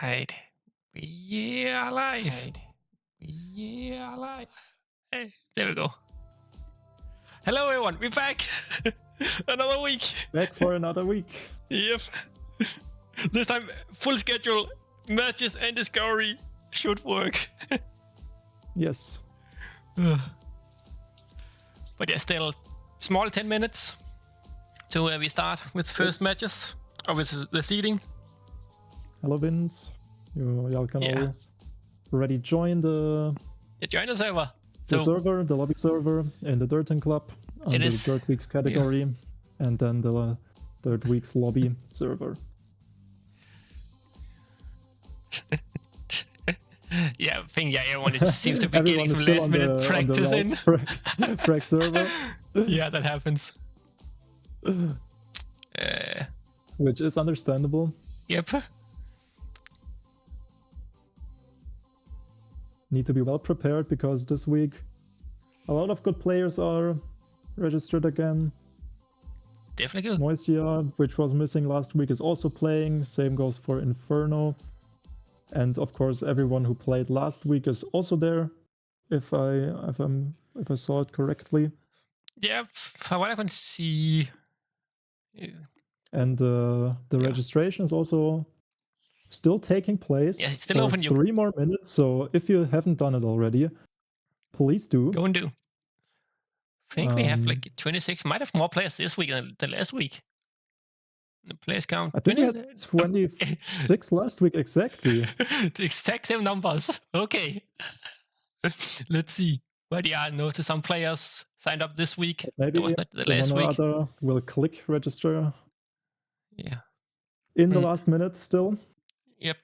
Right. We are live. Right. We are live. Hey, there we go. Hello, everyone. We're back. Another week. Back for another week. Yes. This time, full schedule, matches and discovery should work. Yes. But yeah, still small 10 minutes till we start with first matches, or with the seeding. Hello, Vince. Y'all can all already join the join the server. The lobby server in the Dirten Club under the Dirt Weeks category, and then the Dirt Weeks lobby server. Yeah, I think everyone seems to be getting some last minute practice in. Prac server. Yeah, that happens. Which is understandable. Yep. Need to be well prepared because this week a lot of good players are registered again. Definitely good. Moisia, which was missing last week, is also playing. Same goes for Inferno. And of course, everyone who played last week is also there, if I saw it correctly. Yeah, from what I can see. And the registration is also still taking place. Yeah, it's still open. 3 more minutes. So if you haven't done it already, please do. Go and do. I think we have like 26. Might have more players this week than last week. The players count. I think we had 26 last week exactly. The exact same numbers. Okay. Let's see. But yeah, I noticed some players signed up this week. Maybe was not the last week. Other will click register. Yeah. In the last minute still. Yep.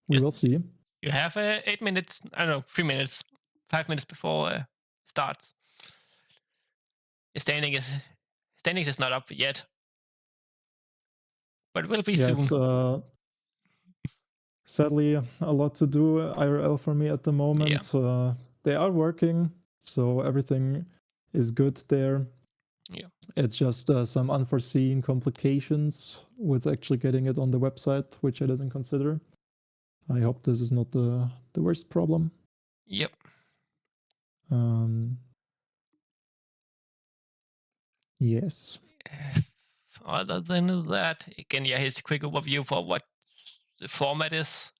We will see. You have 8 minutes. I don't know, 3 minutes, 5 minutes before starts. The standings is not up yet. But it will be soon. It's, sadly, a lot to do IRL for me at the moment. Yeah. They are working, so everything is good there. Yeah. It's just some unforeseen complications with actually getting it on the website, which I didn't consider. I hope this is not the worst problem. Yep. Yes. Other than that, again, here's a quick overview for what the format is.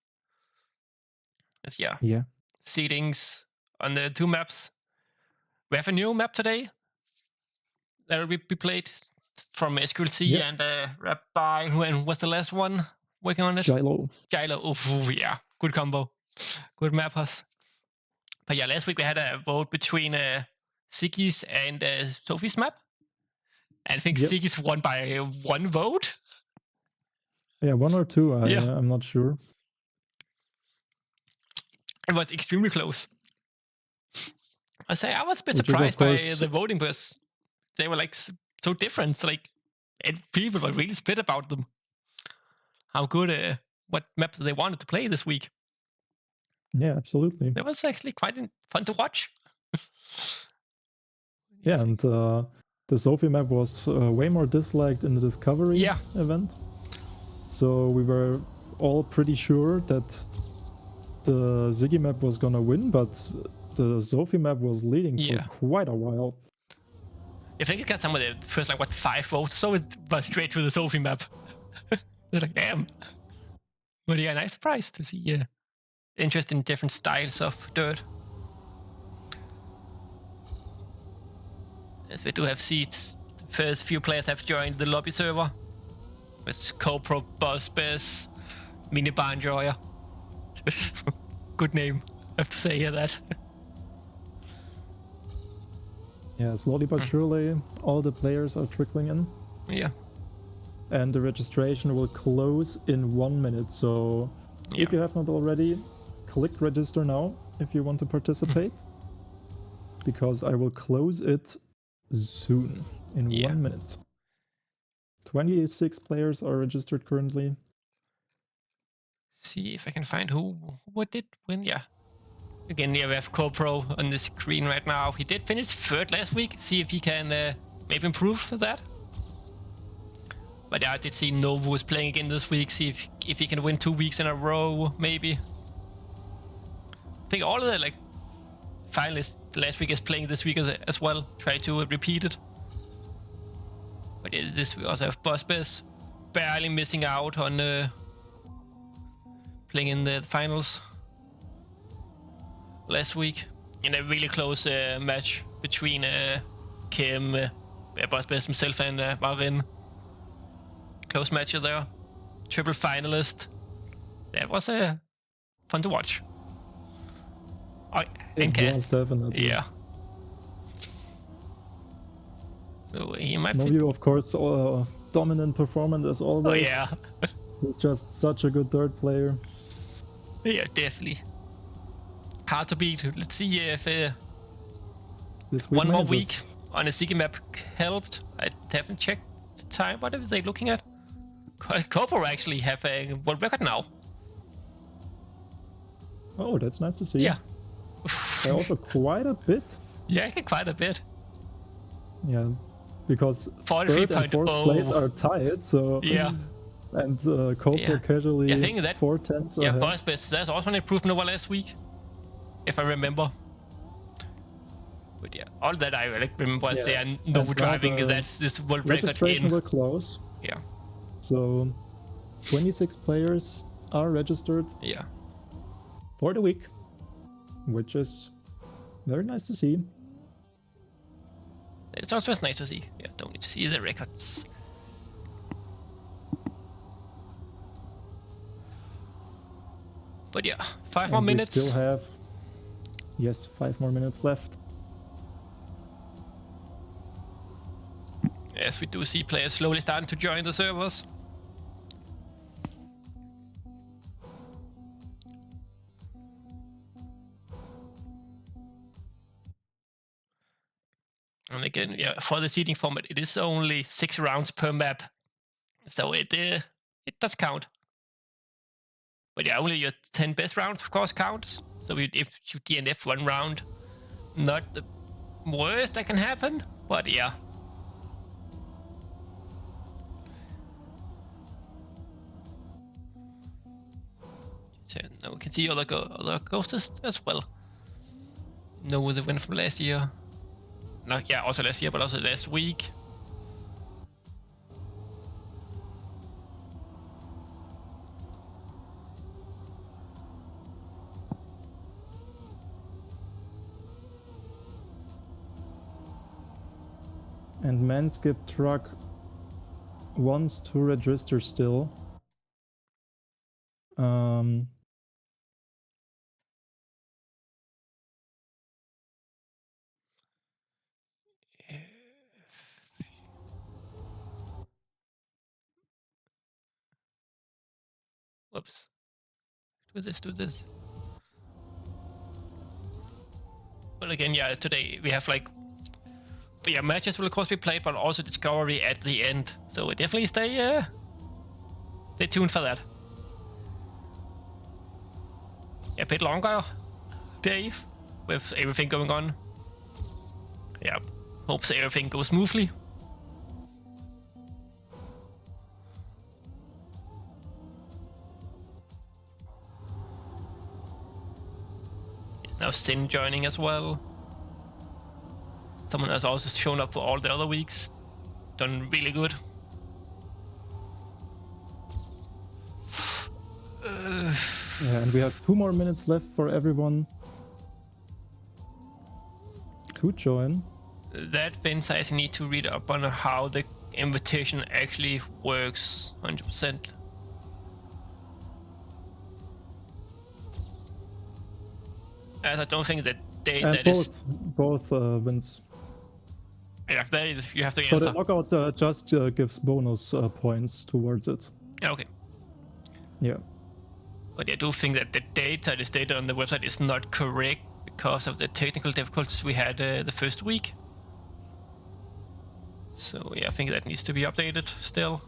It's seedings on the 2 maps. We have a new map today that will be played from SQLC and Rabbi. When was the last one working on it? Gilo. Oh, yeah. Good combo. Good mappers. But yeah, last week we had a vote between Ziggy's and Sophie's map. And I think Ziggy's won by 1 vote. Yeah, 1 or 2. I'm not sure. It was extremely close. I was a bit surprised by the voting because they were like so different. So, like, and people were really split about them. How good, what map they wanted to play this week. Yeah, absolutely. It was actually quite fun to watch. Yeah, and the Sophie map was way more disliked in the Discovery event. So we were all pretty sure that the Ziggy map was gonna win, but the Sophie map was leading for quite a while. I think it got some of the first 5 votes, so it was straight to the Sophie map. It's like, damn. But yeah, nice surprise to see interest in different styles of dirt. As we do have seats, the first few players have joined the lobby server. With CoPro, Buzzbez, Mini Barnjoyer. Good name, I have to say that. Yeah, slowly but surely, all the players are trickling in. Yeah. And the registration will close in 1 minute. So if you have not already, click register now if you want to participate. Because I will close it soon, in 1 minute. 26 players are registered currently. See if I can find who did win. Yeah. Again, we have CoPro on the screen right now. He did finish 3rd last week. See if he can maybe improve that. But yeah, I did see Novu is playing again this week. See if he can win 2 weeks in a row, maybe. I think all of the finalists last week is playing this week as well. Try to repeat it. But yeah, this we also have Boss barely missing out on playing in the finals last week. In a really close match between Kim, Boss himself, and Marin. Close match there. Triple finalist. That was fun to watch. It was definitely. Yeah. So he might Novu, of course, dominant performance as always. Oh yeah. He's just such a good third player. Yeah, definitely. Hard to beat. Let's see if this week one more week on a Ziggy map helped. I haven't checked the time. What are they looking at? Corpo actually have a world record now. Oh, that's nice to see. Yeah. They're also quite a bit. Yeah, actually quite a bit. Yeah, because 43. third and fourth place are tied, so... Yeah. And Corpo casually I think that 4/10 yeah, ahead. Boss that's also an improvement over last week, if I remember. But yeah, all that I remember is Novu driving. That's this world record registration will close. Yeah. So 26 players are registered. Yeah. For the week, which is very nice to see. It's also nice to see. Yeah, don't need to see the records. But yeah, 5 more minutes. We still have 5 more minutes left. Yes, we do see players slowly starting to join the servers. And again, yeah, for the seeding format, it is only 6 rounds per map, so it does count. But yeah, only your 10 best rounds, of course, counts. So if you DNF 1 round, not the worst that can happen, but yeah. So now we can see other ghosts as well. No, the win from last year. No, yeah, also last year, but also last week. And Manskip Truck wants to register still. Whoops. Do this. But again, yeah, today we have matches will of course be played, but also discovery at the end. So definitely stay tuned for that. A bit longer, Dave, with everything going on. Yeah, hopes everything goes smoothly. Now Sin joining as well. Someone has also shown up for all the other weeks. Done really good. Yeah, and we have 2 more minutes left for everyone to join. That Vince, I need to read up on how the invitation actually works 100%. As I don't think that both wins. Yeah, you have to so answer. The knockout just gives bonus points towards it. Okay. Yeah. But I do think that the data that is stated on the website is not correct because of the technical difficulties we had the first week. So yeah, I think that needs to be updated still.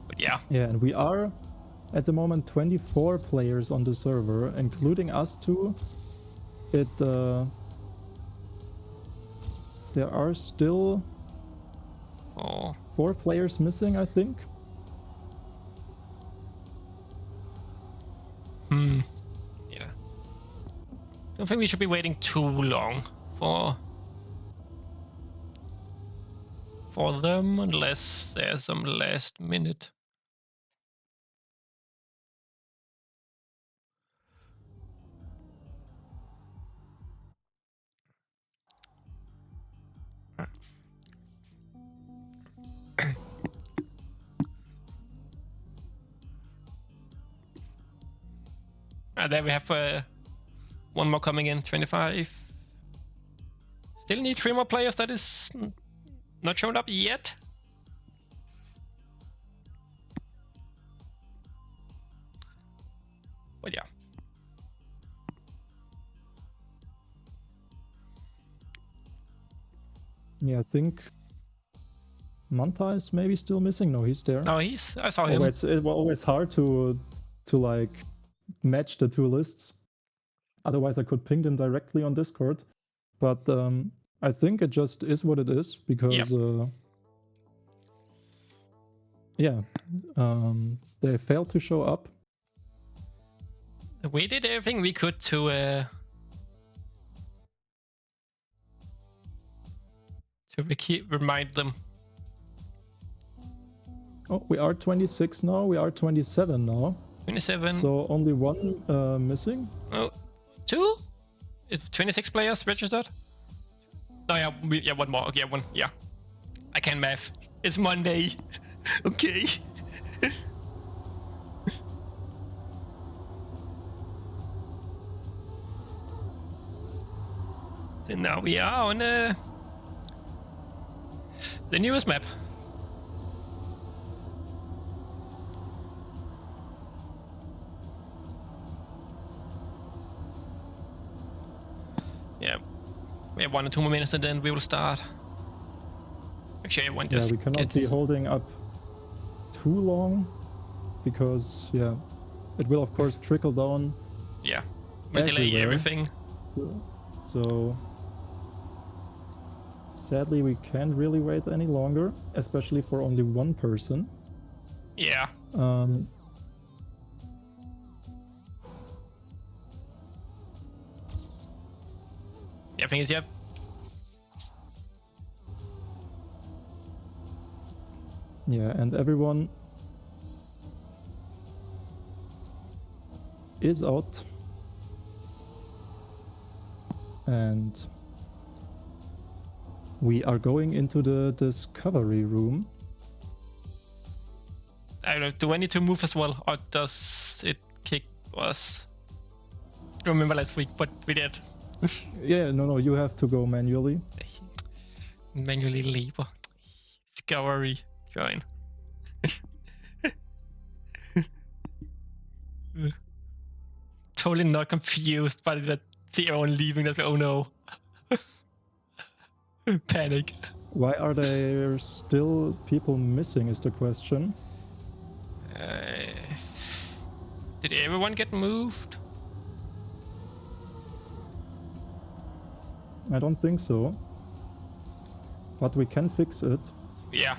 But yeah. Yeah, and we are at the moment 24 players on the server, including us two. There are still 4 players missing, I think. Yeah. Don't think we should be waiting too long for them, unless there's some last minute. There we have one more coming in, 25. Still need 3 more players that is not shown up yet. But yeah. Yeah, I think Manta is maybe still missing. No, he's there. No, I saw him. It was always hard to like match the 2 lists. Otherwise, I could ping them directly on Discord. But I think it just is what it is because they failed to show up. We did everything we could to remind them. Oh, we are 26 now. We are 27 now. 27. So only 1 missing. Oh, 2? It's 26 players registered. No, yeah, 1 more. Okay, 1. Yeah, I can math. It's Monday. Okay. So now we are on the newest map. Yeah, we have 1 or 2 more minutes and then we will start. Actually, I want we cannot be holding up too long because it will of course trickle down. Yeah, we'll delay everything. So sadly we can't really wait any longer, especially for only 1 person. Yeah. Yeah, thing is, Yeah, and everyone is out. And we are going into the discovery room. I don't know, do I need to move as well, or does it kick us? I don't remember last week, but we did. Yeah, no, you have to go manually. Manually labor. Discovery. Join. Totally not confused by the everyone leaving. That's like, oh no. Panic. Why are there still people missing is the question. Did everyone get moved? I don't think so. But we can fix it. Yeah.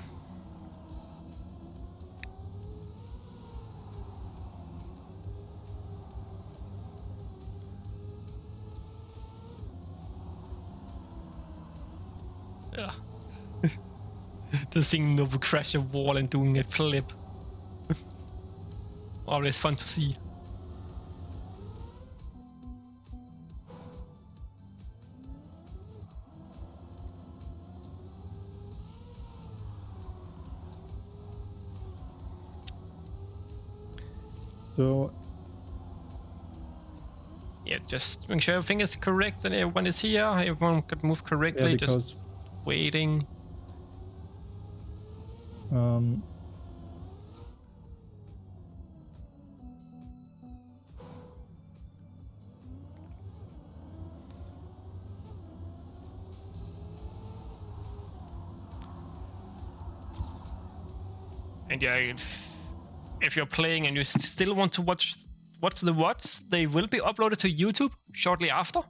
Yeah. The thing of crash a wall and doing a flip. Always fun to see. So yeah, just make sure everything is correct and everyone is here. Everyone could move correctly. because just waiting. And yeah, if you're playing and you still want to watch the VODs, they will be uploaded to YouTube shortly after.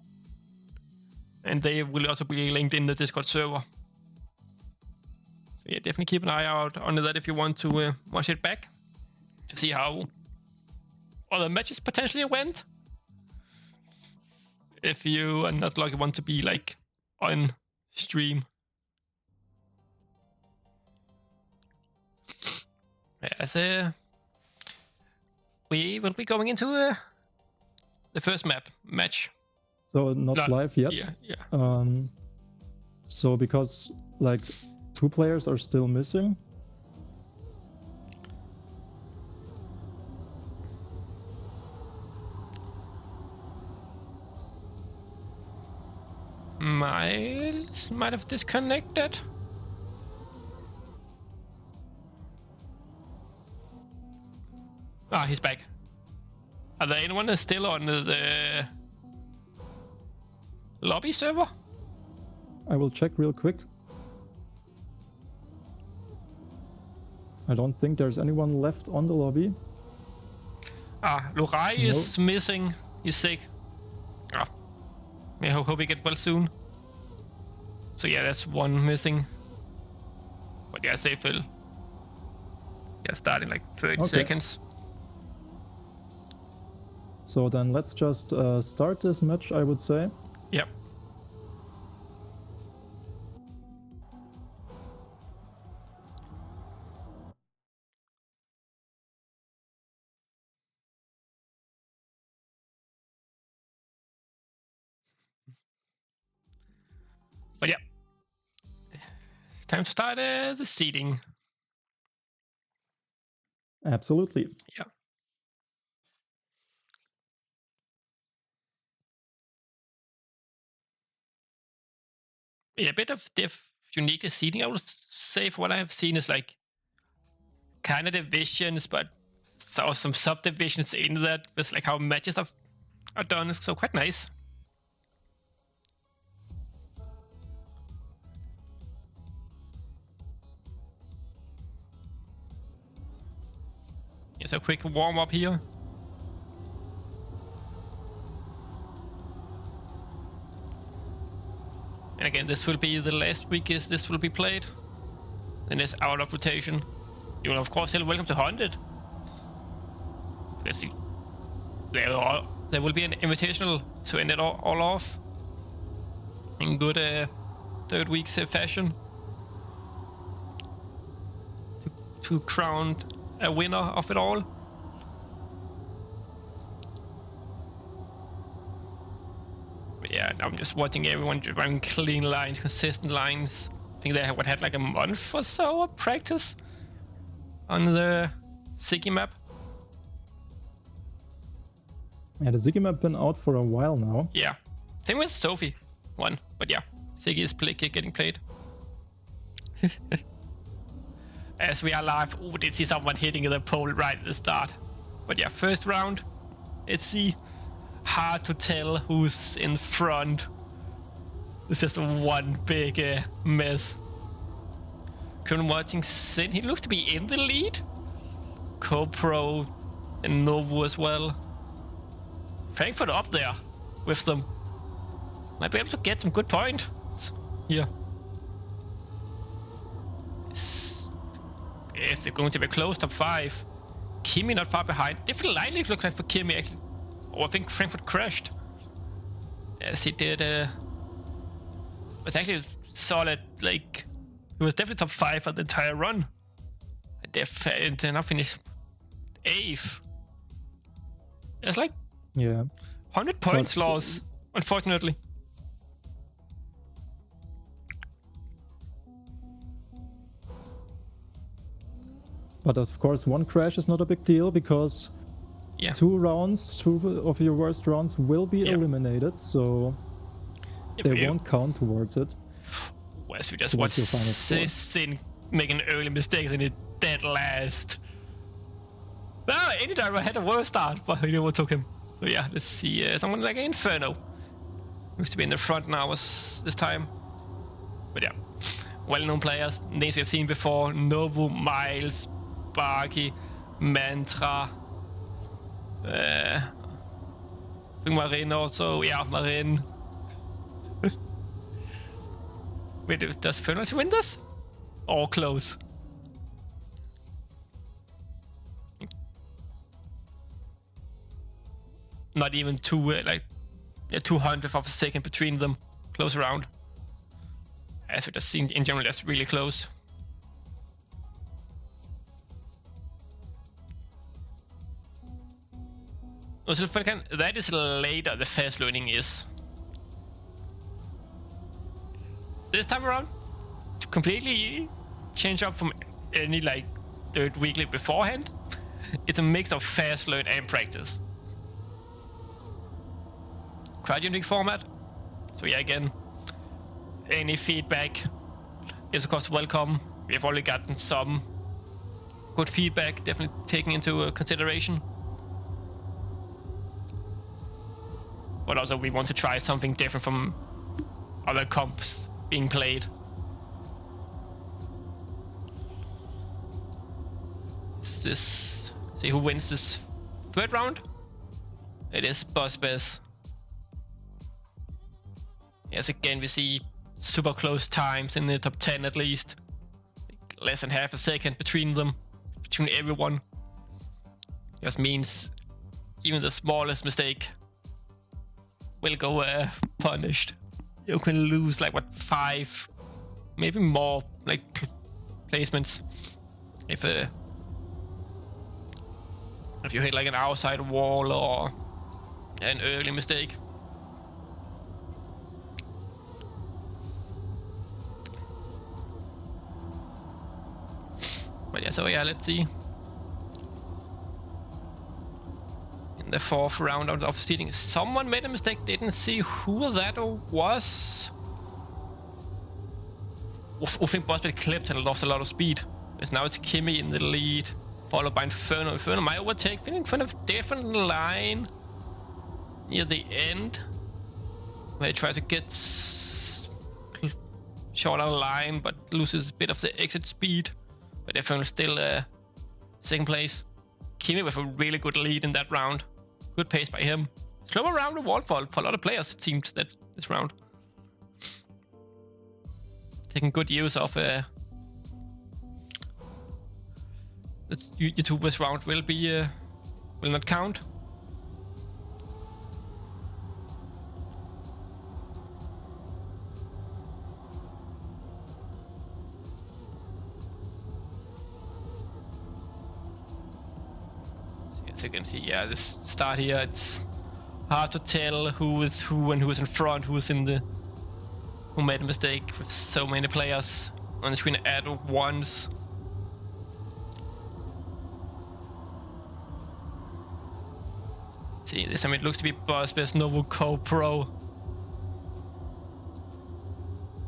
and they will also be linked in the Discord server. So yeah, definitely keep an eye out on that if you want to watch it back to see how other matches potentially went. If you are not lucky want to be like on stream. As we will be going into the first match. So not live yet. Yeah. So because like 2 players are still missing. Miles might have disconnected. Ah, he's back. Are there anyone still on the lobby server? I will check real quick. I don't think there's anyone left on the lobby. Ah, Lurai is missing. He's sick. Ah, I hope he gets well soon. So yeah, that's one missing. But yeah, they will. Yeah, start in like 30 seconds. So then let's just start this match, I would say. Yep. But yeah, it's time to start the seeding. Absolutely. Yeah. Yeah, a bit of unique seeding, I would say, for what I have seen is like kind of divisions, but so some subdivisions in that with like how matches are done. So quite nice. Yeah, so a quick warm up here. And again, this will be the last week this will be played. Then it's out of rotation. You will of course still welcome to hunt it. Because there will be an invitational to end it all off in good third week's fashion. To crown a winner of it all. But yeah, I'm just watching everyone running clean lines, consistent lines. I think they had like a month or so of practice on the Ziggy map. Yeah, the Ziggy map been out for a while now. Yeah, same with Sophie one, but yeah, Ziggy is getting played. As we are live, oh, did see someone hitting the pole right at the start. But yeah, first round, let's see. Hard to tell who's in front. It's just one big mess. Currently watching Sin, he looks to be in the lead. CoPro and Novo as well. Frankfurt up there with them. Might be able to get some good points here. Yes, they're going to be close, top 5. Kimi not far behind. Different line looks like for Kimi actually. Oh, I think Frankfurt crashed. Yes, he did. It's actually solid, like, he was definitely top 5 at the entire run. They now finished 8th. It's like 100 points loss, unfortunately. But of course, one crash is not a big deal because 2 of your worst rounds will be eliminated, so they won't count towards it. Well, so we just watched Sin make an early mistake and it dead last. No, any driver had a worse start, but you know what took him. So yeah, let's see someone like Inferno. Used to be in the front now this time. But yeah, well-known players, names we have seen before: Novo, Miles, Barky, Mantra. I think Marin also, yeah, Marin. Wait, does Fernandes win this? Or close? Not even 200th of a second between them. Close round. As we just seen in general, that's really close. So that is later the fast learning is. This time around, to completely change up from any like third weekly beforehand, it's a mix of fast learn and practice. Quite unique format. So yeah, again, any feedback is of course welcome. We have already gotten some good feedback, definitely taken into consideration. But also we want to try something different from other comps being played. Is this... See who wins this third round? It is Bospez. Yes, again we see super close times in the top 10 at least. Less than half a second between them, between everyone. Just means even the smallest mistake will go punished. You can lose like what, 5, maybe more like placements if you hit like an outside wall or an early mistake. But yeah, so yeah, let's see. In the 4th round of seeding, someone made a mistake. Didn't see who that was. I think Bospez clipped and lost a lot of speed. Because now it's Kimi in the lead, followed by Inferno. Inferno might overtake, feeling kind of different line near the end, where he tries to get short on line, but loses a bit of the exit speed. But definitely still second place. Kimi with a really good lead in that round. Good pace by him. Slower round of wall for a lot of players, it seemed, that this round. Taking good use of the YouTuber's round will be will not count. So you can see, yeah, this start here, it's hard to tell who is who and who is in front, who made a mistake with so many players on the screen at once. See, this time it looks to be Bospez, Novo, Co-Pro.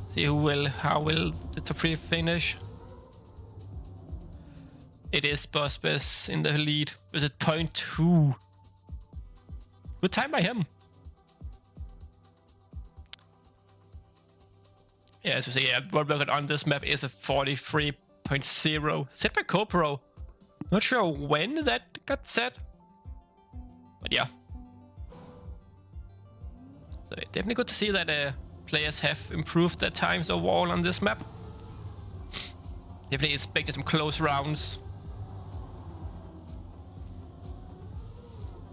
See how will the top 3 finish? It is Bospez in the lead with a 0.2. Good time by him. Yeah, as we say, yeah, world record on this map is a 43.0. Set by Co-Pro. Not sure when that got set. But yeah. So definitely good to see that players have improved their times overall on this map. Definitely expected some close rounds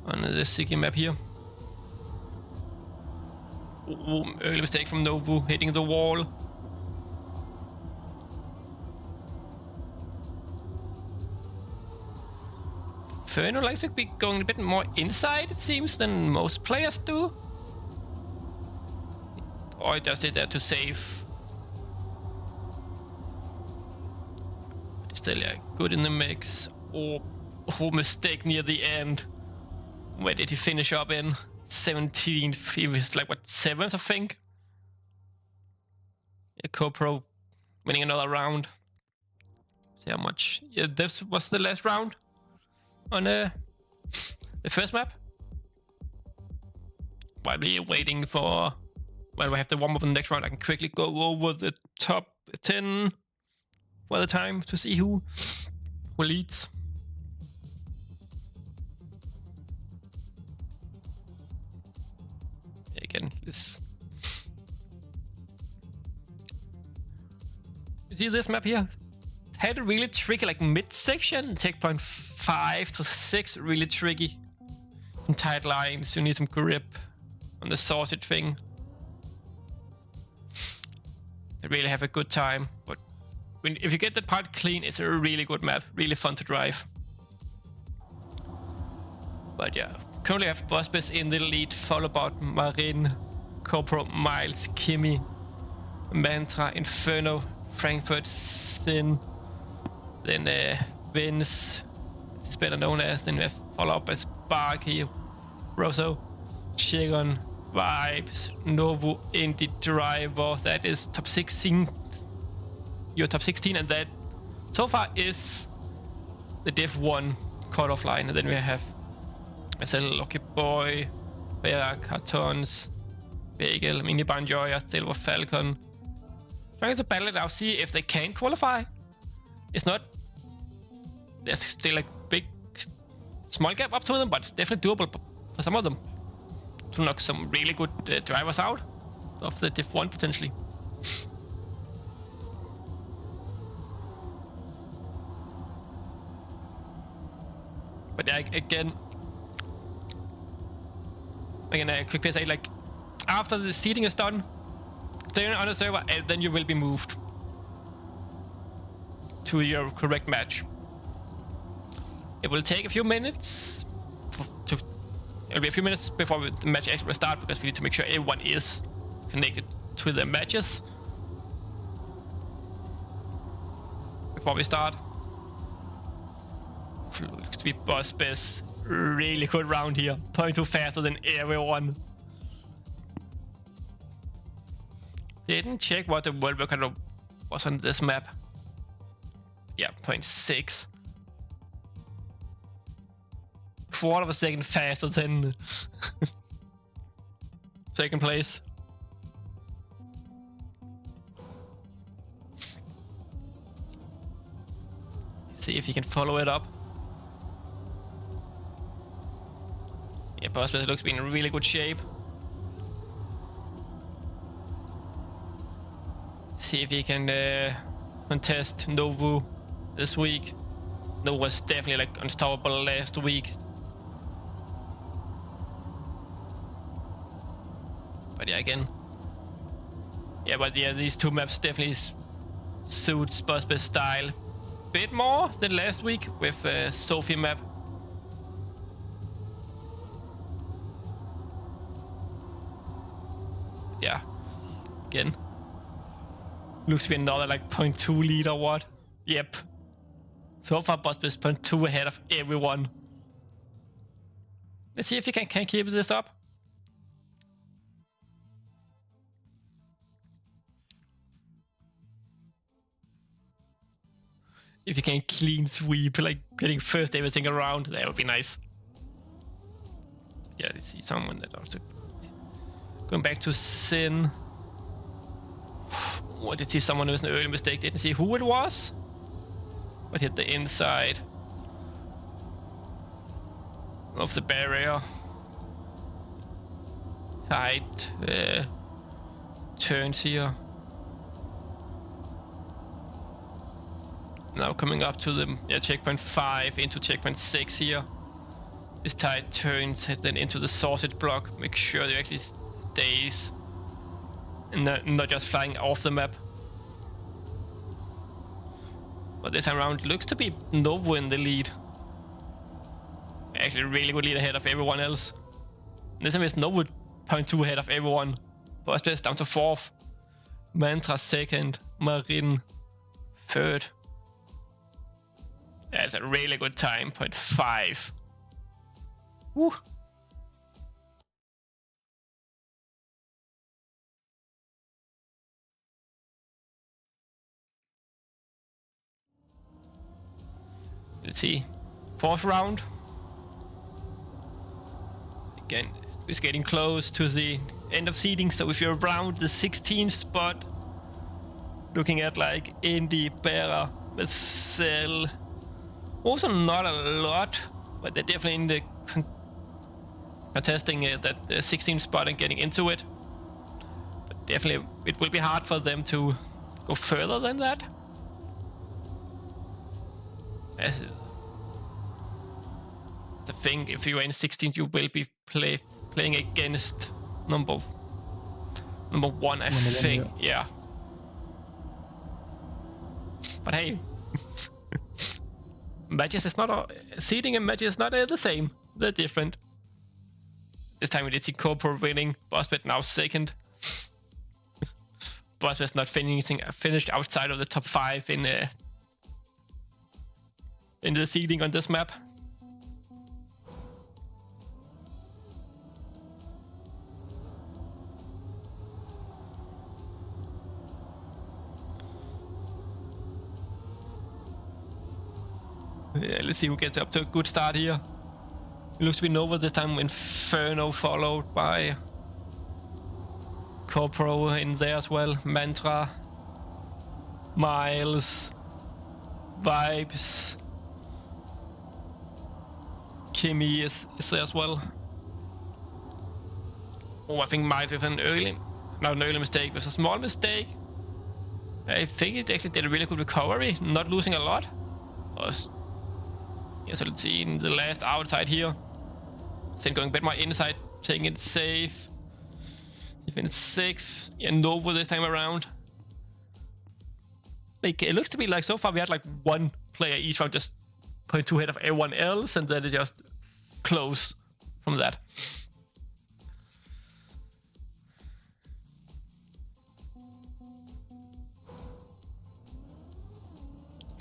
on this Sigi map here. Ooh, early mistake from Novo, hitting the wall. Inferno likes to be going a bit more inside, it seems, than most players do. Or he does it there to save. But still, yeah, good in the mix. Oh, mistake near the end. Where did he finish up in? 17th, he was like, what, 7th, I think? Yeah, Co-Pro winning another round. See how much. Yeah, this was the last round on the first map. While we're waiting for, while we have the warm up in the next round, I can quickly go over the top 10 for the time to see who leads. Again, this See this map here? Had it really tricky, like mid-section, checkpoint 5 to 6, really tricky. Some tight lines, you need some grip on the sausage thing. They really have a good time, but if you get that part clean, it's a really good map, really fun to drive. But yeah, currently have Bospez in the lead, followed by Marin, Corporal, Miles, Kimi, Mantra, Inferno, Frankfurt, Sin, then Vince, it's better known as, then we have followed up by Sparky, Rosso, Chigon, Vibes, Novo, Indie, Driver. That is top 16. Your top 16, and that so far is the Div 1 cutoff line. And then we have myself, Lucky Boy, Vera, Cartons, Bagel, Mini Banjoya, Silver Falcon. Trying to battle it out, see if they can qualify. It's not. There's still a big, small gap up to them, but definitely doable for some of them to knock some really good drivers out of the Div 1 potentially. But yeah, again, a quick PSA, like after the seating is done, stay on a server and then you will be moved to your correct match. It will take a few minutes it'll be a few minutes before the match actually will start, because we need to make sure everyone is connected to the matches before we start. Looks to be Bospez, really good round here, 0.2 faster than everyone. Didn't check what the world record was on this map. Yeah, 0.6. Quarter of a second faster than second place. See if he can follow it up. Yeah, Bospez looks to be in really good shape. See if he can contest Novu this week. Novu was definitely like unstoppable last week. But yeah, again. Yeah, but yeah, these two maps definitely suits Bospez style bit more than last week with Sophie map. Yeah, again. Looks to be another like 0.2 lead or what? Yep. So far, Bospez 0.2 ahead of everyone. Let's see if he can keep this up. If you can clean sweep, like getting first every single round, that would be nice. Yeah, I see someone that also going back to Sin. What did see someone who was an early mistake? Didn't see who it was, but hit the inside of the barrier. Tight turns here. Now coming up to the checkpoint 5 into checkpoint 6 here. This tight turns then into the sausage block. Make sure they actually stays and not just flying off the map. But this time around looks to be Novo in the lead. Actually, really good lead ahead of everyone else. This time it's Novo 0.2 ahead of everyone. Bospez down to 4th. Mantra 2nd. Marin 3rd. That's a really good time, 0.5. Woo. Let's see. 4th round. Again, it's getting close to the end of seeding, so if you're around the 16th spot, looking at like Indy, Bera, Marcel, also not a lot, but they're definitely in the contesting that 16th spot and getting into it. But definitely it will be hard for them to go further than that. As the thing, if you're in 16, you will be playing against number 1, I think. Yeah. But hey, matches is not seeding and matches is not the same. They're different. This time we did see CorePro winning. Bossbet now second. Bossbet's not finished outside of the top 5 in the seeding on this map. Yeah, let's see who gets up to a good start here. It looks to be Nova this time. Inferno followed by CorePro in there as well. Mantra, Miles, Vibes, Kimmy is there as well. Oh, I think Miles with not an early mistake, with a small mistake. I think it actually did a really good recovery, not losing a lot. Yeah, so let's see in the last outside here. Then going a bit more inside, taking it safe. Even it's 6th. Yeah, Nova this time around. Like, it looks to be like so far we had like one player each round just 0.2 ahead of everyone else, and then it's just close from that.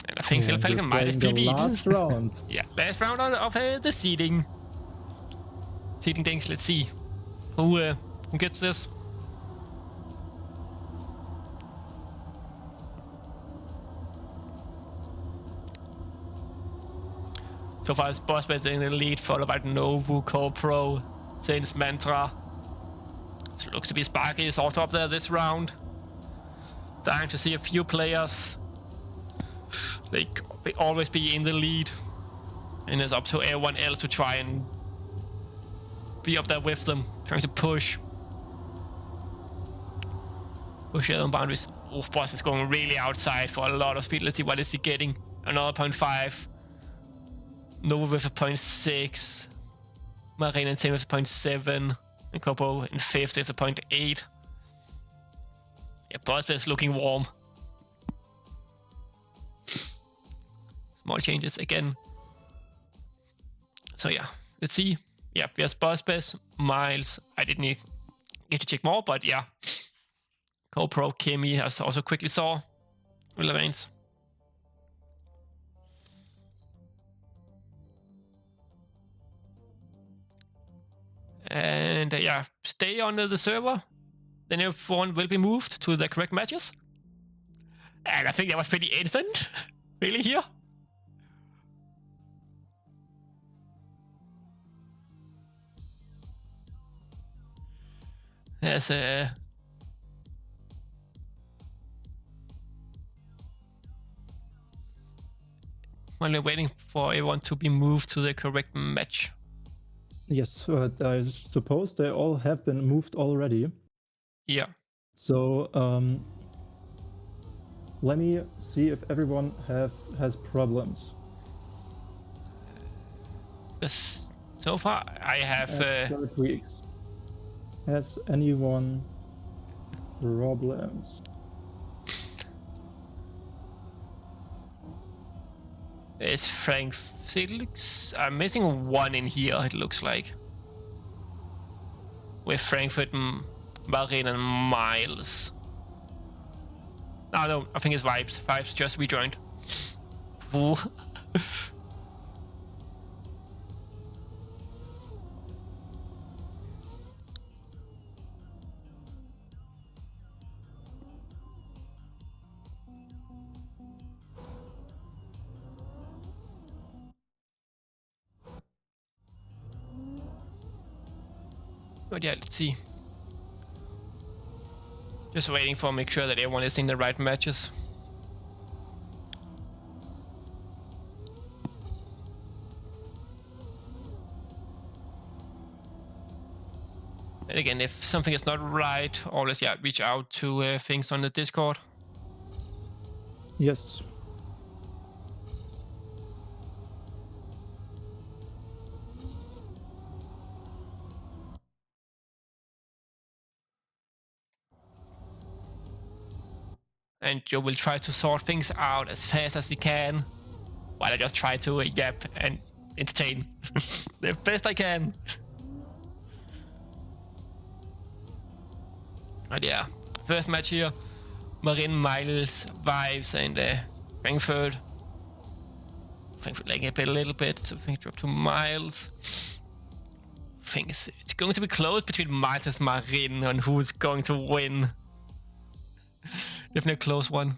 And I think Silver Falcon might have been last round. Yeah, last round of the seeding. Seeding things. Let's see who gets this. So far, it's Bossbet in the lead, followed by Novu, CorePro, Saints, Mantra. It looks to be Sparky is also up there this round. Starting to see a few players like always be in the lead, and it's up to everyone else to try and be up there with them, trying to push their own boundaries. Oh, Boss is going really outside for a lot of speed. Let's see what is he getting. Another 0.5. Nova with a 0.6. Marina and Same with a 0.7. And Copo in 5th with a 0.8. Yeah, Boss is looking warm. Small changes again. So yeah, let's see. Yeah, there's Bossbet, Miles. I didn't get to check more, but yeah. CorePro, Kimmy, as also quickly saw. Remains. And yeah, stay on the server. Then everyone will be moved to the correct matches. And I think that was pretty instant, really, here. There's while we're waiting for everyone to be moved to the correct match. Yes, I suppose they all have been moved already. Yeah. So let me see if everyone has problems. So far, I have. Weeks. Has anyone problems? It's Frank. See, it looks. I'm missing one in here. It looks like with Frankfurt, Marin, and Miles. No, I think it's Vibes. Vibes just rejoined. But yeah, let's see. Just waiting for make sure that everyone is in the right matches. And again, if something is not right, always reach out to things on the Discord. Yes. and Joe will try to sort things out as fast as he can, while I just try to yap and entertain the best I can. But yeah, first match here, Marin, Miles, Vibes, and Frankfurt. Frankfurt lagging a little bit, so I think drop to Miles. I think it's going to be close between Miles and Marin on who's going to win. Definitely a close one.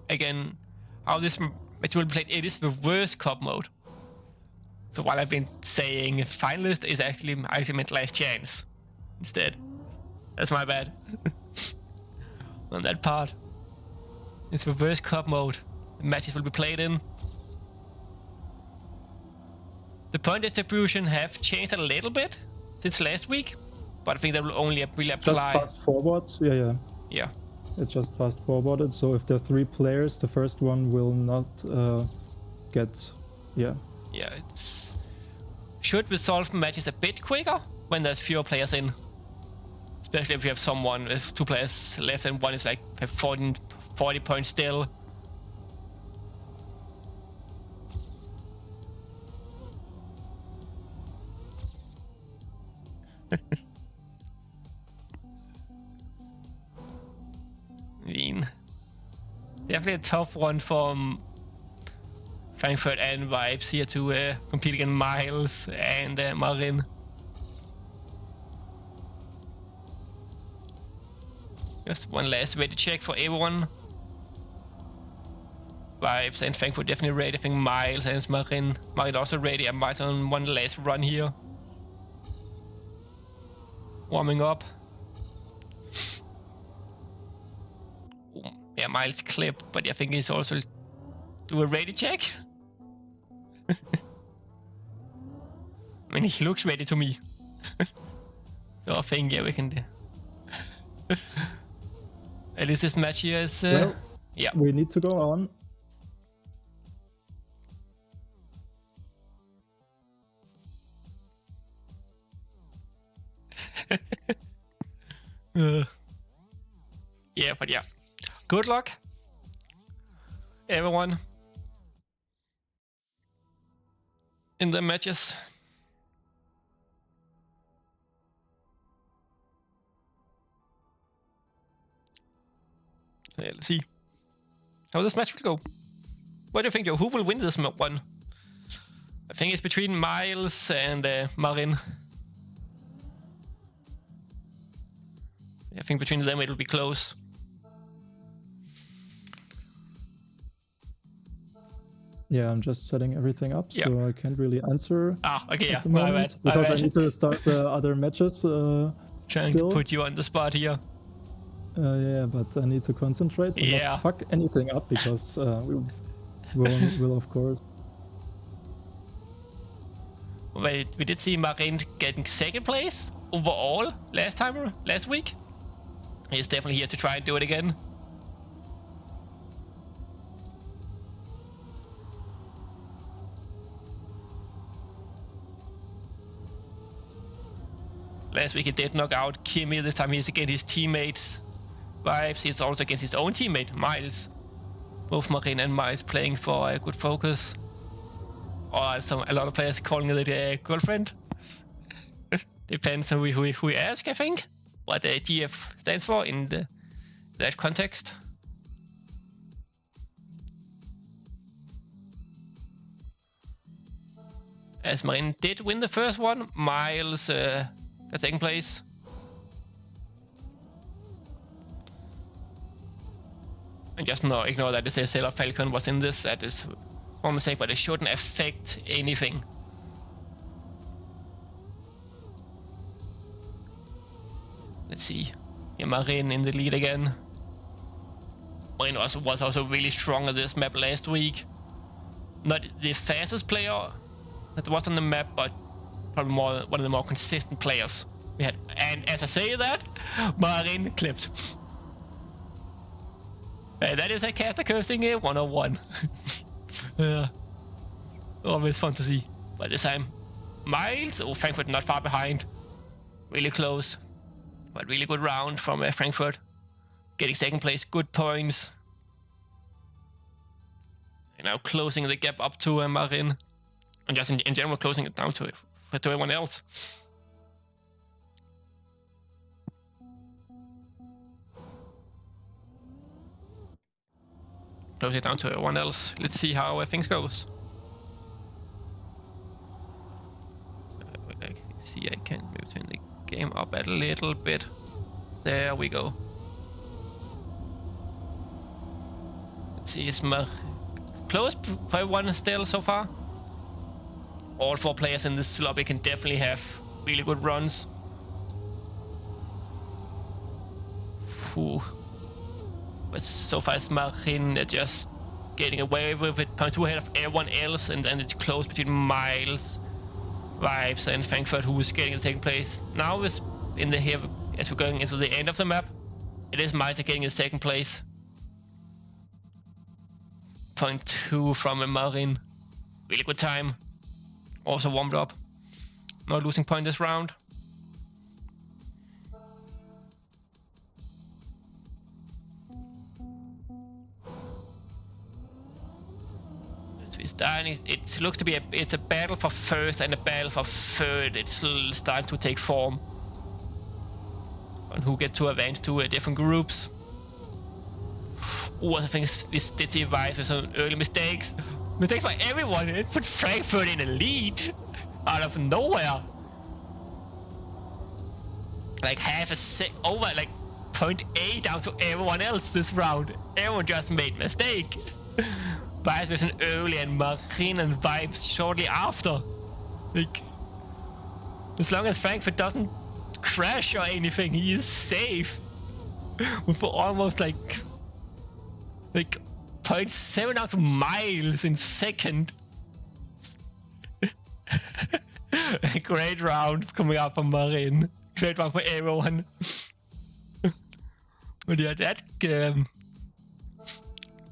Again, how this match will be played, it is reverse cup mode. So while I've been saying finalist is actually, I actually meant last chance instead. That's my bad. On that part. It's reverse cup mode. The matches will be played in. The point distribution have changed a little bit since last week, but I think that will only really apply. Just fast forwards, Yeah. It's just fast forwarded. So if there are 3 players, the first one will not get, Yeah, it's should resolve matches a bit quicker when there's fewer players in. Especially if you have someone with 2 players left and one is like 40 points still. Definitely a tough one from Frankfurt and Vibes here to compete against Miles and Marin. Just one last ready check for everyone. Vibes and Frankfurt definitely ready. I think Miles and Marin also ready. And Miles on one last run here. Warming up. Yeah, Miles clip, but I think he's also do a ready check. I mean, he looks ready to me. So I think, yeah, we can do. At least this match here is... well, yeah. We need to go on. Yeah, but yeah. Good luck, everyone, in the matches. Yeah, let's see how this match will go. What do you think, Joe? Who will win this one? I think it's between Miles and Marin. I think between them it will be close. Yeah, I'm just setting everything up, so I can't really answer. Okay, at the moment, because I need to start the other matches. Trying to put you on the spot here. Yeah, but I need to concentrate and not fuck anything up, because we will of course. We did see Marin getting 2nd place overall last week. He's definitely here to try and do it again. Last week he did knock out Kimi. This time he's against his teammates. Vibes, he's also against his own teammate, Miles. Both Marin and Miles playing for a good focus. Or a lot of players calling it a girlfriend. Depends on who you ask, I think. What the GF stands for in that context. As Marin did win the first one, Miles got 2nd place. And just ignore that the Sailor Falcon was in this. That is one mistake, but it shouldn't affect anything. Let's see. Yeah, Marin in the lead again. Marin was also really strong at this map last week. Not the fastest player that was on the map, but probably one of the more consistent players we had. And as I say that, Marin clipped. That is a caster cursing 101. Always fun to see. But this time, Miles. Oh, Frankfurt not far behind. Really close. But really good round from Frankfurt. Getting second place, good points. And now closing the gap up to Marin. And just in general closing it down to everyone else. Close it down to everyone else. Let's see how things goes. See, I can maybe turn the game up a little bit. There we go. Let's see, is close for everyone still so far. All 4 players in this lobby can definitely have really good runs. Whew. But so far it's Marin just getting away with it. 0.2 ahead of everyone else, and then it's close between Miles, Vibes, and Frankfurt, who is getting in second place. Now is in the here as we're going into the end of the map. It is Miles getting in second place. 0.2 from Marin. Really good time. Also warmed up. Not losing point this round. It looks to be it's a battle for first and a battle for third. It's starting to take form. On who get to advance to different groups. Oh, I think this did see Vice with some early mistakes. Mistakes by everyone. It put Frankfurt in a lead out of nowhere. Like half a sec over, like 0.8 down to everyone else this round. Everyone just made mistake. Vibes with an early and Marin and Vibes shortly after. Like, as long as Frankfurt doesn't crash or anything, he is safe. With almost like 0.7 down to Miles in second. A great round coming out from Marin. Great round for everyone. But yeah, that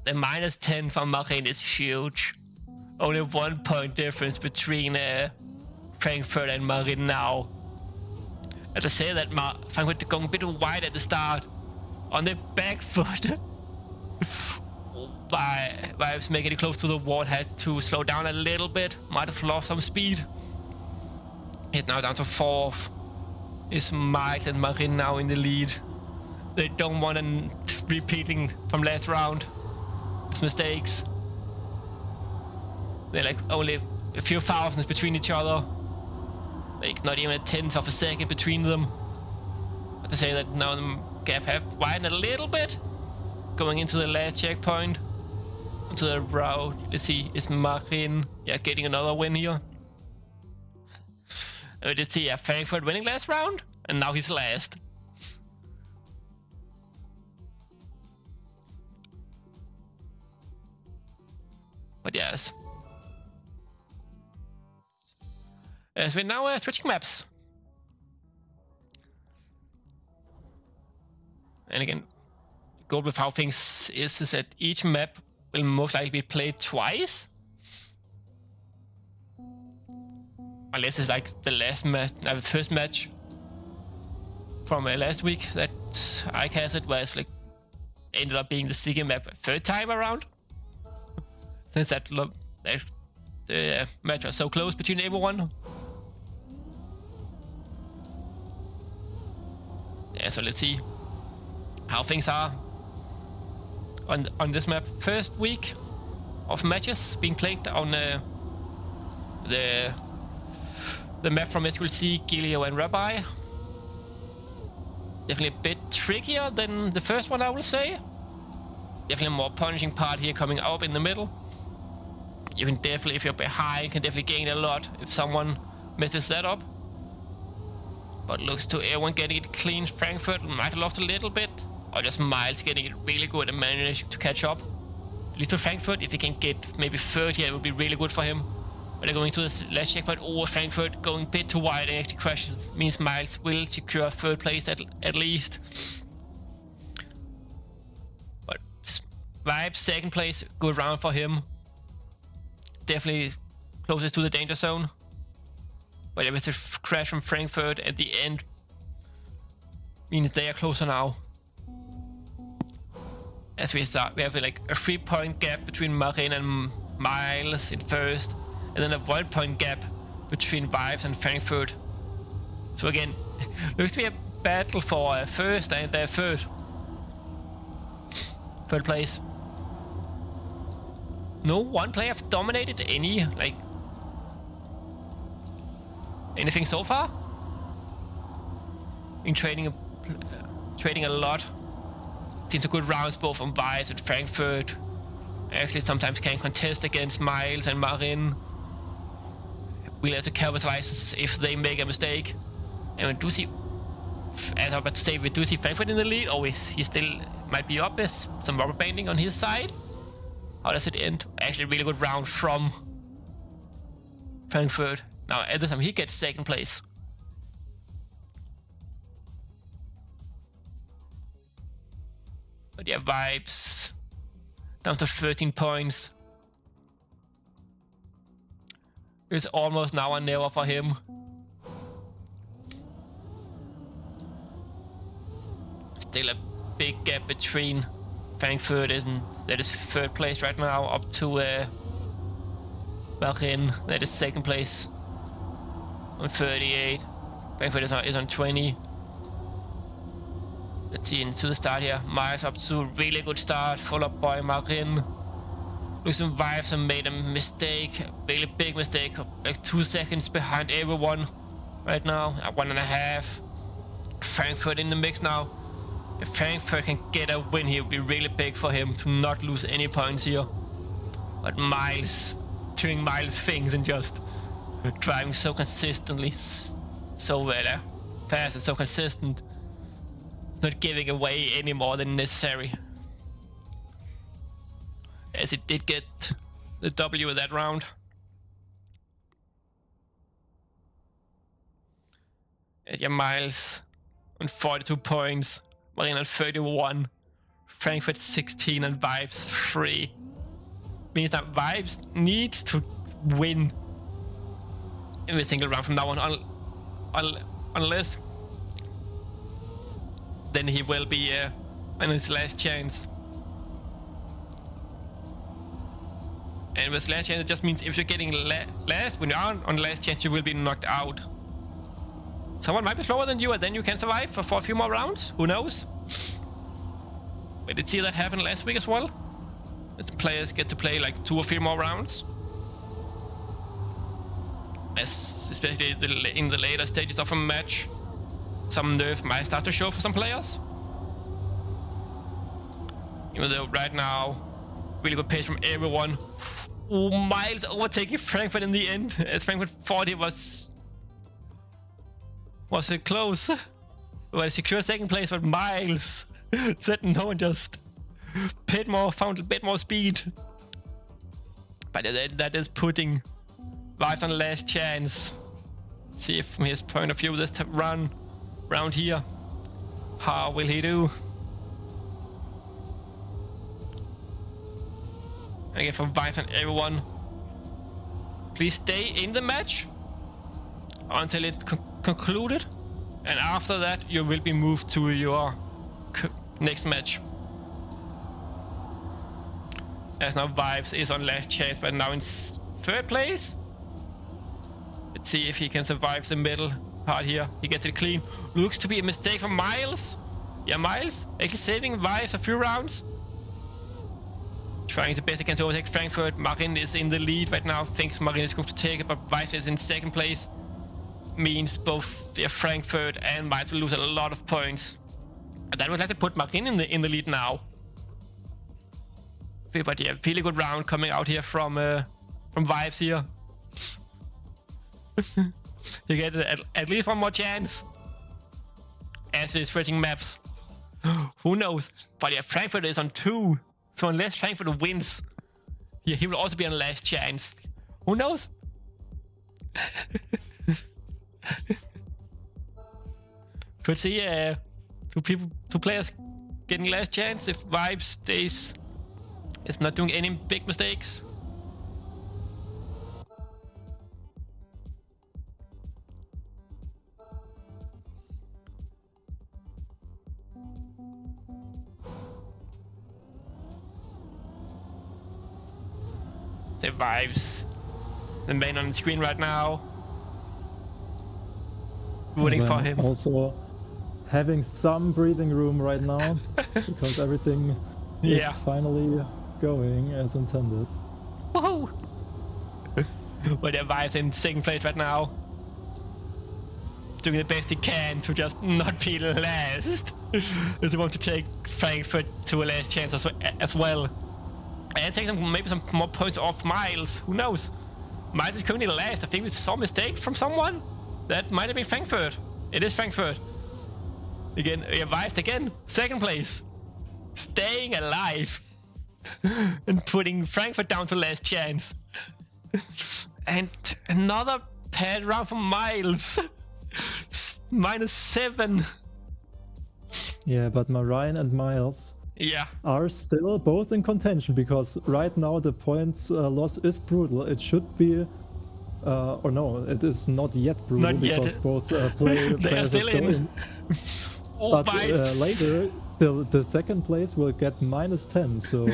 the -10 from Marin is huge. Only 1 point difference between Frankfurt and Marin now. As I say that Frankfurt going a bit wide at the start. On the back foot. Vibes making it close to the wall, had to slow down a little bit. Might have lost some speed. He's now down to 4th. Is Miles and Marin now in the lead. They don't want to repeating from last round. It's mistakes. They're like only a few thousands between each other. Like not even a 1/10 of a second between them. But to say that now the gap have widened a little bit. Going into the last checkpoint. Onto the route. Let's see, is Marin getting another win here? We did see Frankfurt winning last round, and now he's last. But yes. As we're now switching maps. And again, go with how things is that each map will most likely be played twice. Unless it's like the last match, the first match from last week that I casted, where it's like ended up being the second map a third time around. Since that the match was so close between everyone. Yeah, so let's see how things are on this map. First week of matches being played on the map from SQLC, Gilio and Rabbi. Definitely a bit trickier than the first one, I will say. Definitely a more punishing part here coming up in the middle. You can definitely, if you're behind, can definitely gain a lot if someone messes that up. But looks to everyone getting it clean. Frankfurt might have lost a little bit, or just Miles getting it really good and managing to catch up. At least to Frankfurt, if he can get maybe third here, it would be really good for him. But they're going to the last checkpoint. Frankfurt going a bit too wide and actually crashes. Means Miles will secure third place at least. But Vibes second place, good round for him. Definitely closest to the danger zone. But yeah, with the crash from Frankfurt at the end, means they are closer now. As we start, we have like a 3-point gap between Marin and Miles in first, and then a 1-point gap between Vibes and Frankfurt. So again, looks to be a battle for first and third place. No one player have dominated anything so far. In trading a lot. Seen some good rounds both from Vibes and Frankfurt. Actually sometimes can contest against Miles and Marin. We'll have to capitalize if they make a mistake. And we do see, as I was about to say, we do see Frankfurt in the lead. Oh, he still might be up. There's some rubber banding on his side. How does it end? Actually, really good round from Frankfurt. Now, at this time, he gets second place. But yeah, Vibes down to 13 points. It's almost now or never for him. Still a big gap between Frankfurt that is third place right now up to Marin that is second place on 38. Frankfurt is on 20. Let's see into the start here. Miles up to a really good start, followed by Marin. Looks like Vibes have made a mistake, a really big mistake, like 2 seconds behind everyone right now, at 1.5. Frankfurt in the mix now. If Frankfurt can get a win here, it would be really big for him to not lose any points here. But Miles, doing Miles things and just driving so consistently, so well, fast and so consistent. Not giving away any more than necessary. As it did get the W in that round. And yeah, Miles on 42 points. Marin on 31. Frankfurt 16 and Vibes 3. Means that Vibes needs to win every single round from now on. Unless then he will be on his last chance. And with last chance, it just means if you're getting last, when you're on last chance, you will be knocked out. Someone might be slower than you, and then you can survive for a few more rounds. Who knows? We did see that happen last week as well. As players get to play like 2 or 3 more rounds. Especially in the later stages of a match. Some nerf might start to show for some players. Even though right now, really good pace from everyone. Oh, Miles overtaking Frankfurt in the end. As Frankfurt thought it was it close? Well, secure second place, but Miles said no and just found a bit more speed. But that is putting Vibes on last chance. See if from his point of view this round here, how will he do? And again, for Vibes and everyone, please stay in the match until it's concluded, and after that you will be moved to your next match. As now Vibes is on last chance, but now in third place. Let's see if he can survive the middle part here. He gets it clean. Looks to be a mistake from Miles. Yeah, Miles actually saving Vibes a few rounds. Trying to best against overtake Frankfurt. Marin is in the lead right now. Thinks Marin is going to take it, but Vibes is in second place. Means both Frankfurt and Vibes will lose a lot of points. And that would have to put Marin in the lead now. But yeah, really good round coming out here from Vibes here. You get at least one more chance. As with switching maps. Who knows? But yeah, Frankfurt is on 2. So unless Frankfurt wins, yeah, he will also be on last chance. Who knows? Could see two players getting last chance if Vibes is not doing any big mistakes. The vibes. The man on the screen right now. Rooting for him. Also having some breathing room right now because everything is finally going as intended. Whoa! But yeah, vibes in second place right now. Doing the best he can to just not be last. As he wants to take Frankfurt to a last chance as well. And take maybe some more points off Miles. Who knows? Miles is currently last. I think we saw a mistake from someone. That might have been Frankfurt. It is Frankfurt. Again, Vibes again. Second place. Staying alive. And putting Frankfurt down to last chance. And another pad round from Miles. -7. Yeah, but Marine and Miles are still both in contention because right now the points loss is brutal. It should be, or no, it is not yet brutal because both players are still in. But later, the second place will get -10, so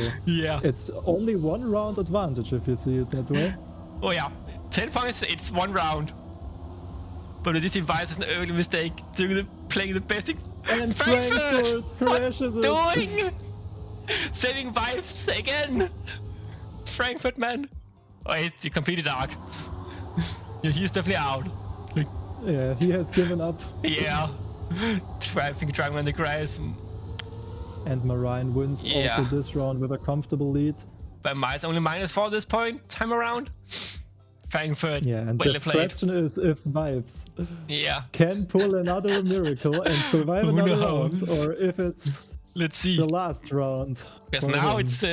it's only 1 round advantage if you see it that way. Oh yeah, 10 points, it's 1 round. But this device is an early mistake. Playing the basic. And Frankfurt crashes it. Doing? Saving Vibes again. Frankfurt, man. Oh, he's completely dark. He's definitely out. Yeah, he has given up. Yeah. Driving on the grass. And Marine wins also this round with a comfortable lead. But Miles only -4 this time around. Frankfurt. Yeah, and the question is if Vibes can pull another miracle and survive another round, or if it's the last round. Because now it's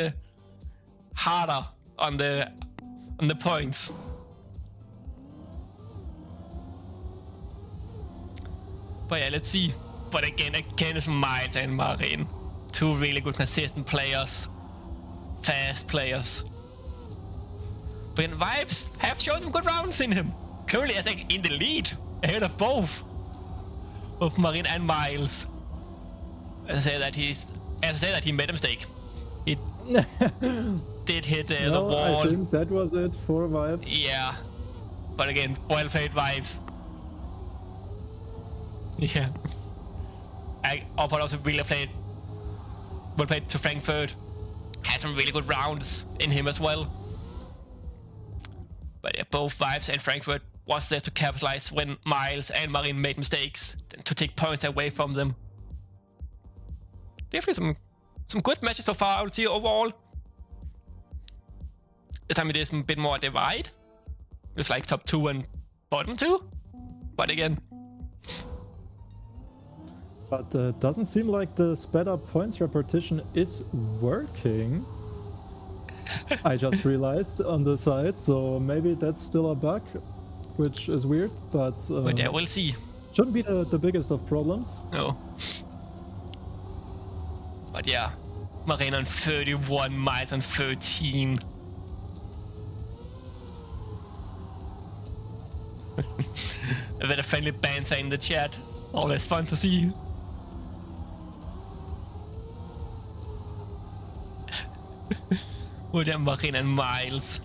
harder on the points. But yeah, let's see. But again, it's Miles and Marine. 2 really good consistent players. Fast players. But Vibes have shown some good rounds in him. Currently, I think, in the lead. Ahead of both. Of Marine and Miles. As I say that he made a mistake. He did hit the wall. I think that was it for Vibes. Yeah. But again, well played Vibes. Yeah. But also really well played to Frankfurt. Had some really good rounds in him as well. But yeah, both Vibes and Frankfurt was there to capitalize when Miles and Marine made mistakes, to take points away from them. Definitely some good matches so far, I would say, overall. This time it is a bit more divide. With like top 2 and bottom 2. But again. But doesn't seem like the sped up points repetition is working. I just realized on the side, so maybe that's still a bug, which is weird, but yeah, we'll see. Shouldn't be the biggest of problems. No. But yeah, Marine on 31, Miles on 13. A bit of friendly banter in the chat. Always fun to see. With Marine and Miles.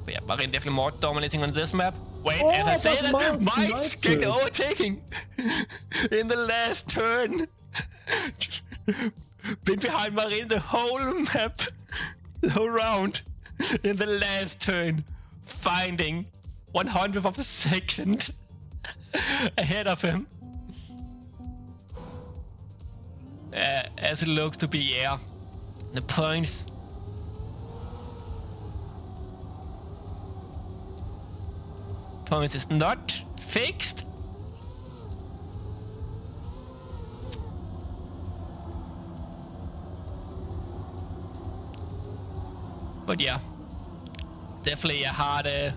But yeah, Marine definitely more dominating on this map. Wait, as I say that, Miles get overtaking in the last turn. Been behind Marine the whole map, the whole round. In the last turn, finding 100th of a second ahead of him. As it looks to be, the points. Points is not fixed. But yeah, definitely a hard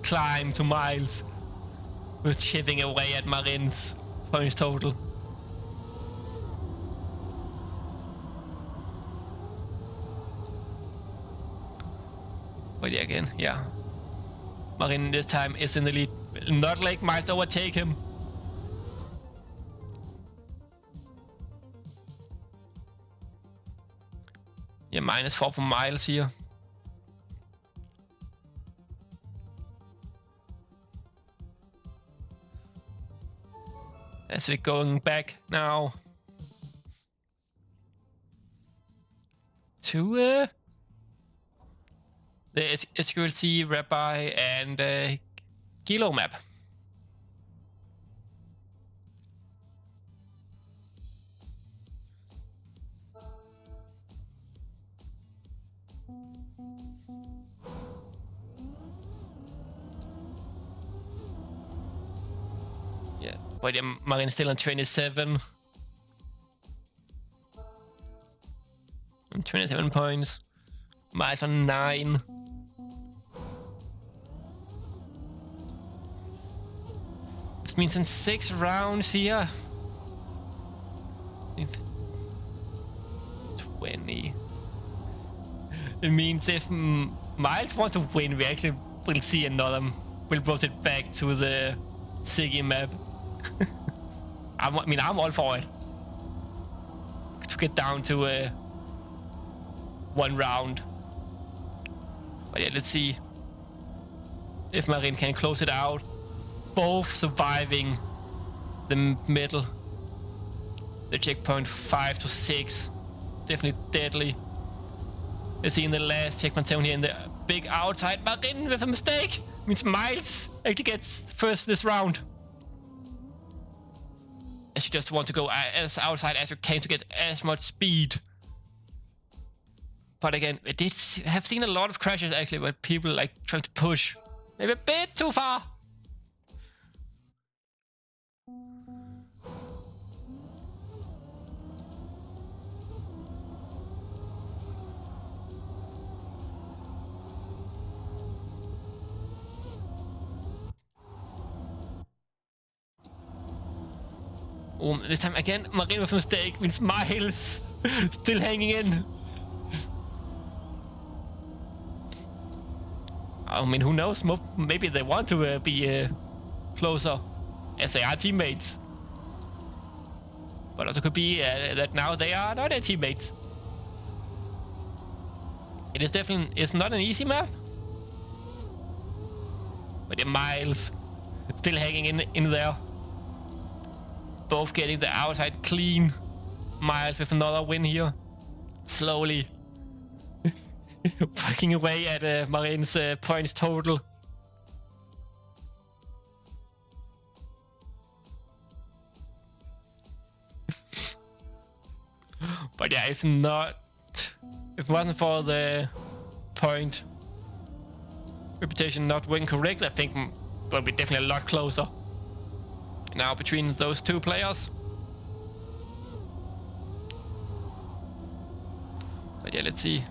climb to Miles with chipping away at Marine's points total. But yeah, again, Marine this time is in the lead. Will not let Miles overtake him. Yeah, -4 for Miles here. As we're going back now to the SQLC Rabbi and Kilo map. Yeah, but yeah, Marin still on 27. 27 points. Miles on 9. This means in 6 rounds here. 20. It means if Miles want to win, we actually will see another. We'll brought it back to the Siggy map. I'm all for it. To get down to 1 round. But yeah, let's see if Marin can close it out. Both surviving the middle. The checkpoint 5 to 6. Definitely deadly. Let's see in the last checkpoint 7 here in the big outside. Marin with a mistake. Means Miles actually gets first this round. As you just want to go as outside as you can to get as much speed. But again, I did have seen a lot of crashes actually where people like trying to push maybe a bit too far. This time again, Marin with a mistake means Miles still hanging in. I mean, who knows? Maybe they want to be closer, as they are teammates. But also could be that now they are not their teammates. It is definitely not an easy map. But the Miles still hanging in there. Both getting the outside clean. Miles with another win here. Slowly. Working away at Marin's points total. But yeah, if it wasn't for the point reputation not being correct, I think we'll be definitely a lot closer. Now between those two players. But yeah, let's see.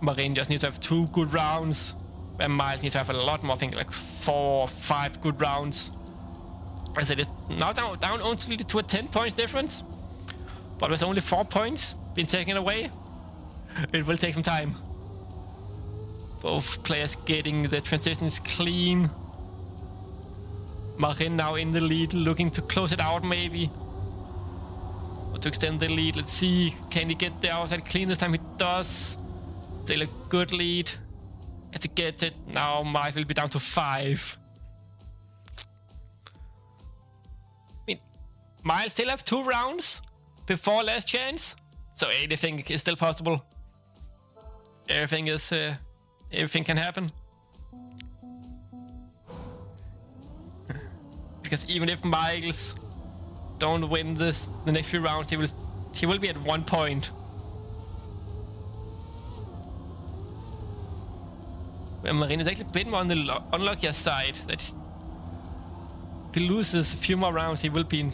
Marin just needs to have 2 good rounds. And Miles needs to have a lot more, I think like 4 or 5 good rounds. I said it's now down only to a 10 points difference. But with only 4 points being taken away, it will take some time. Both players getting the transitions clean. Marin now in the lead, looking to close it out maybe. Or to extend the lead. Let's see, can he get the outside clean this time? He does. Still a good lead. As he gets it, now Miles will be down to 5. I mean, Miles still have 2 rounds before last chance. So anything is still possible. Everything can happen. Because even if Miles don't win the next few rounds, he will be at 1 point. Where Marin is actually a bit more on the unluckier side. That if he loses a few more rounds, he will be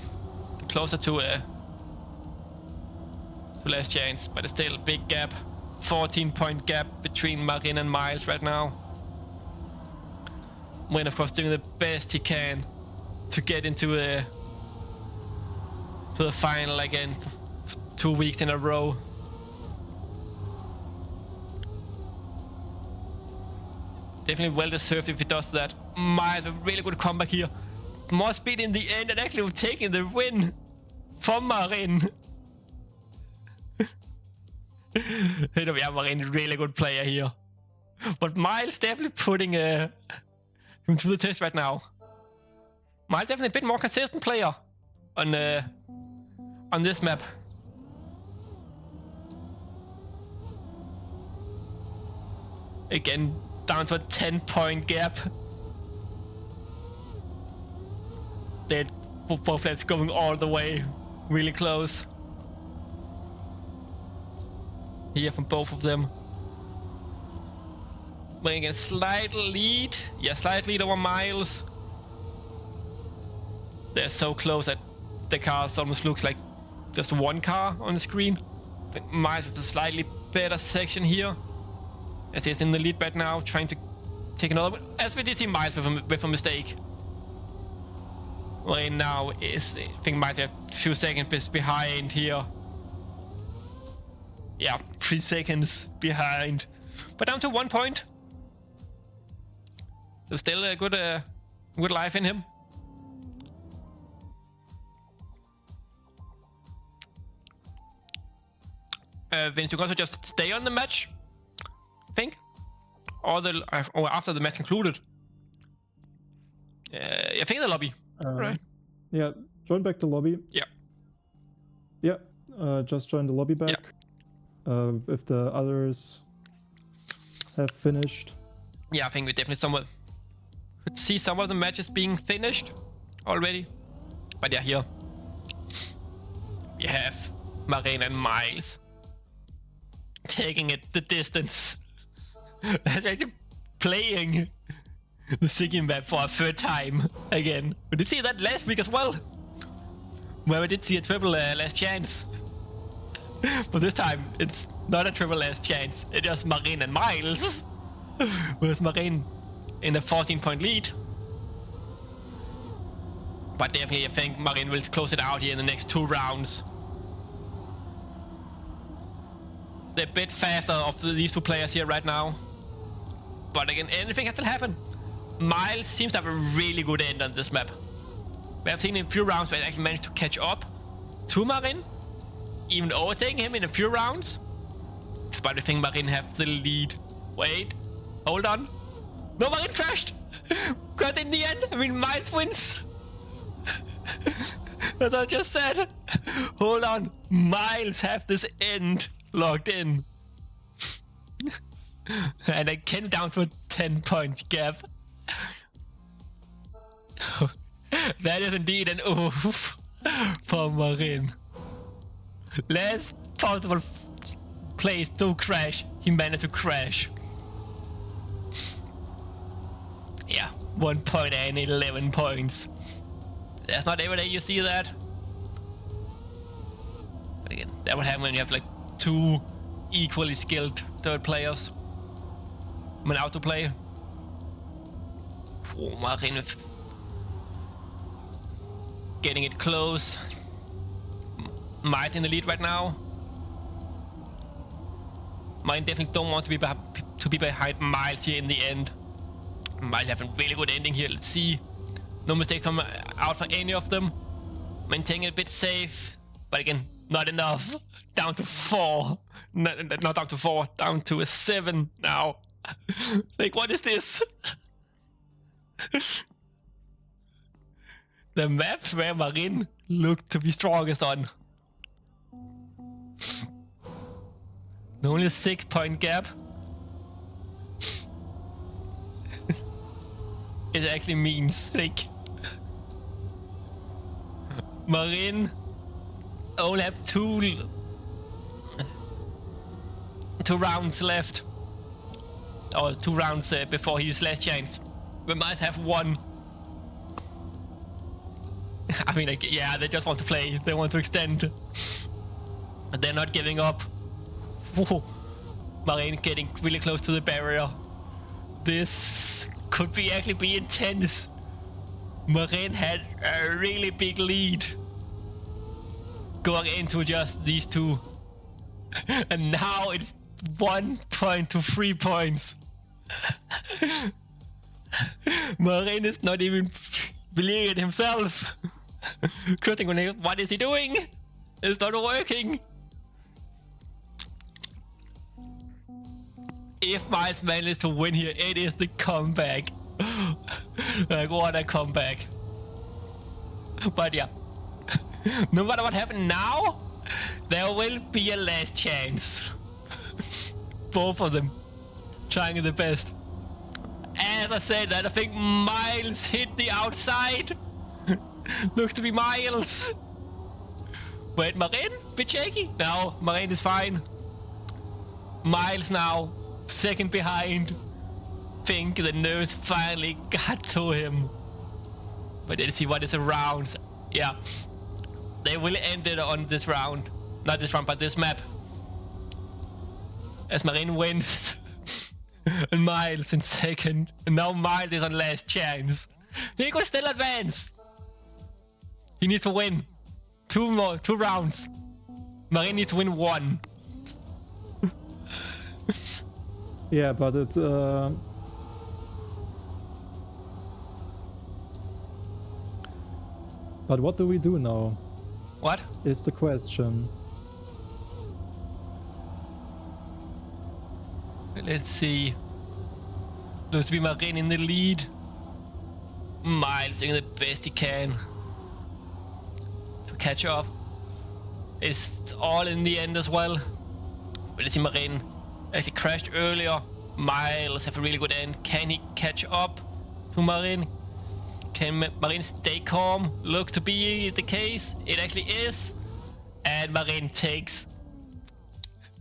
closer to last chance. But it's still a big gap. 14-point gap between Marin and Miles right now. Marin, of course, doing the best he can to get into the final again for 2 weeks in a row. Definitely well deserved if he does that. Miles, a really good comeback here. More speed in the end and actually taking the win from Marin. Yeah, Marin, really good player here. But Miles definitely putting him to the test right now. Miles definitely a bit more consistent player on this map. Again, down to a 10-point gap. They're both laps going all the way, really close. Here from both of them. Bringing a slight lead. Yeah, slight lead over Miles. They're so close that the cars almost looks like just one car on the screen. I think Miles with a slightly better section here. As he's in the lead right now, trying to take another one. As we did see Miles with a mistake. Right now is, I think Miles a few seconds behind here. Yeah, 3 seconds behind. But down to 1 point. So still a good life in him. Vince, you can also just stay on the match, I think, or after the match concluded. I think the lobby, right? Yeah, join back the lobby. Yeah. Yeah, just join the lobby back. Yeah. If the others have finished. Yeah, I think we definitely could see some of the matches being finished already. But yeah, here we have Marin and Miles taking it the distance. Actually playing the Siggy map for a 3rd time again. We did see that last week as well, where we did see a triple last chance. But this time it's not a triple last chance. It's just Marin and Miles. With Marin in a 14-point lead. But definitely I think Marin will close it out here in the next 2 rounds. They're a bit faster of these 2 players here right now. But again, anything can still happen. Miles seems to have a really good end on this map. We have seen in a few rounds where he actually managed to catch up to Marin, even overtaking him in a few rounds. But I think Marin have the lead. Wait, hold on. No, Marin crashed! But in the end, I mean, Miles wins. As I just said. Hold on, Miles have this end locked in. And again down to a 10-point gap. That is indeed an oof for Marin. Last possible place to crash, he managed to crash. Yeah, 1 point and 11 points. That's not every day you see that. But again, that would happen when you have like 2 equally skilled third players. I mean, autoplay. Oh, Marin getting it close. Miles in the lead right now. Marin definitely don't want to be behind Miles here in the end. Miles have a really good ending here. Let's see. No mistake come out for any of them. Maintaining it a bit safe, but again, not enough. Down to 4. Not down to 4, down to a 7 now. Like, what is this? The map where Marin looked to be strongest on. Only a 6-point gap. It actually means, like, Marin only have 2 rounds left. Or 2 rounds before his last chance. We might have 1. I mean, like, yeah, they just want to play. They want to extend. But they're not giving up. Whoa. Marin getting really close to the barrier. This could actually be intense. Marin had a really big lead going into just these 2. And now it's 1 point to 3 points. Marin is not even believing it himself. What is he doing? It's not working. If Miles manages to win here, it is the comeback. Like, what a comeback. But yeah, no matter what happens now, there will be a last chance. Both of them trying their best. As I said that, I think Miles hit the outside. Looks to be Miles. Wait, Marin? Bit shaky? No, Marin is fine. Miles now, second behind. Think the nerves finally got to him. But let's see what is around. Yeah, they will end it on this round. Not this round, but this map. As Marin wins. And Miles in second. And now Miles is on last chance. He could still advance. He needs to win. Two rounds. Marin needs to win one. Yeah, but it's but what do we do now? What? Is the question. Let's see. Looks to be Marin in the lead. Miles doing the best he can to catch up. It's all in the end as well. But let's see, Marin actually crashed earlier. Miles have a really good end. Can he catch up to Marin? Can Marin stay calm? Looks to be the case. It actually is. And Marin takes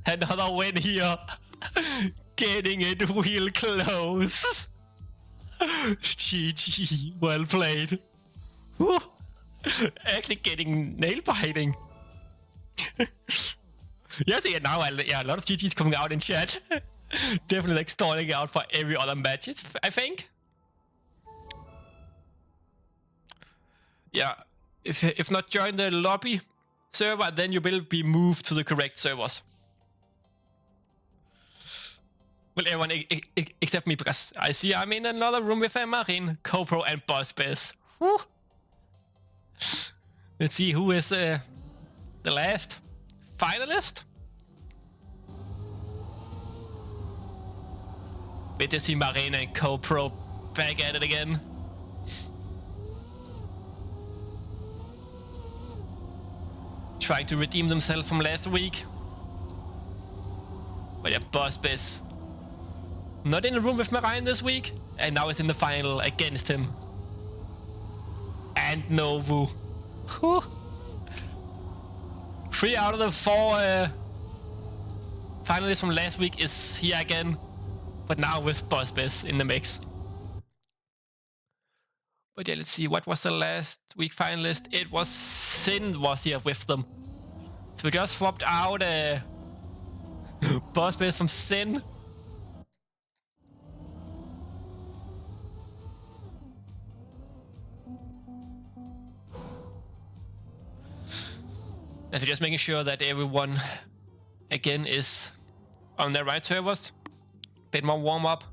another win here. Getting it real close. GG. Well played. Whew. Actually getting nail biting. Yeah, so yeah, now a lot of GG's coming out in chat. Definitely like stalling out for every other match, I think. Yeah, if not join the lobby server, then you will be moved to the correct servers. Well, everyone except me, because I see I'm in another room with Marin, CoPro, and BossBez. Let's see who is the last finalist. Wait to see Marin and CoPro back at it again. Trying to redeem themselves from last week. But yeah, BossBez not in the room with Marin this week, and now it's in the final against him. And Novu. 3 out of the 4 finalists from last week is here again, but now with BossBez in the mix. But yeah, let's see, what was the last week finalist? It was Sin was here with them. So we just swapped out BossBez from Sin. And so just making sure that everyone again is on their right servers. Bit more warm up.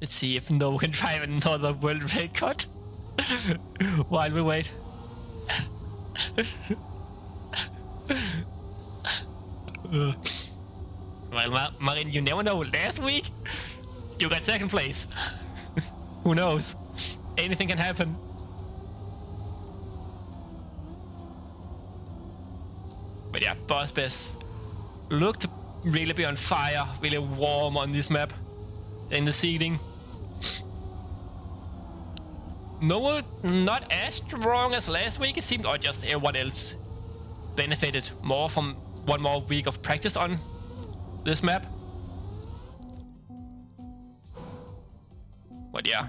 Let's see if no one can drive another world record while we wait. Well, Marin, you never know. Last week, you got second place. Who knows? Anything can happen. But yeah, BossBez looked to really be on fire, really warm on this map. In the seeding. No, not as strong as last week it seemed, or just everyone else benefited more from one more week of practice on this map. But yeah,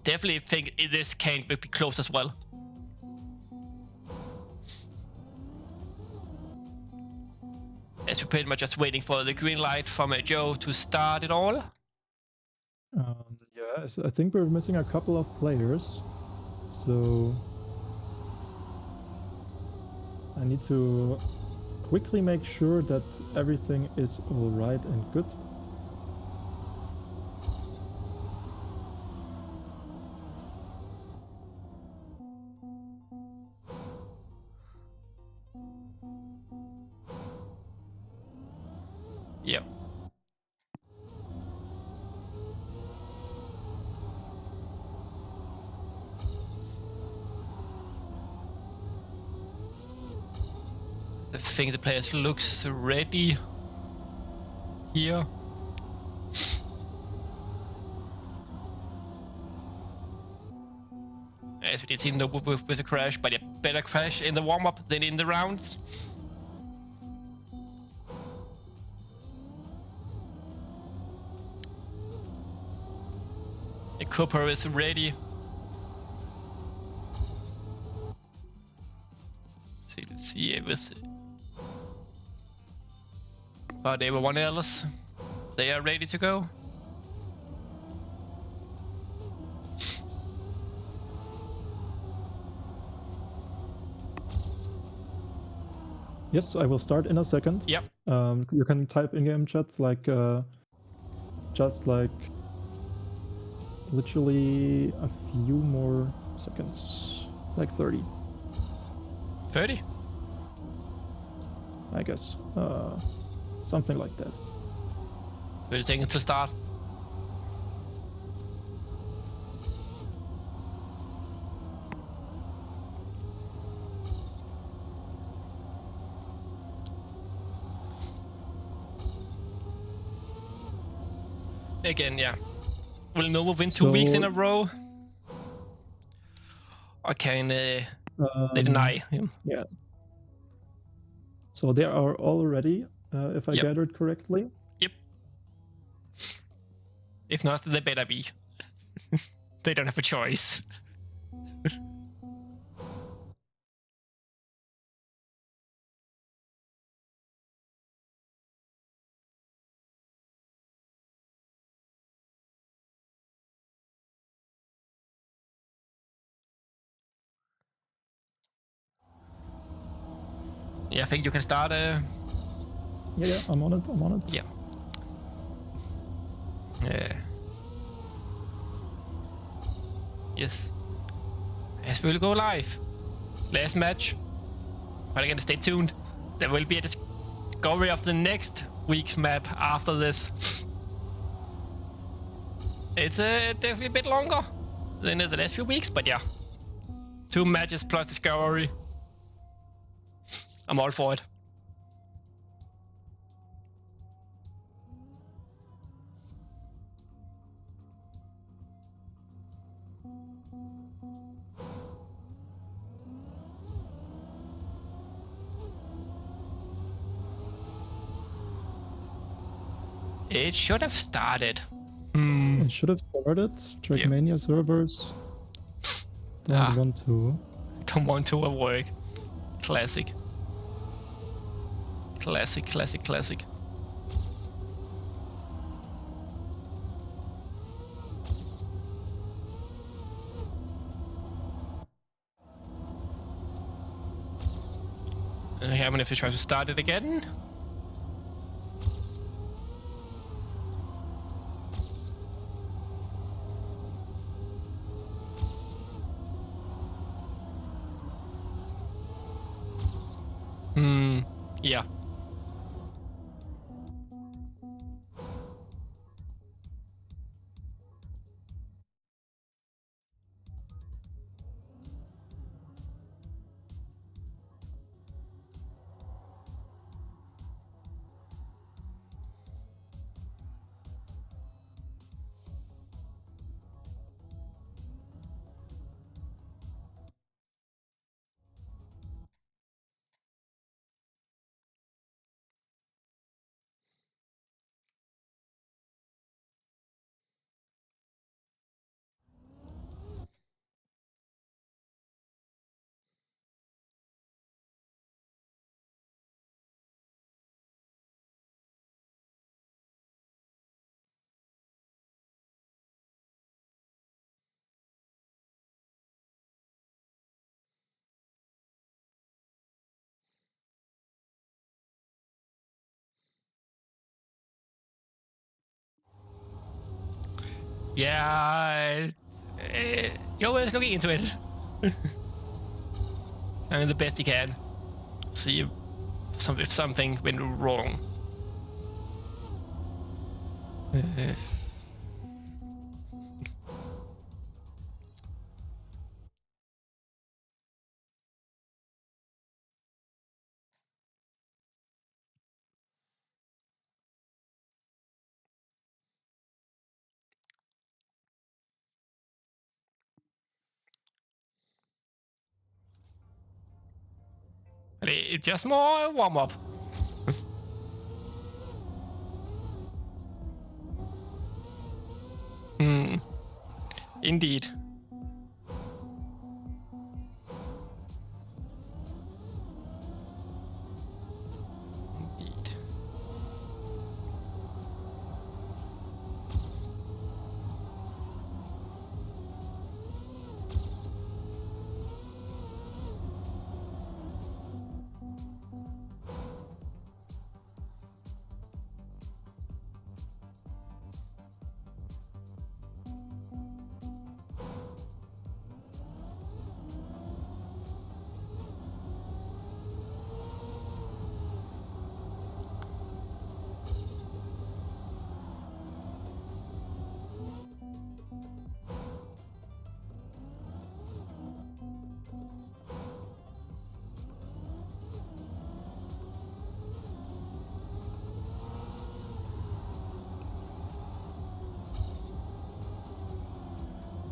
definitely think this can be close as well. As we're pretty much just waiting for the green light from Joe to start it all. Yeah, I think we're missing a couple of players, so I need to quickly make sure that everything is all right and good. Yep. I think the players looks ready here. As we did see with the crash, but yeah, better crash in the warm-up than in the rounds. The Cooper is ready. Let's see it was. But everyone else, they are ready to go. Yes, I will start in a second. Yep. You can type in game chat like just like literally a few more seconds, like 30. 30? I guess. Something like that. 30 seconds to start. Again, yeah. Will Novo win 2 weeks in a row? Or can they deny him? Yeah. So they are all ready, if I gathered correctly. Yep. If not, they better be. They don't have a choice. Yeah, I think you can start. Yeah, I'm on it. Yeah. Yes. Yes, we'll go live. Last match. But again, stay tuned. There will be a discovery of the next week's map after this. It's definitely a bit longer than the last few weeks, but yeah. 2 matches plus discovery. I'm all for it. It should have started. It should have started. Trackmania servers don't want to work. Classic. Classic. And how many if we try to start it again? Yeah. Yeah, Joe is looking into it. I mean, the best he can. See if something went wrong. It's just more warm-up. Indeed.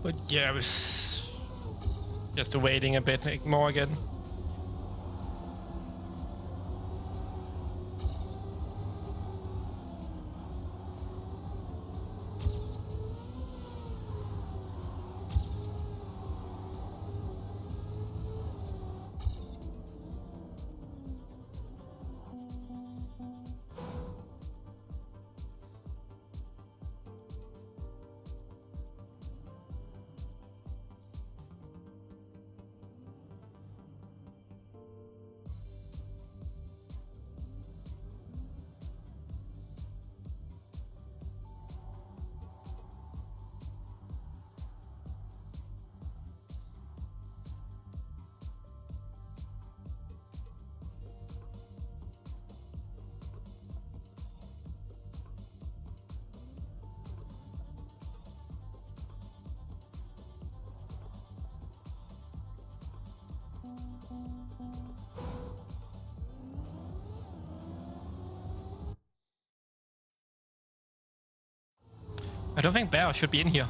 But yeah, I was just waiting a bit more again. I don't think Bear should be in here.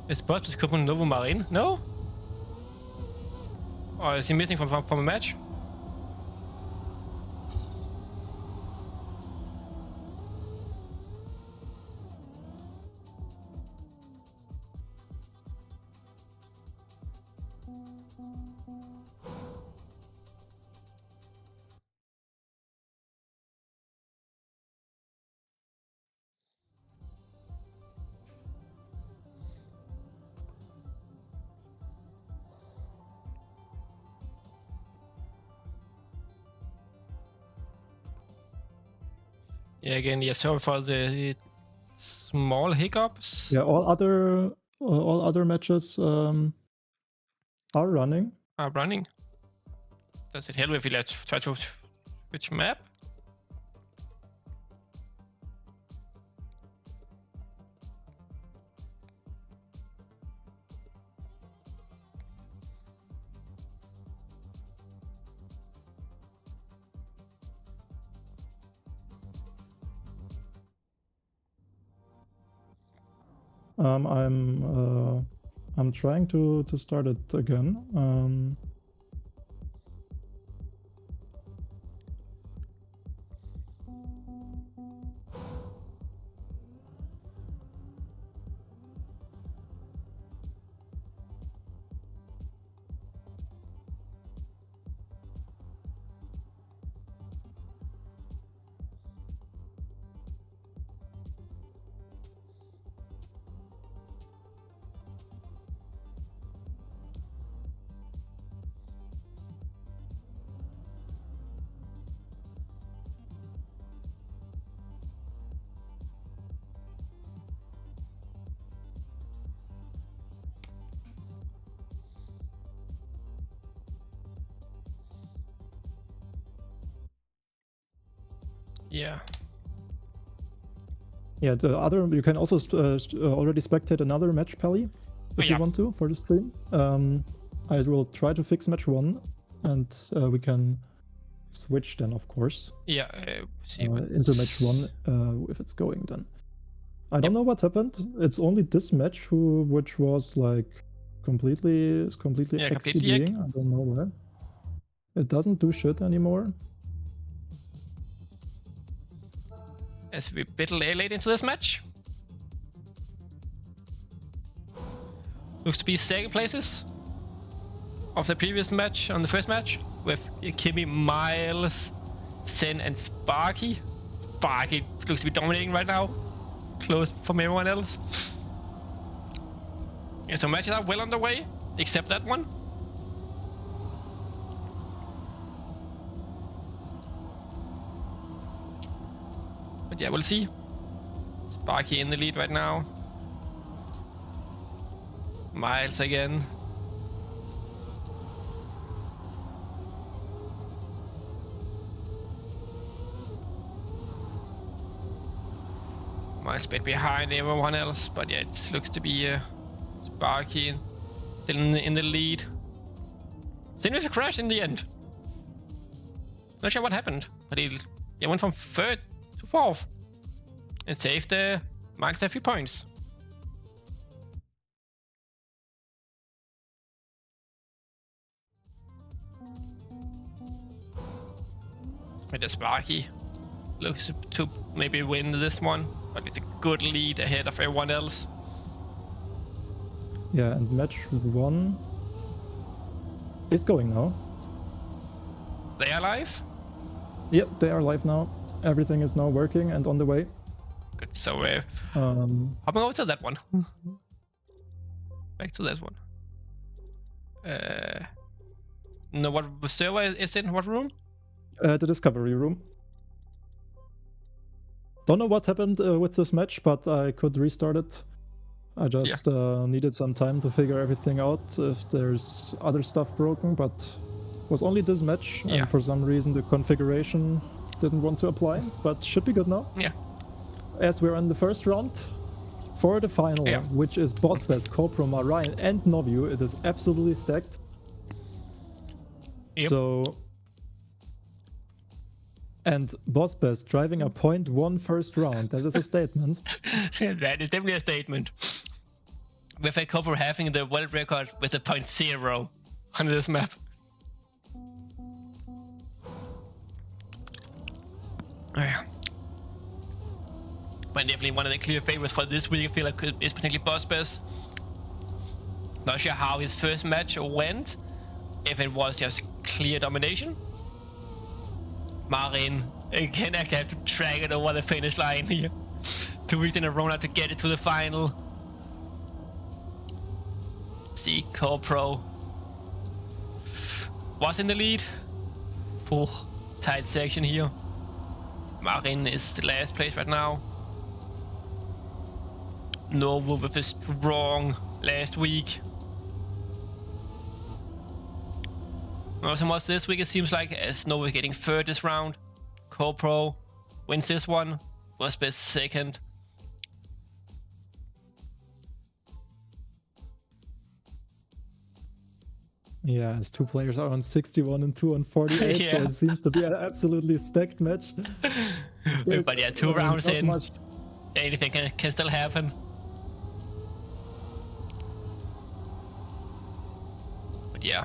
Is Bosbis Coupon Novo Marine? No? Or is he missing from a match? Yeah, again, yeah, sorry for the small hiccups. Yeah, all other matches are running. Are running. Does it help if we let's try to switch map? I'm trying to start it again. Yeah. Yeah, the other, you can also already spectate another match, Pally, if you want to, for the stream. I will try to fix match 1, and we can switch then, of course. Yeah, into match 1 if it's going then. I don't know what happened. It's only this match which was like completely XGBing. I don't know where. It doesn't do shit anymore. As we bit late into this match. Looks to be second places of the previous match, on the first match, with Kimi, Miles, Sen, and Sparky. Sparky looks to be dominating right now. Close from everyone else. Yeah, so matches are well underway, except that one. But yeah, we'll see. Sparky in the lead right now. Miles again. Miles a bit behind everyone else, but yeah, it looks to be Sparky still in the lead. Then with a crash in the end. Not sure what happened, but he went from third to fourth and saved Mark a few points. But the Sparky looks to maybe win this one, but it's a good lead ahead of everyone else. Yeah, and match 1 is going now. They are live? Yep, they are live now. Everything is now working and on the way. Good, so we're hopping over to that one. Back to that one. No, what server is in what room? The discovery room. Don't know what happened with this match, but I could restart it. I just needed some time to figure everything out, if there's other stuff broken, but it was only this match, and for some reason the configuration didn't want to apply, but should be good now. Yeah. As we're in the first round, for the final, which is Bossbest, Copro, Marine, and Novu, it is absolutely stacked. Yep. So... And Bossbest driving a 0.1 first round, that is a statement. That is definitely a statement. With a Copro having the world record with a 0.0 on this map. Oh, yeah. But definitely one of the clear favorites for this week, I feel like is potentially Bossbest. Not sure how his first match went, if it was just clear domination. Marin again actually have to drag it over the finish line here. 2 weeks in a row now to get it to the final. See, Copro was in the lead. Oh, tight section here. Marin is the last place right now. Novu with a strong last week. Not so much this week, it seems like, as Novu getting third this round. Copro wins this one. Bossbest second. Yeah, as 2 players are on 61 and 2 on 48, so it seems to be an absolutely stacked match. But yeah, 2 rounds in, anything can still happen. But yeah,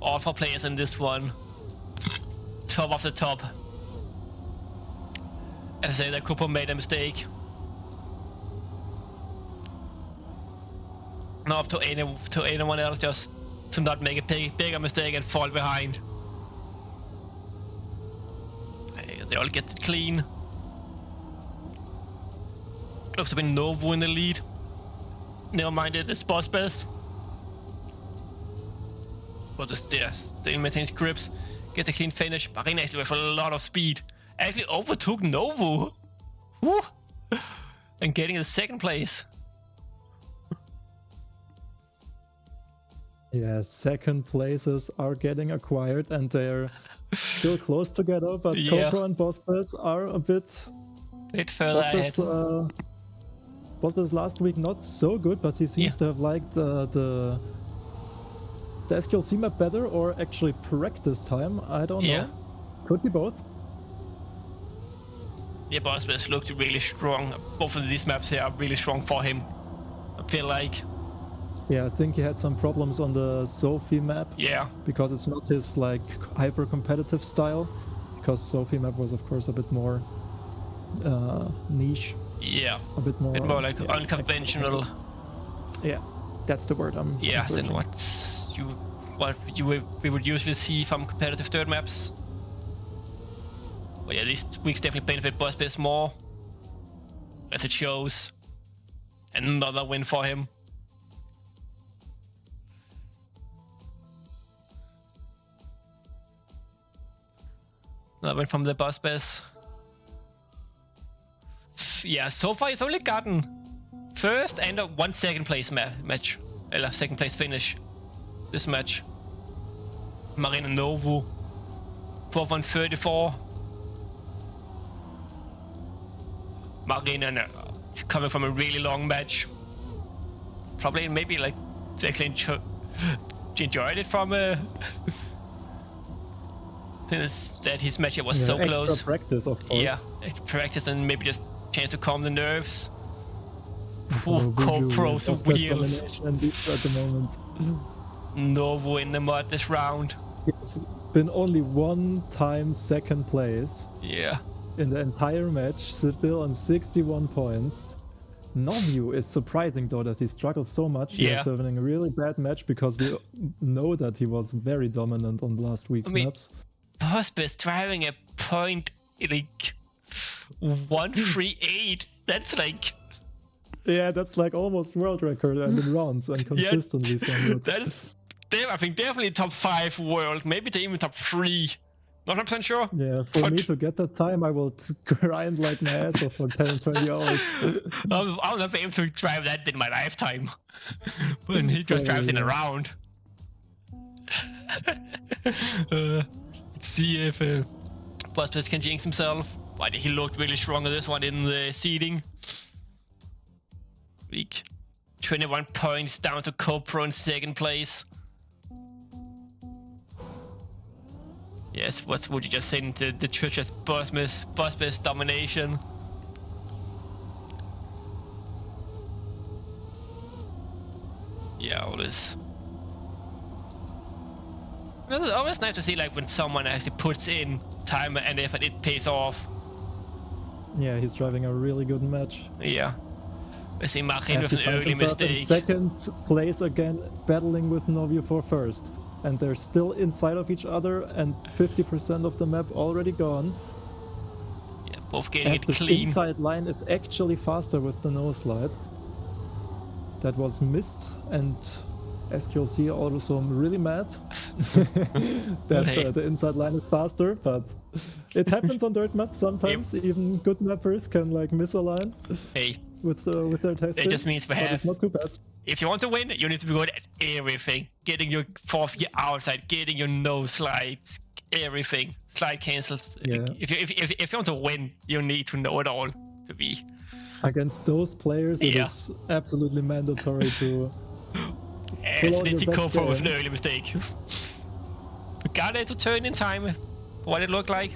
all 4 players in this one, top of the top. As I say, that Copro made a mistake. Not up to anyone else, just to not make a bigger mistake and fall behind. They all get clean. Looks to be Novu in the lead. Never mind, it's Bossbest. But still maintains grips. Gets a clean finish. Marin actually with a lot of speed. Actually overtook Novu. Woo! And getting the second place. Yeah, second places are getting acquired and they're still close together, but Copro and Bossbest are a bit further ahead. Bossbest last week not so good, but he seems to have liked the SQLC map better, or actually practice time. I don't know. Could be both. Yeah, Bossbest looked really strong. Both of these maps here are really strong for him, I feel like. Yeah, I think he had some problems on the Sophie map. Yeah. Because it's not his like hyper competitive style. Because Sophie map was of course a bit more niche. Yeah. A bit more like unconventional. Yeah, that's the word I'm than what we would usually see from competitive dirt maps. But yeah, these weeks definitely benefit Buzzbase more, as it shows. Another win for him. Another win from the Buzzbase. Yeah, so far he's only gotten first and a 1 second place match. Eller second place finish. This match. Marina Novu. 4-1-34. Marina coming from a really long match. Probably maybe like to actually enjoyed it from since that his matchup was so close. Extra practice, of course. Yeah, extra practice and maybe just chance to calm the nerves. Co-pros wheels. At the moment. Novo in the mud this round. It's been only 1 time second place. Yeah. In the entire match, still on 61 points. Novu is surprising though that he struggled so much. Yeah. He's having a really bad match because we know that he was very dominant on last week's maps. Buzzbase driving a point like 138. That's like. Yeah, that's like almost world record and in rounds and consistently. That is, I think definitely top 5 world, maybe even top 3. Not 100% sure. Yeah, for me to get that time, I will grind like my ass off for 10 20 hours. I'll never be able to drive that in my lifetime. When he just drives in a round. Let's see if Buzzbase can jinx himself. But he looked really strong on this one in the seeding. Weak. 21 points down to Co-Pro in second place. Yes, what would you just say into the church's Buzzbase domination? Yeah, all this. It's always nice to see like when someone actually puts in time and effort, it pays off. Yeah, he's driving a really good match. Yeah. I see Marin with an early mistake. In second place again, battling with Novu for first. And they're still inside of each other, and 50% of the map already gone. Yeah, both getting it clean. The inside line is actually faster with the no slide. That was missed, and SQLC also really mad that the inside line is faster, but it happens on dirt maps sometimes. Yep. Even good mappers can like misalign. Hey. With their testing. It just means it's not too bad. If you want to win, you need to be good at everything. Getting your fourth gear outside, getting your no slides, everything. Slide cancels. Yeah. If you want to win, you need to know it all to be. Against those players, it is absolutely mandatory to. Athletic Co-Pro with an early mistake. We got it to turn in time. What it looked like.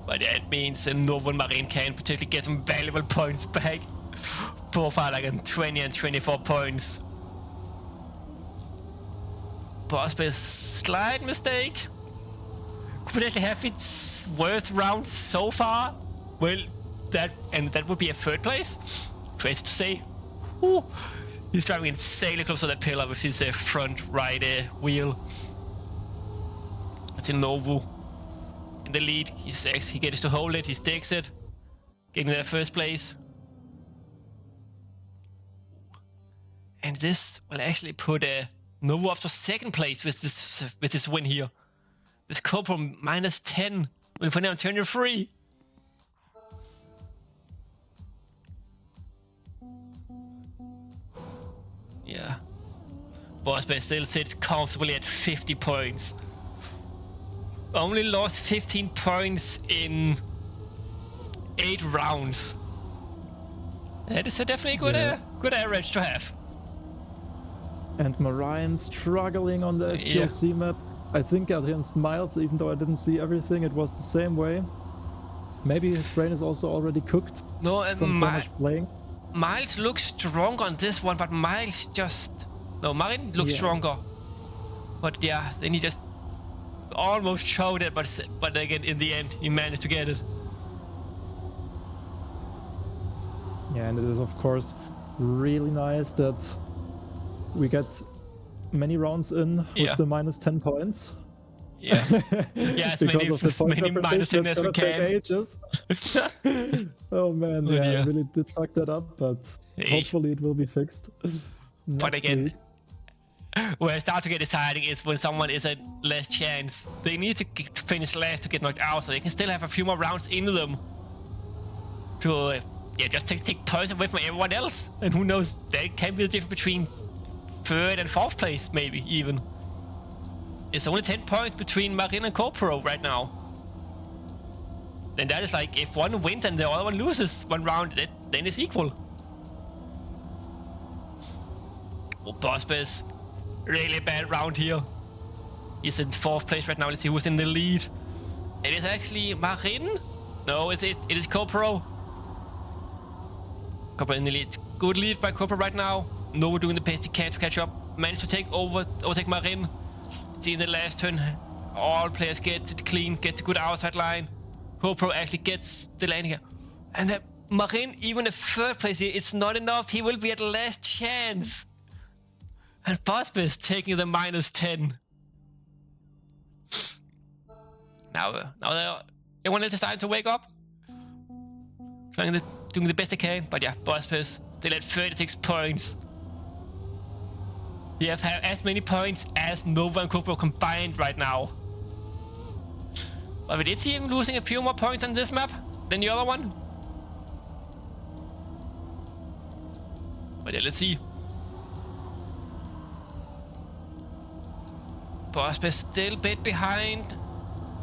But yeah, it means Novo and Marine can particularly get some valuable points back. Both are like on 20 and 24 points. Buzzbase slight mistake. Could potentially have its worst round so far. Well, that would be a third place. Crazy to say. Ooh, he's driving insanely close to that pillar with his front right wheel. That's in Novo. In the lead, he gets to hold it, he sticks it, getting there first place. And this will actually put Novo up to second place with this win here. With Co-Pro minus 10, with for now turn 3. Yeah. Buzzbase still sits comfortably at 50 points. Only lost 15 points in 8 rounds. That is definitely a good average to have. And Marine struggling on the SQLC map. I think against Miles, even though I didn't see everything, it was the same way. Maybe his brain is also already cooked from so much playing. Miles looks stronger on this one, but Miles just... No, Marin looks stronger. But yeah, then he just almost showed it, but again, in the end, he managed to get it. Yeah, and it is, of course, really nice that we get many rounds in with the minus 10 points. Yeah, yeah, as many minus 10 as we can. Ages. Oh man, I really did fuck that up, but hopefully it will be fixed. But again, where it starts to get exciting is when someone is at less chance. They need to finish last to get knocked out, so they can still have a few more rounds into them to just take points away from everyone else. And who knows, there can be a difference between 3rd and 4th place, maybe even. It's only 10 points between Marin and Copro right now. Then that is like, if one wins and the other one loses one round, then it's equal. Oh, Bospez, really bad round here. He's in 4th place right now. Let's see who's in the lead. It is actually Marin. No, it is Copro. Copro in the lead. Good lead by Copro right now. Novo doing the best he can to catch up. Managed to overtake Marin. See in the last turn, all players get it clean, gets a good outside line. Copro actually gets the lane here. And Marin, even in 3rd place here, it's not enough. He will be at last chance. And Bospez taking the minus 10. Now everyone else is starting to wake up. Doing the best they can, but yeah, Bospez still at 36 points. He have as many points as Nova and Copro combined right now. But we did see him losing a few more points on this map than the other one. But yeah, let's see. Bospez still a bit behind.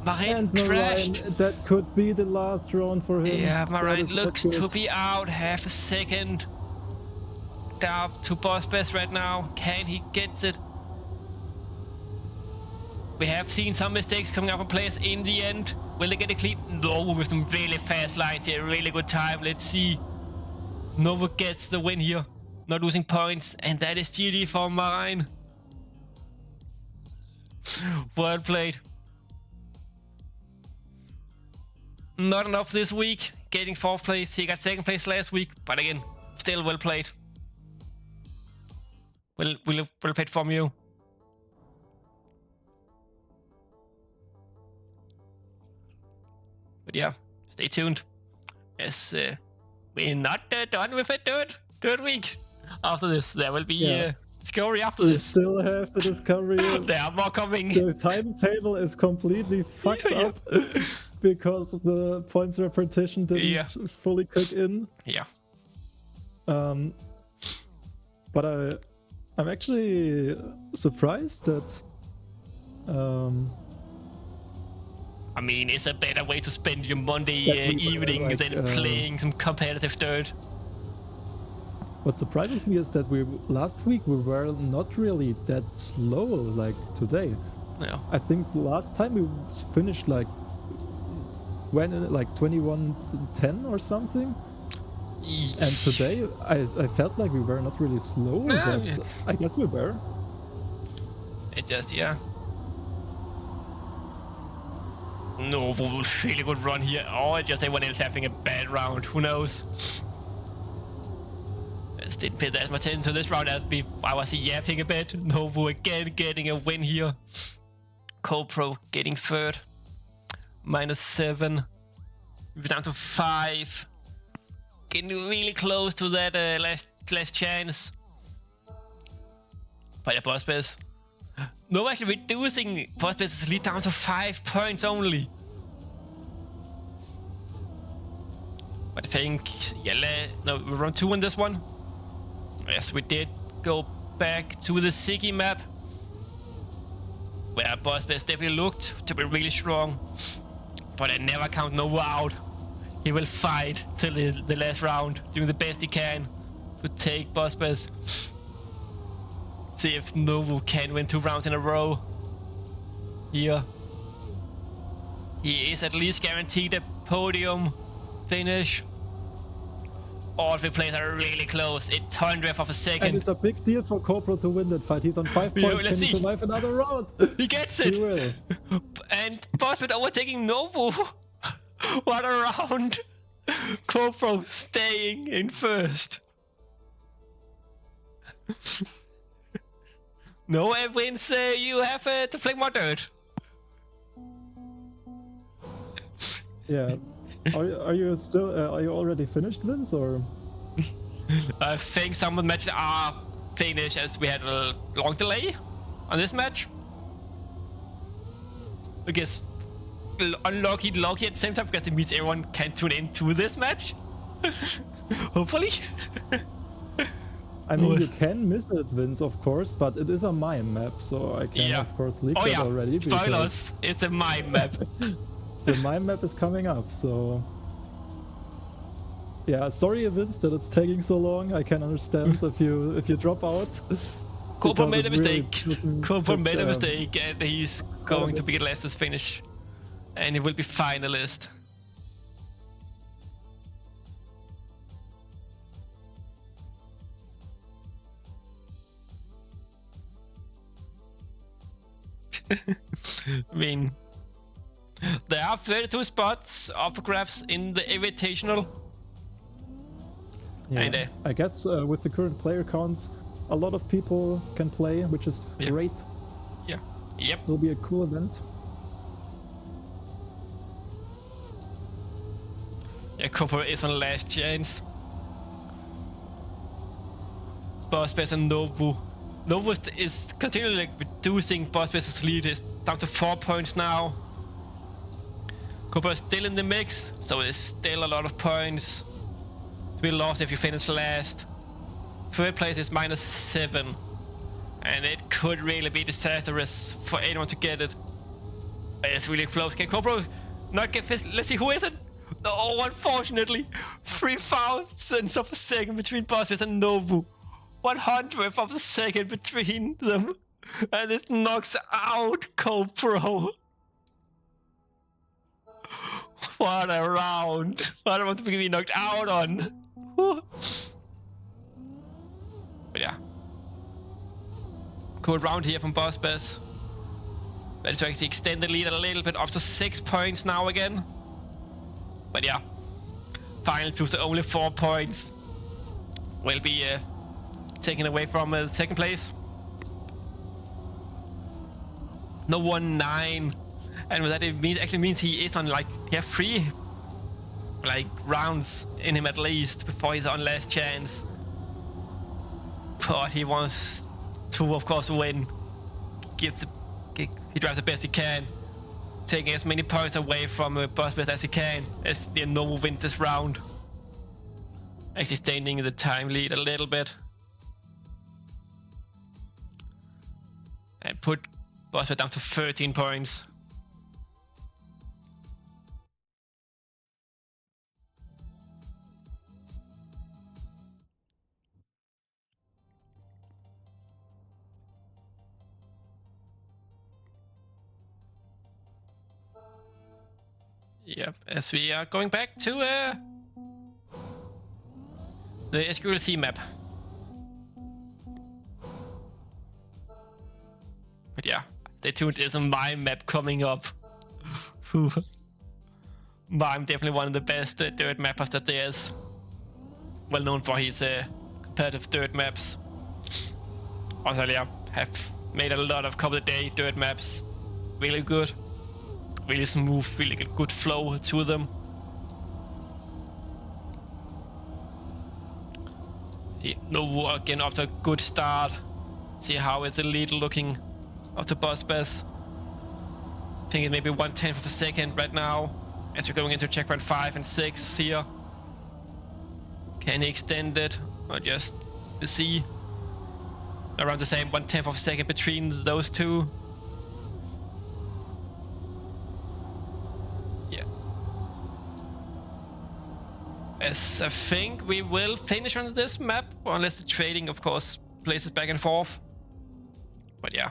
Marin crashed. That could be the last round for him. Yeah, Marin looks to be out half a second. Down to Bospez right now. Can he get it? We have seen some mistakes coming up from players in the end. Will they get it clean? No, with some really fast lines here. Really good time. Let's see. Nova gets the win here. Not losing points. And that is GG for Marin. Well played. Not enough this week. Getting 4th place. He got 2nd place last week. But again, still well played. Well played from you. But yeah, stay tuned. As we're not done with it, third week. After this, there will be discovery after this. Still have the discovery. There are more coming. The timetable is completely fucked up because the points repetition didn't fully kick in. Yeah. But I'm actually surprised that. I mean, it's a better way to spend your Monday evening than playing some competitive dirt. What surprises me is that last week we were not really that slow like today. Yeah. I think last time we finished like 21:10 or something. And today I felt like we were not really slow, but I guess we were. It just, No, really good run here. Or just everyone else having a bad round. Who knows? Just didn't pay that much attention to this round. I was yapping a bit. Novo again getting a win here. Copro getting 3rd. -7. We're down to 5. Getting really close to that last chance. But yeah, Bospez. No, actually reducing Bospez's lead down to 5 points only. But I think, we're on 2 in this one. Yes, we did go back to the Ziggy map, where Bospez definitely looked to be really strong. But I never count Nova out. He will fight till the last round, doing the best he can to take Bospez. See if Novo can win 2 rounds in a row. Here. he is at least guaranteed a podium finish. All three players are really close. It's 100th of a second. And it's a big deal for Cobra to win that fight. He's on 5 points. Can he survive another round? He gets it. He will. And Bossman overtaking Nobu. What a round. Cobra staying in first. No wins. You have to flick more dirt. Yeah. Are you still? Are you already finished, Vince? Or I think some of the matches are finished as we had a long delay on this match. I guess unlucky, lucky at the same time because it means everyone can tune in to this match. Hopefully. I mean, you can miss it, Vince, of course, but it is a mime map, so I can of course leak it already. Spoilers! It's a mime map. The mime map is coming up, so yeah. Sorry, Vince, that it's taking so long. I can understand if you drop out. Cobra made a mistake. Cobra made a mistake, and he's going to be the last finish, and he will be finalist. I mean, there are 32 spots up for grabs in the Invitational. Yeah, and, I guess with the current player counts, a lot of people can play, which is great. Yeah. Yep. Will be a cool event. Yeah, Cobra is on last chance. Bossbase and Nobu. Nobu is continually reducing Bossbase's lead. It's down to 4 points now. Cobra is still in the mix, so there's still a lot of points to be lost if you finish last. Third place is -7, and it could really be disastrous for anyone to get it. It's really close. Can Cobra not get this? Let's see who is it. No, unfortunately, 3,000ths of a second between Bossbase and Nobu. 100th of a second between them, and it knocks out Cobra. What a round! What a round to be knocked out on. But yeah, cool round here from Bossbase. Managed to actually extend the lead a little bit up to 6 points now again. But yeah, final two, so only 4 points will be taken away from second place. No 1-9, and with that it actually means he is on like 3 rounds in him at least before he's on last chance. But he wants to, of course, win. He drives the best he can, taking as many points away from Bossbase as he can as the Nobu wins this round. Actually extending the time lead a little bit. And put Bossbase down to 13 points. Yep, as we are going back to the SQLC map. But yeah, stay tuned, there's a Mime map coming up. Mime definitely one of the best dirt mappers that there is. Well known for his competitive dirt maps. Also, yeah, have made a lot of couple of day dirt maps. Really good. Really smooth, really good flow to them. Nobu again after a good start. See how it's a lead looking after Bossbase. I think it may be 1/10 of a second right now as we're going into checkpoint 5 and 6 here. Can he extend it or just see? Around the same 1/10 of a second between those two. Yes, I think we will finish on this map, unless the trading, of course, places back and forth. But yeah,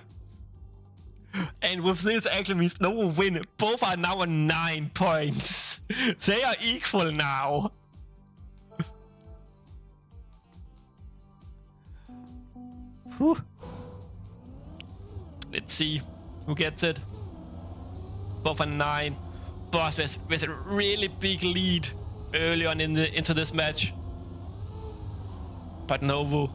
And with this actually means no one win. Both are now on 9 points. They are equal now. Whew. Let's see who gets it. Both on 9. Boss with a really big lead early on into this match. But Novo,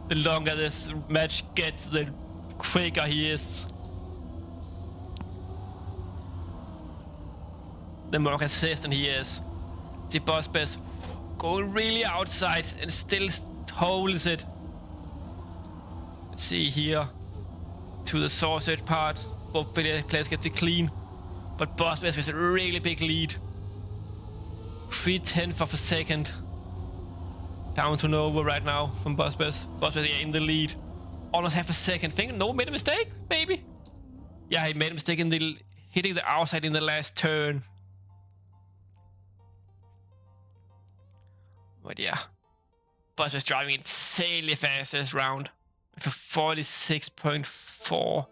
the longer this match gets, the quicker he is. The more consistent he is. See Bospez going really outside and still holds it. Let's see here. To the sausage part. Both players get it clean. But Bospez with a really big lead. 3/10 of a second. Down to Novo right now from Bospez. Bospez in the lead. Almost half a second. Think Novo made a mistake, maybe? Yeah, he made a mistake in the hitting the outside in the last turn. But yeah, Boss was driving insanely fast this round for 46.4.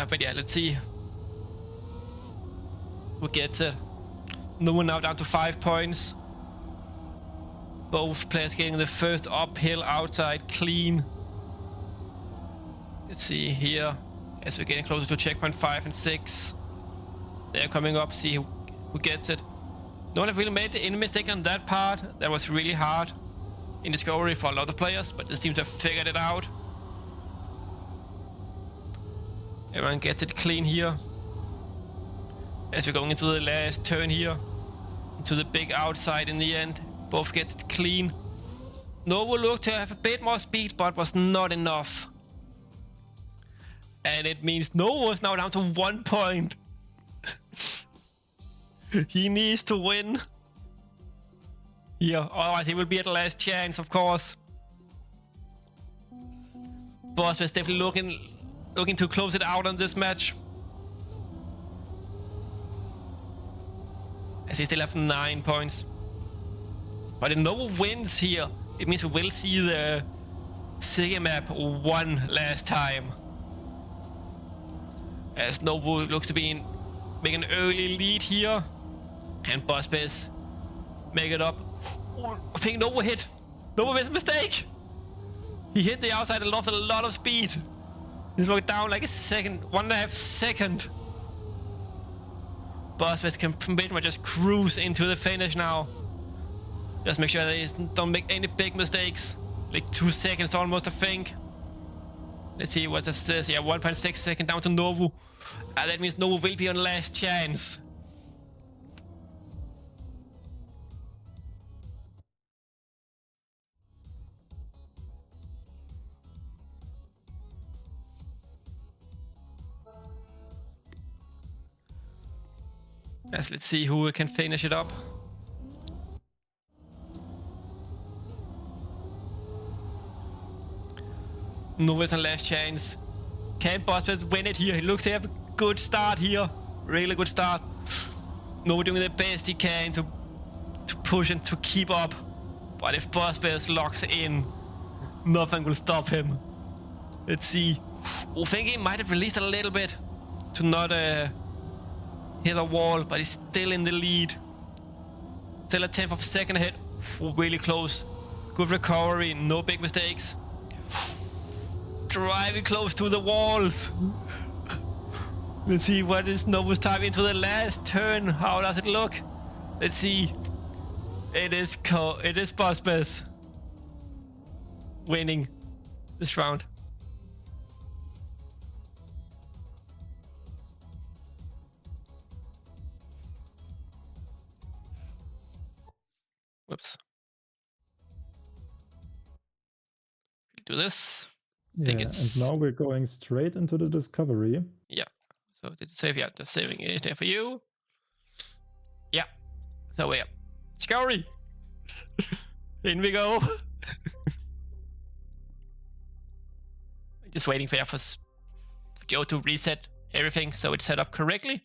But yeah, let's see who gets it. Novo now down to 5 points. Both players getting the first uphill outside clean. Let's see here, as we're getting closer to checkpoint 5 and 6. They're coming up, see who gets it. No one have really made any mistake on that part. That was really hard in Discovery for a lot of players, but they seem to have figured it out. Everyone gets it clean here. As we're going into the last turn here, into the big outside in the end. Both gets it clean. Novo looked to have a bit more speed, but was not enough. And it means Novo is now down to 1 point. He needs to win here, otherwise he will be at the last chance, of course. Boss was definitely looking to close it out on this match. As he still have 9 points. But if Novo wins here, it means we will see the Siggy map one last time. As Novo looks to be making an early lead here. And Bospez make it up. Oh, I think Novo hit. Novo made a mistake. He hit the outside and lost a lot of speed. He's going down like a second, 1.5 seconds. Bospez can pretty much just cruise into the finish now. Just make sure they don't make any big mistakes. Like 2 seconds almost, I think. Let's see what this says. Yeah, 1.6 seconds down to Novo. That means Novo will be on last chance. Yes, let's see who can finish it up. Novo's on last chance. Can Bospez win it here? He looks to have a good start here. Really good start. Novo doing the best he can to push and to keep up. But if Bospez locks in, nothing will stop him. Let's see. I think he might have released a little bit to not hit a wall, but he's still in the lead. Still a 10th of a second ahead. Really close. Good recovery, no big mistakes. Driving close to the walls. Let's see what is Novo's time into the last turn. How does it look? Let's see. It is Bospez winning this round. Whoops. Do this. Yeah, and now we're going straight into the discovery. Yeah. So did it save? Yeah, just saving it there for you. Yeah. So yeah. Discovery. In we go. Just waiting for Joe to reset everything so it's set up correctly.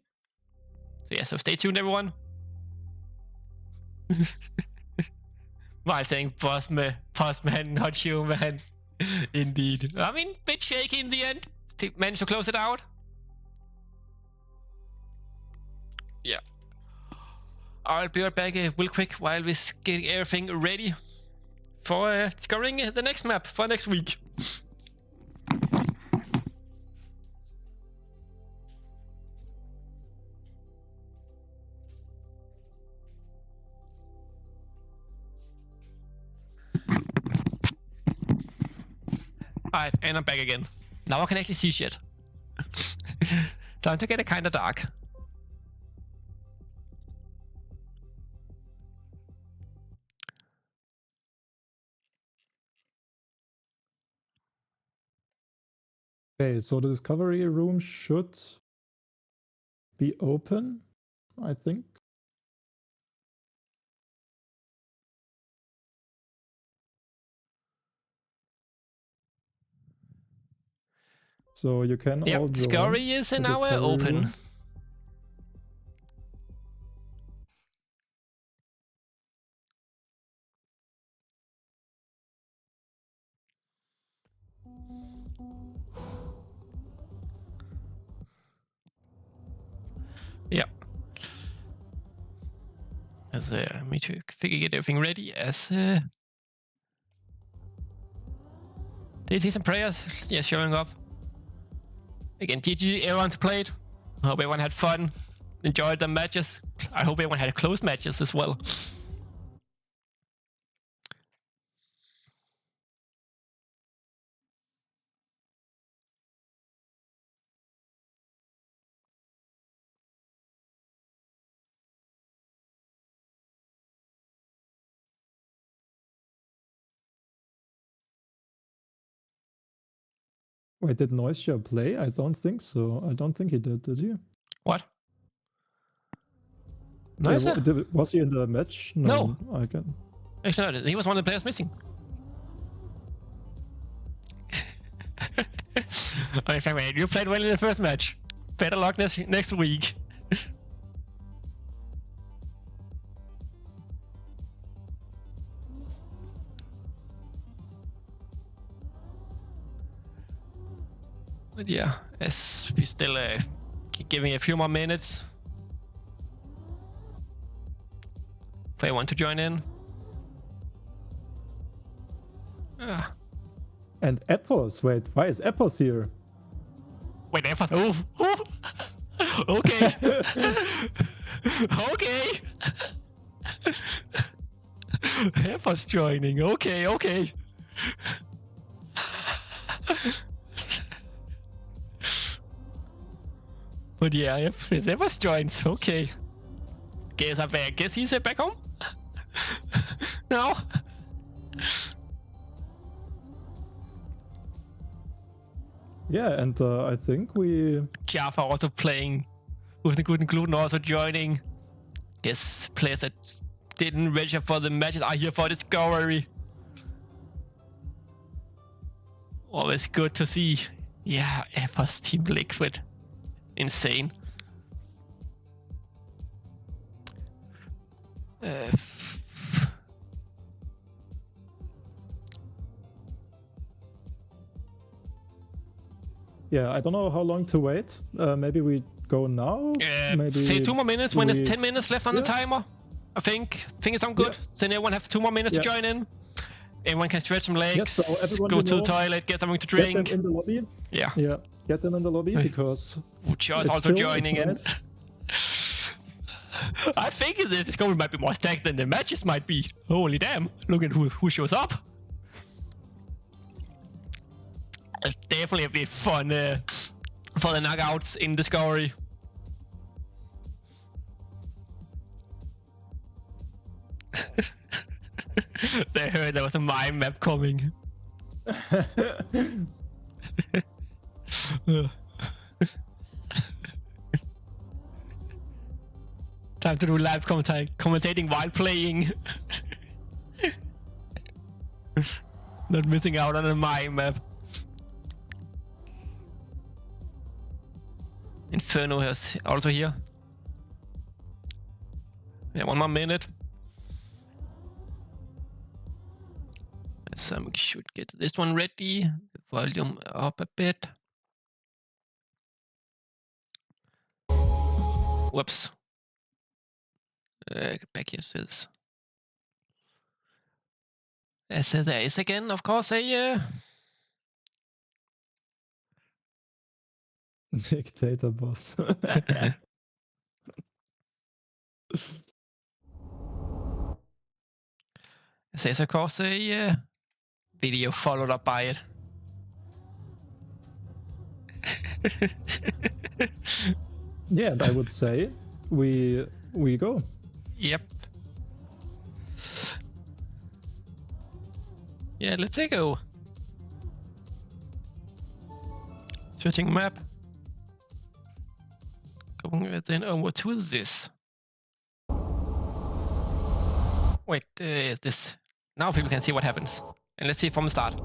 So yeah, so stay tuned, everyone. While saying Postman, not human. Indeed. I mean, bit shaky in the end. Managed to close it out. Yeah. I'll be right back real quick while we get everything ready for discovering the next map for next week. Alright, and I'm back again. Now I can actually see shit. Time to get it kinda dark. Okay, so the discovery room should be open, I think. So you can all join. Discovery is now open. Room. Yeah. As me to get everything ready as they see some prayers showing up. Again, GG everyone played. I hope everyone had fun, enjoyed the matches. I hope everyone had close matches as well. Wait, did Noiseshare play? I don't think so. I don't think he did you? What? Noiseshare? Yeah, was he in the match? No. I can. Actually, no, he was one of the players missing. In fact, man, you played well in the first match. Better luck next week. But yeah, as we still giving a few more minutes if I want to join in. And Epos, wait, why is Epos here? Wait, Epos, okay. Okay. Epos joining, okay. But yeah, if Epos joins, okay. Guess he's back home? No? Yeah, and I think we... Jaffa also playing. With the Good and Gluten also joining. Guess players that didn't register for the matches are here for discovery. Always good to see. Yeah, Epos Team Liquid. Insane. Yeah, I don't know how long to wait. Maybe we go now? Maybe say 2 more minutes when there's 10 minutes left on the timer. I think it sounds good. Then everyone have 2 more minutes to join in. Everyone can stretch some legs, so go to the toilet, get something to drink. Get them in the lobby. Yeah. Get them in the lobby because Ucha is also joining in. Nice. I think this discovery might be more stacked than the matches might be. Holy damn! Look at who shows up. It's definitely a bit fun for the knockouts in Discovery. They heard there was a mime map coming. Time to do live commentating while playing. Not missing out on a mime map. Inferno is also here. Yeah, 1 more minute. So we should get this one ready. The volume up a bit. Whoops. Back here says. So there is again, of course, a dictator boss. There's of course a video followed up by it. Yeah, I would say we go. Yep. Yeah, let's go. Switching map. Going then over to this. Wait, this. Now people can see what happens. And let's see from the start.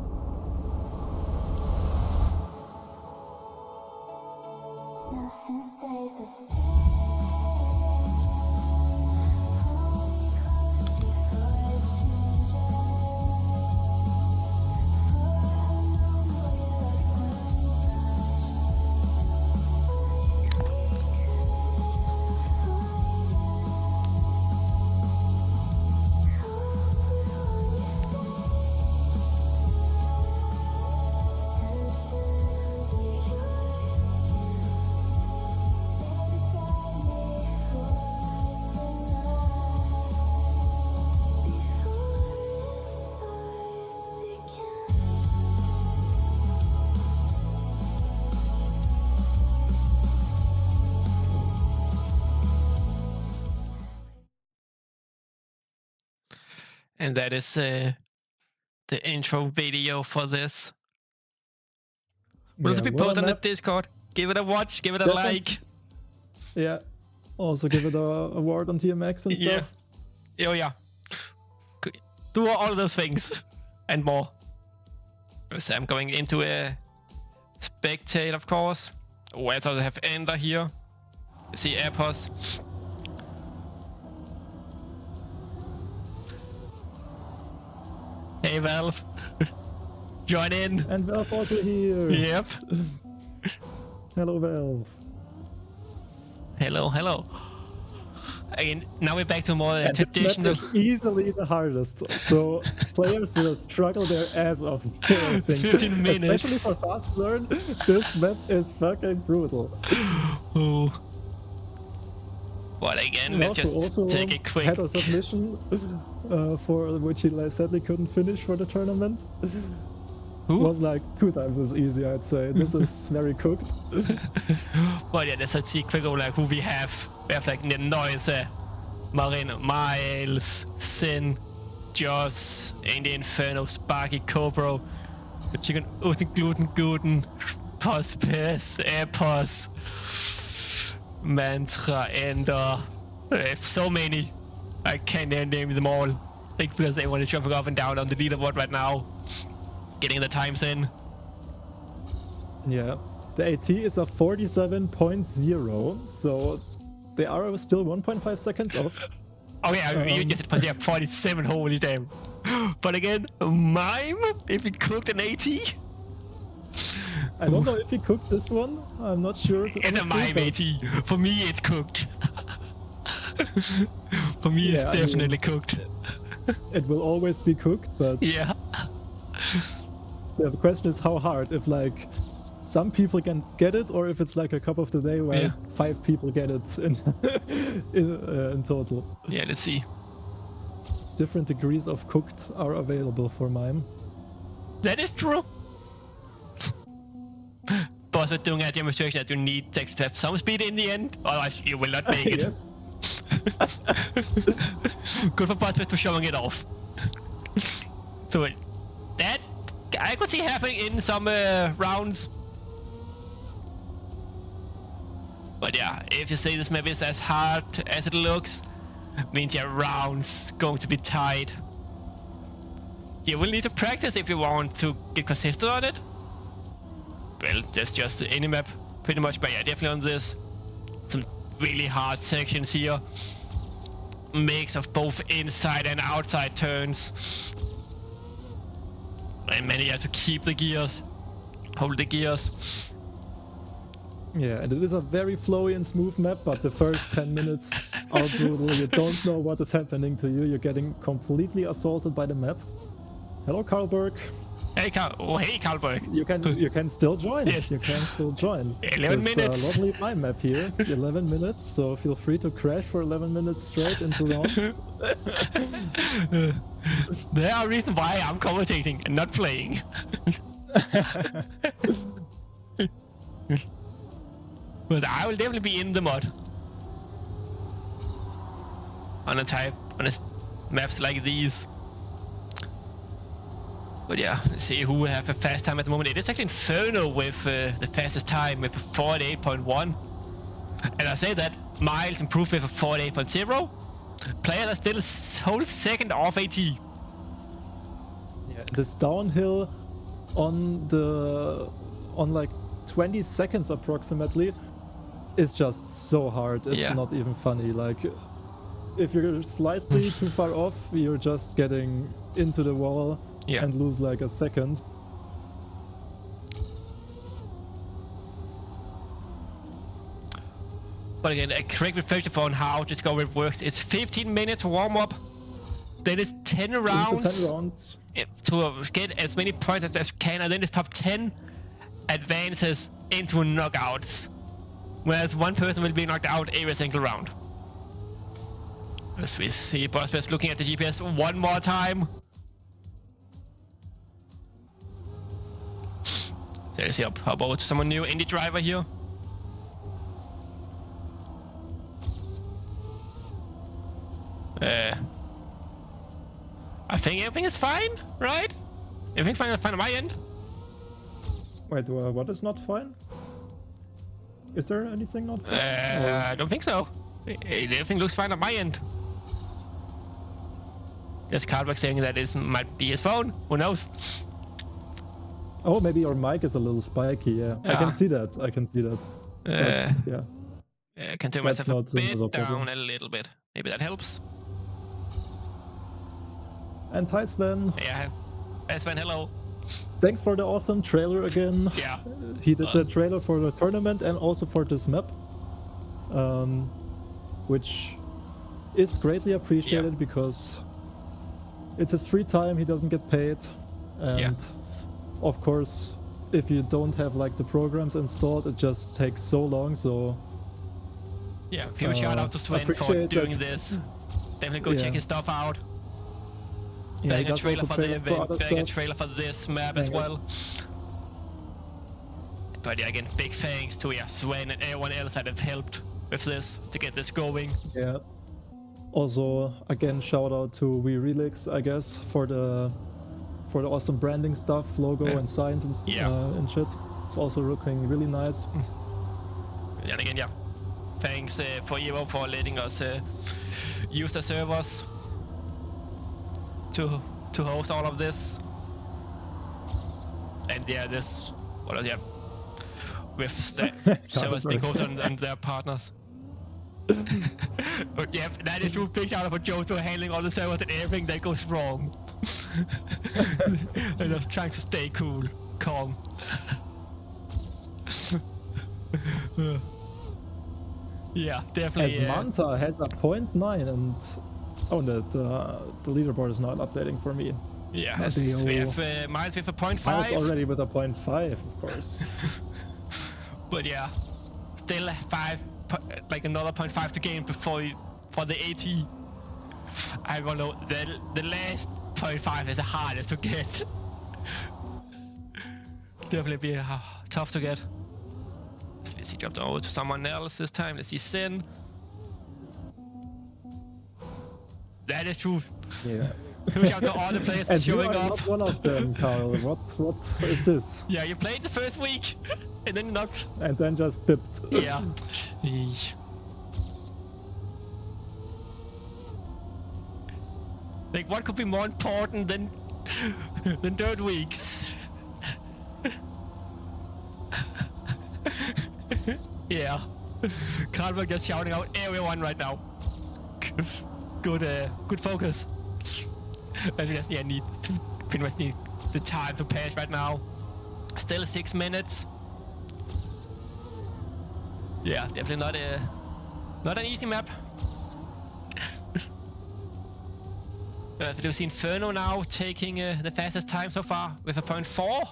And that is the intro video for this. Will also be posted on the Discord. Give it a watch, give it a like. Yeah. Also give it a award on TMX and stuff. Yeah. Oh yeah. Do all of those things and more. So I'm going into a spectate, of course. Oh, I also have Ender here. You see AirPods. Hey Valve, join in. And Valve also here. Yep. Hello Valve. Hello. Again, now we're back to more traditional. This map is easily the hardest, so players will struggle their ass off. 15 minutes. Especially for fast learn, this map is fucking brutal. Oh. But again, let's just take a quick. Had a submission for which he sadly couldn't finish for the tournament. Who? Was like 2 times as easy, I'd say. This is very cooked. But yeah, let's see quick over like who we have. We have like Noise, Marin, Miles, Sin, Joss, Andy Inferno, Sparky, Cobro, Chicken, Uten, Gluten, Guten, Pos, Piss, Airpos, Mantra, Ender. So many. I can't name them all. I think because everyone is jumping up and down on the leaderboard right now. Getting the times in. Yeah. The AT is a 47.0, so they are still 1.5 seconds off. Oh yeah, you just put 47, holy damn. But again, Mime, if he cooked an AT? I don't know if he cooked this one, I'm not sure. It's a Mime AT. For me, it's cooked. For me, it's definitely cooked. It will always be cooked, but... Yeah. The question is how hard, if like some people can get it, or if it's like a cup of the day where 5 people get it in total. Yeah, let's see. Different degrees of cooked are available for Mime. That is true. But we're doing a demonstration that you need to have some speed in the end, otherwise you will not make it. Yes. Good for Buzzbit for showing it off. So that I could see happening in some rounds. But yeah, if you say this map is as hard as it looks, means your rounds going to be tight. You will need to practice if you want to get consistent on it. Well, that's just any map, pretty much. But yeah, definitely on this. Some really hard sections here. mix of both inside and outside turns. And many have to keep the gears, hold the gears. Yeah, and it is a very flowy and smooth map, but the first 10 minutes are brutal. You don't know what is happening to you. You're getting completely assaulted by the map. Hello, Karlberg. Hey, Karlberg. You can still join. Yes. You can still join. 11 minutes. It's a lovely time map here. 11 minutes, so feel free to crash for 11 minutes straight into rounds. There are reasons why I'm commentating and not playing. But I will definitely be in the mod on maps like these. But yeah, let's see who will have a fast time at the moment. It is actually Inferno with the fastest time with 48.1. And I say that Miles improved with a 48.0. Player that still holds second off AT. Yeah, this downhill on like 20 seconds approximately is just so hard. It's not even funny. Like, if you're slightly too far off, you're just getting into the wall and lose like a second. But again, a quick reflection on how Discovery works. It's 15 minutes warm up, then it's 10 rounds, to get as many points as you can, and then it's top 10 advances into knockouts. Whereas one person will be knocked out every single round. As we see Bossbest looking at the GPS one more time. So let's see how about someone new, Indy driver here. I think everything is fine, right? Everything's fine on my end. Wait, what is not fine? Is there anything not fine? I don't think so. Everything looks fine on my end. There's Karlberg saying that it might be his phone. Who knows? Oh, maybe your mic is a little spiky. Yeah, I can see that. I can see that. Yeah. I can turn myself a bit down a little bit. Maybe that helps. And hi, Sven. Yeah. Hi, Sven. Hello. Thanks for the awesome trailer again. Yeah. He did the trailer for the tournament and also for this map, which is greatly appreciated because it's his free time. He doesn't get paid, and of course, if you don't have like the programs installed, it just takes so long. So yeah, huge shout out to Sven for doing this. Definitely go check his stuff out. Getting a trailer for the event, getting a trailer for this map as well. But yeah, again, big thanks to Sven and everyone else that have helped with this to get this going. Yeah. Also, again, shout out to WeRelix, I guess, for the awesome branding stuff, logo and signs and shit. It's also looking really nice. And again, thanks for Evo for letting us use the servers to host all of this. And this, with the servers being hosted on their partners. But yeah, that is true. Big shout out for Joe to handling all the servers and everything that goes wrong. And just trying to stay calm. Yeah, definitely. As Manta has a 0.9 and the leaderboard is not updating for me. Yeah, we have Miles with a 0.5. Miles already with a 0.5, of course. But yeah, still another 0.5 to gain for the AT. I don't know, the last 0.5 is the hardest to get. Definitely be tough to get. Let's see, jumped over to someone else this time. Let's see Sin. That is true. Yeah. Shout out to all the players and showing you are up. Not one of them, Carl. What is this? Yeah, you played the first week, and then not. And then just dipped. Yeah. Like, what could be more important than third weeks? Yeah. Karlberg just shouting out everyone right now. good focus. And we just need to pretty much need the time to pass right now. Still 6 minutes. Yeah, definitely not an easy map. We've seen Inferno now taking the fastest time so far with a 0.4.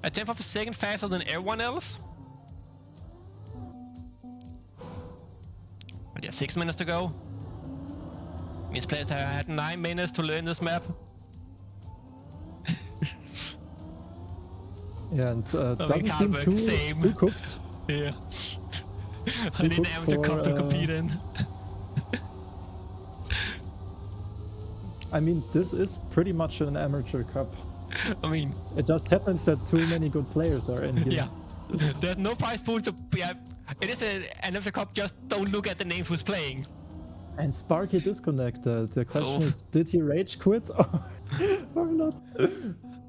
A tenth of a second faster than everyone else. But yeah, 6 minutes to go. Means players have had 9 minutes to learn this map. Yeah, and doesn't seem too cooked. Yeah. I need an amateur cup to compete in. I mean, this is pretty much an amateur cup. I mean, it just happens that too many good players are in here. Yeah. There's no prize pool to. Yeah, it is an amateur cup. Just don't look at the names who's playing. And Sparky disconnected. The question is, did he rage quit or not?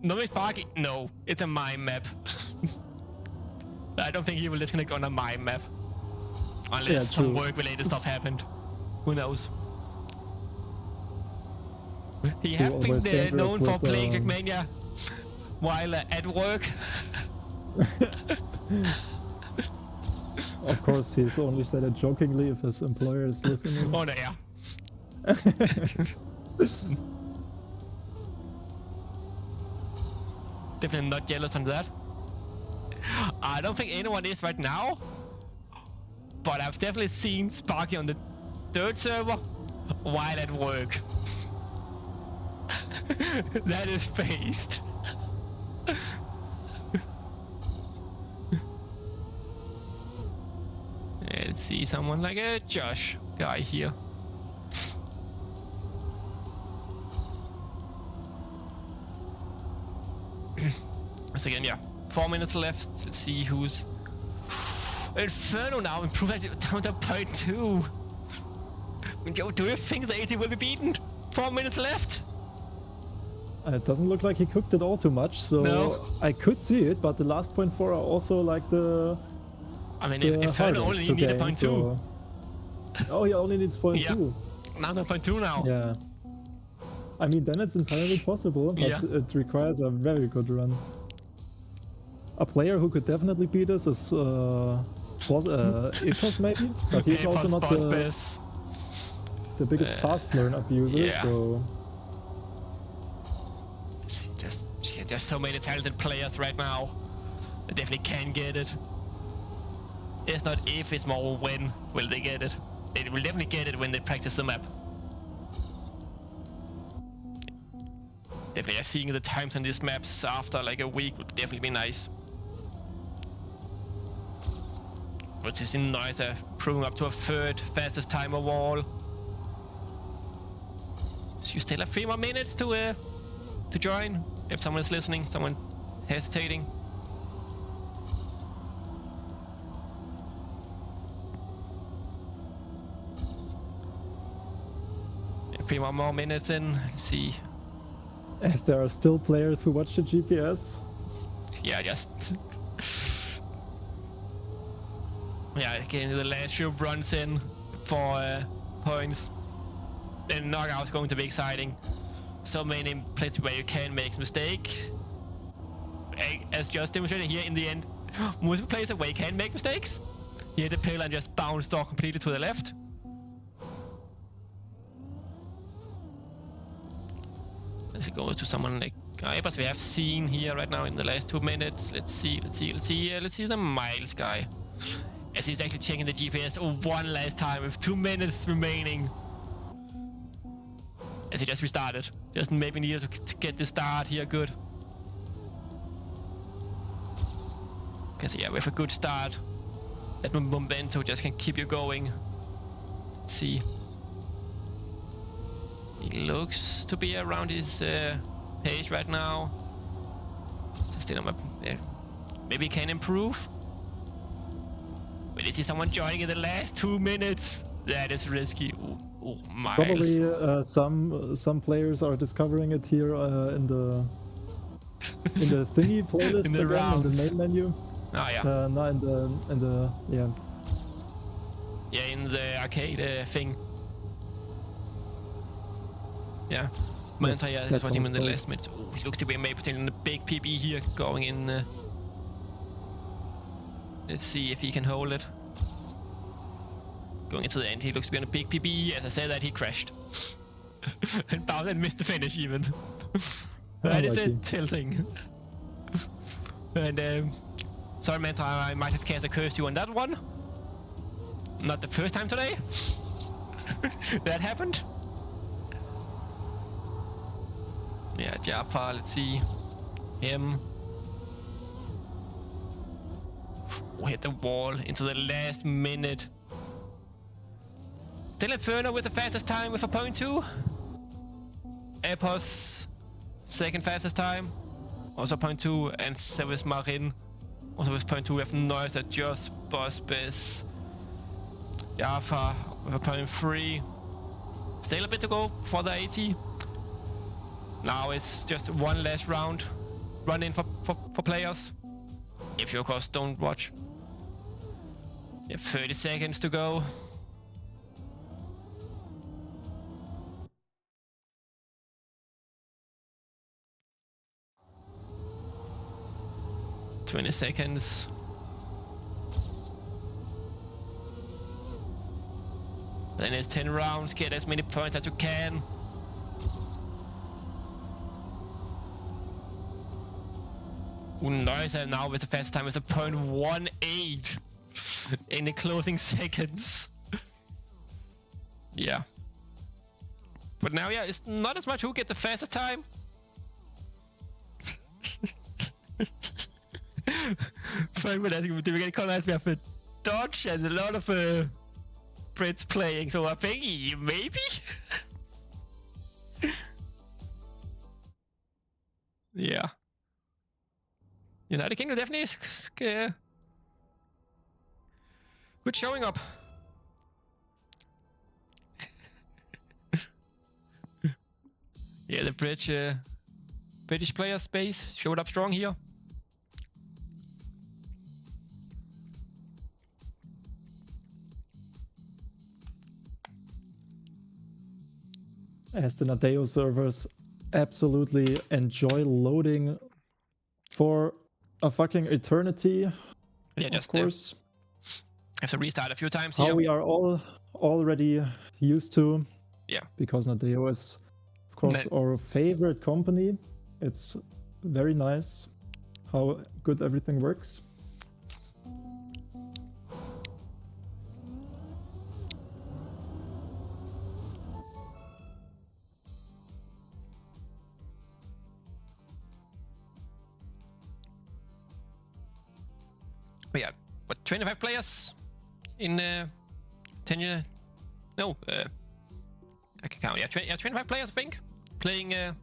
No, Sparky. No, it's a mime map. I don't think he will disconnect on a mime map. Unless some work-related stuff happened. Who knows? He has been known for playing Trackmania while at work. Of course, he's only said it jokingly if his employer is listening. Oh no, yeah. Definitely not jealous on that. I don't think anyone is right now, but I've definitely seen Sparky on the third server while at work. That is faced. Let's see someone like a Josh guy here. So again, yeah, 4 minutes left. Let's see who's Inferno now improved down to 0.2. Do you think the 80 will be beaten? 4 minutes left. It doesn't look like he cooked it all too much, so I could see it, but the last 0.4 are also like the. I mean, if Inferno only needs a 0.2. So... Oh, he only needs 0.2. Yeah. Now the 0.2 now. Yeah. I mean, then it's entirely possible, but it requires a very good run. A player who could definitely beat us is Epos maybe, but he's also not the biggest fast learn abuser, so. Just so many talented players right now. They definitely can get it. It's not if, it's more when will they get it. They will definitely get it when they practice the map. Definitely, seeing the times on these maps after like a week would definitely be nice. Which is nice, proving up to a third fastest time overall. So you still have 3 more minutes to join. If someone is listening, someone hesitating. Yeah, 3 more minutes in. Let's see. As there are still players who watch the GPS. Yeah, just. Yeah, getting the last few runs in for points. And knockout is going to be exciting. So many places where you can make mistakes. As just demonstrated here in the end, most places where you can make mistakes. Here the pillar just bounced off completely to the left. Let's go to someone like Ibas we have seen here right now in the last 2 minutes. Let's see the Miles guy. As he's actually checking the GPS one last time with 2 minutes remaining. As he just restarted. Just maybe needed to get the start here good. Okay, so yeah, with a good start, that momentum just can keep you going. Let's see. He looks to be around his pace right now. So still on my, maybe he can improve. Wait, is he someone joining in the last 2 minutes? That is risky. Oh, Miles. Probably some players are discovering it here in the thingy playlist in the again, in the main menu. Oh yeah. No, in the Yeah, in the arcade thing. Yeah. Manta, yeah, that's what him in the last minute. Oh, he looks to be maybe in a big PB here going in. Let's see if he can hold it. Going into the end, he looks to be on a big PB. As I said that, he crashed. And Bowden missed the finish even. That is it, tilting. And sorry Manta, I might have cast a curse you on that one. Not the first time today. That happened. Yeah, Jafar, let's see. Him. Oh, hit the wall into the last minute. Still Inferno with the fastest time with a 0.2. Epos, second fastest time. Also 0.2. And Service Marin. Also with 0.2. We have Noise at Just, Bospis. Jafar with a 0.3. Still a bit to go for the 80. Now it's just one last round. Run in for players. If you of course don't watch. You have 30 seconds to go. $20 seconds. Then it's 10 rounds. Get as many points as you can. Noise now with the fastest time with a 0.18 in the closing seconds. Yeah. But now, yeah, it's not as much who get the fastest time. Fine, but I think we get colonized. We have a Dodge and a lot of Brits playing, so I think maybe. Yeah. United Kingdom definitely is good showing up. Yeah, the British player space showed up strong here. As the Nadeo servers absolutely enjoy loading for a fucking eternity. Yeah, just of course. Have to restart a few times How here. we are all already used to. Yeah. Because Nadeo is, of course, our favorite company. It's very nice how good everything works. But yeah, but 25 players in 10 years. No, I can count. Yeah, 25 players, I think, playing to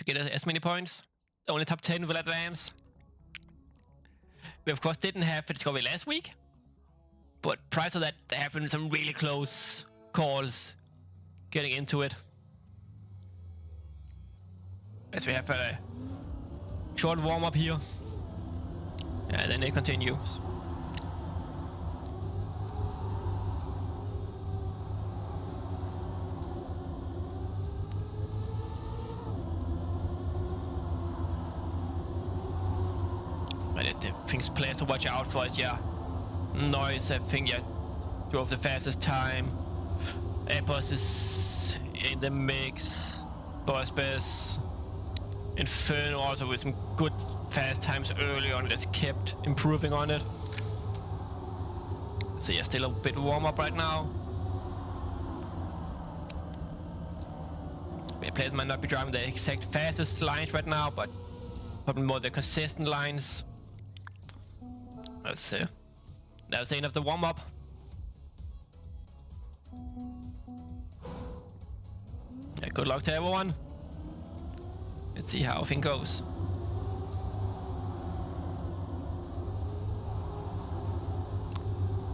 get as many points. Only top 10 will advance. We of course didn't have Discovery last week, but prior to that, there have been some really close calls getting into it. As we have a short warm up here. And then it continues. But the things players to watch out for is, yeah, Noise, I think, yeah, drove the fastest time. Epos is in the mix. Bospis. Inferno also with some good fast times early on, just kept improving on it. So yeah, still a bit warm up right now. Yeah, players might not be driving the exact fastest lines right now, but probably more the consistent lines. That's the end of the warm up. Yeah, good luck to everyone. Let's see how things goes.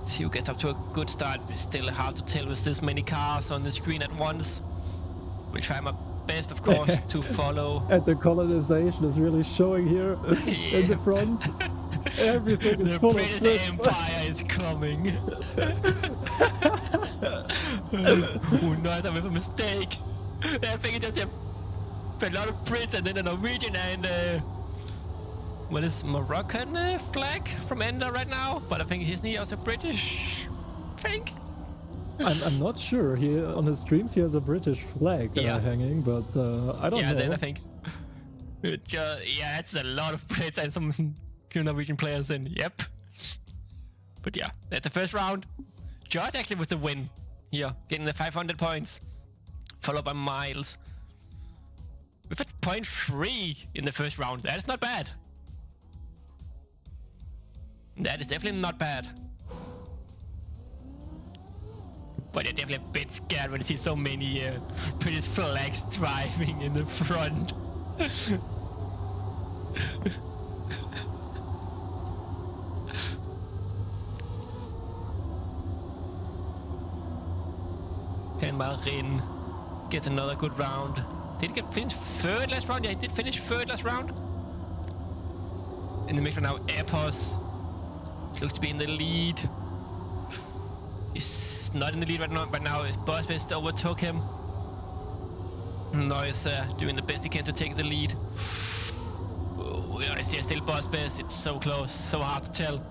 See who gets up to a good start. It's still hard to tell with this many cars on the screen at once. We'll try my best, of course, to follow. And the colonization is really showing here in the front. Everything is full of The British Empire is coming. Oh no, that was a mistake. I think it's just a lot of Brits and then a Norwegian and what is Moroccan flag from Ender right now? But I think isn't he also British? I think. I'm not sure. He on his streams he has a British flag hanging, but I don't know. Yeah, then I think. Yeah, it's a lot of Brits and some few Norwegian players in. Yep. But yeah, that's the first round. Josh actually was the win here, getting the 500 points, followed by Miles. With a 0.3 in the first round, that is not bad. That is definitely not bad. But you're definitely a bit scared when you see so many British flags driving in the front. Can Marin get another good round? Did he finish third last round? Yeah, he did finish third last round. In the mix right now, Epos looks to be in the lead. He's not in the lead right now. His boss best overtook him. Noise doing the best he can to take the lead. I see still boss best. It's so close, so hard to tell.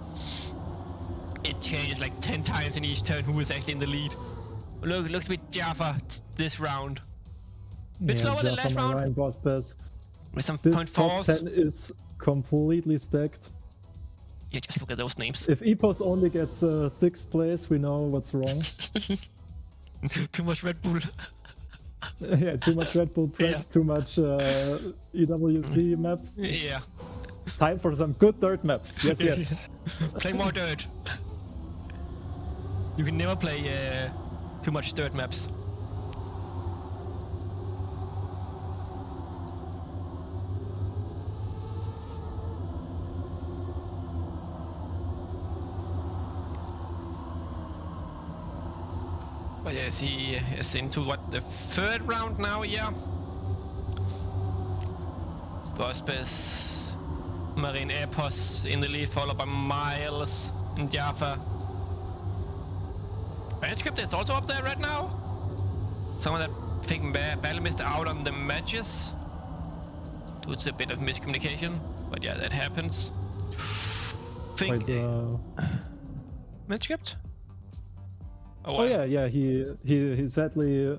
It changes like 10 times in each turn who is actually in the lead. Looks to be Jaffa this round. A bit slower than last round. Ryan boss best. With some this 0.4s. Top 10 is completely stacked. Yeah, just look at those names. If Epos only gets 6th place, we know what's wrong. Too much Red Bull. Yeah, too much Red Bull prep, too much EWC maps. Yeah. Time for some good dirt maps. Yes, yes. Play more dirt. You can never play too much dirt maps. But yes, he is into what, the third round now, yeah. Bospes, Marine Epos in the lead, followed by Miles and Jaffa. Bandscript is also up there right now. Someone that I think barely missed out on the matches. It's a bit of miscommunication, but yeah, that happens. Think Bandscript? Oh yeah, he sadly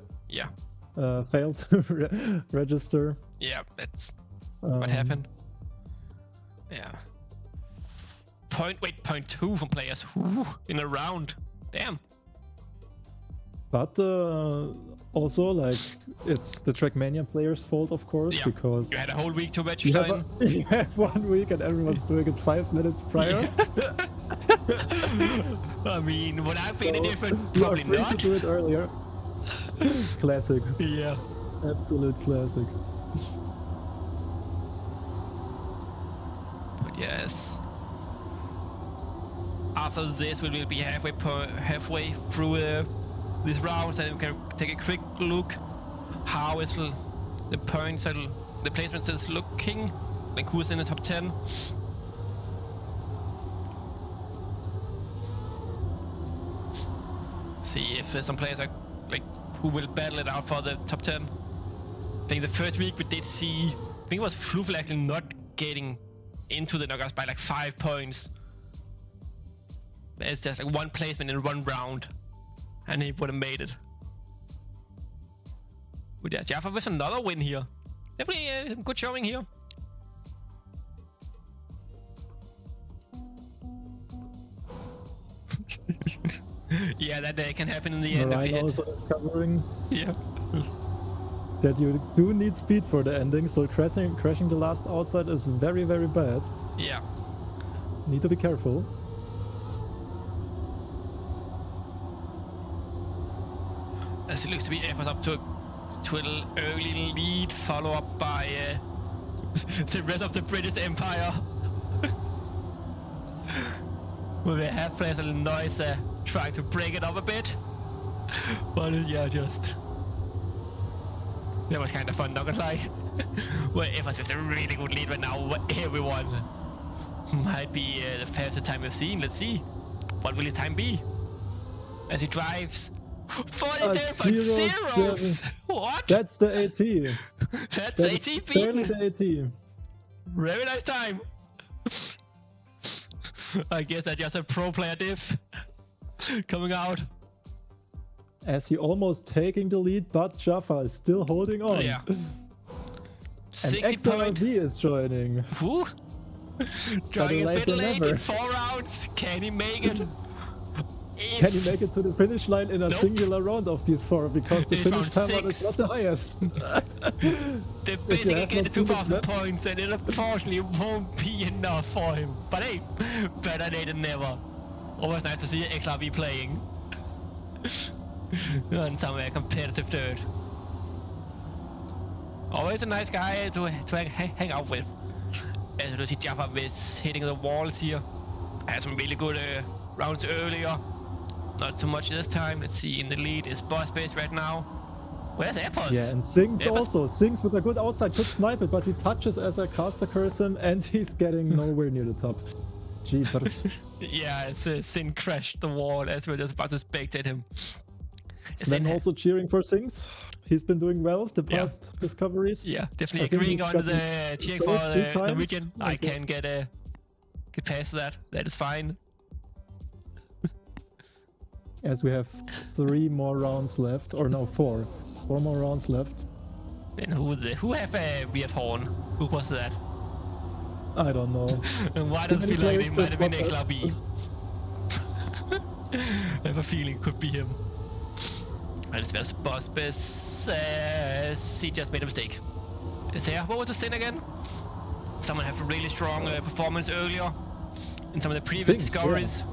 failed to register. Yeah, that's what happened. Yeah. 0.2 from players in a round. Damn. But also, like, it's the Trackmania players' fault, of course, because you had a whole week to register. You have 1 week and everyone's doing it 5 minutes prior. I mean, would I be any different? Probably not. not. To do it earlier. Classic. Yeah. Absolute classic. But yes. After this, we will be halfway through this round, and we can take a quick look how is the points and the placements is looking, like who's in the top 10. See if some players are like who will battle it out for the top 10. I think the first week we did see, I think it was Flufel actually not getting into the knockouts by like 5 points. It's just like one placement in one round, and he would have made it. But yeah, Jaffa with another win here. Definitely a good showing here. Yeah, that can happen in the end. Rhinos covering. Yeah. That you do need speed for the ending, so crashing the last outside is very, very bad. Yeah. Need to be careful. As it looks to be Epos up to an early lead, followed up by the rest of the British Empire. Well, they have players a noise trying to break it up a bit. But yeah, just... That was kind of fun, not gonna lie. Well, Epos with a really good lead right now, everyone. Might be the fastest time we've seen. Let's see. What will his time be? As he drives 47.0. What? That's the AT. That's That AT is beaten. barely the AT. Very nice time. I guess I just a pro player diff coming out. As he almost taking the lead, but Jaffa is still holding on. Yeah. And 60 point. XRV is joining. Woo. Trying a bit than late never. in 4 rounds. Can he make it? Can he make it to the finish line in a Nope. singular round of these 4? Because the It's finish round timeout is 6. not the highest. They If you basically have get not to seen this 2,000 map- points and it unfortunately won't be enough for him. But hey, better late than never. Always nice to see XRV playing. And somewhere competitive third. Always a nice guy to hang out with. As you see, Jaffa is hitting the walls here. Had some really good rounds earlier. Not too much this time. Let's see, in the lead is Boss Base right now. Where's Epos? Yeah, and Sings Epos- also. Sings with a good outside, could snipe it, but he touches as a caster curse him, and he's getting nowhere near the top. Jeepers. Yeah, it's Sin crashed the wall as we're just about to spectate him. Sven also cheering for Sings. He's been doing well the Yeah. past discoveries. Yeah, definitely I think agreeing he's on gotten the cheering gold for 3 the times. Norwegian. I Okay. can get past that. That is fine. As we have 3 more rounds left, or no, 4. 4 more rounds left. And who have a weird horn? Who was that? I don't know. And why Too does it many feel like players it might have been to spot XLB? I have a feeling it could be him. And it's where's Boss Bess. He just made a mistake. Is here? What was the sin again? Someone have a really strong performance earlier in some of the previous Sings, discoveries.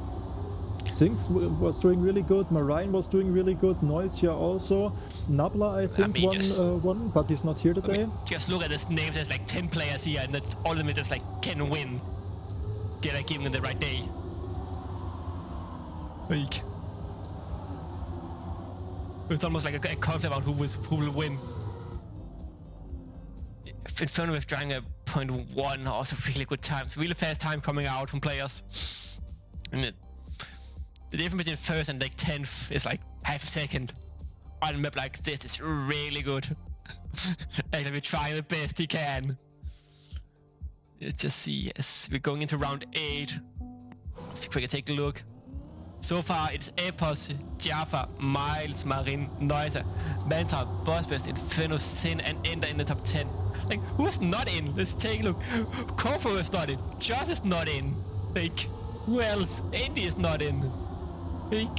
Sings was doing really good. Marine was doing really good. Noisia also. Nabla, I think, mean, just- won, but he's not here today. Just look at this names. There's like 10 players here, and that's all of them is just like can win. Get like given the right day. Like, it's almost like a conflict about who will win. Inferno with trying a 0.1, also really good times, really fast time coming out from players. And the difference between first and like 10th is like half a second. On a map like this is really good. Actually, trying the best he can. Let's just see, yes, we're going into round 8. Let's quickly take a look. So far, it's Epos, Jaffa, Miles, Marin, Noisa, Manta, Bossbest, Inferno, Sin, and Ender in the top 10. Like, who's not in? Let's take a look. Kofo is not in. Josh is not in. Like, who else? Andy is not in. Like,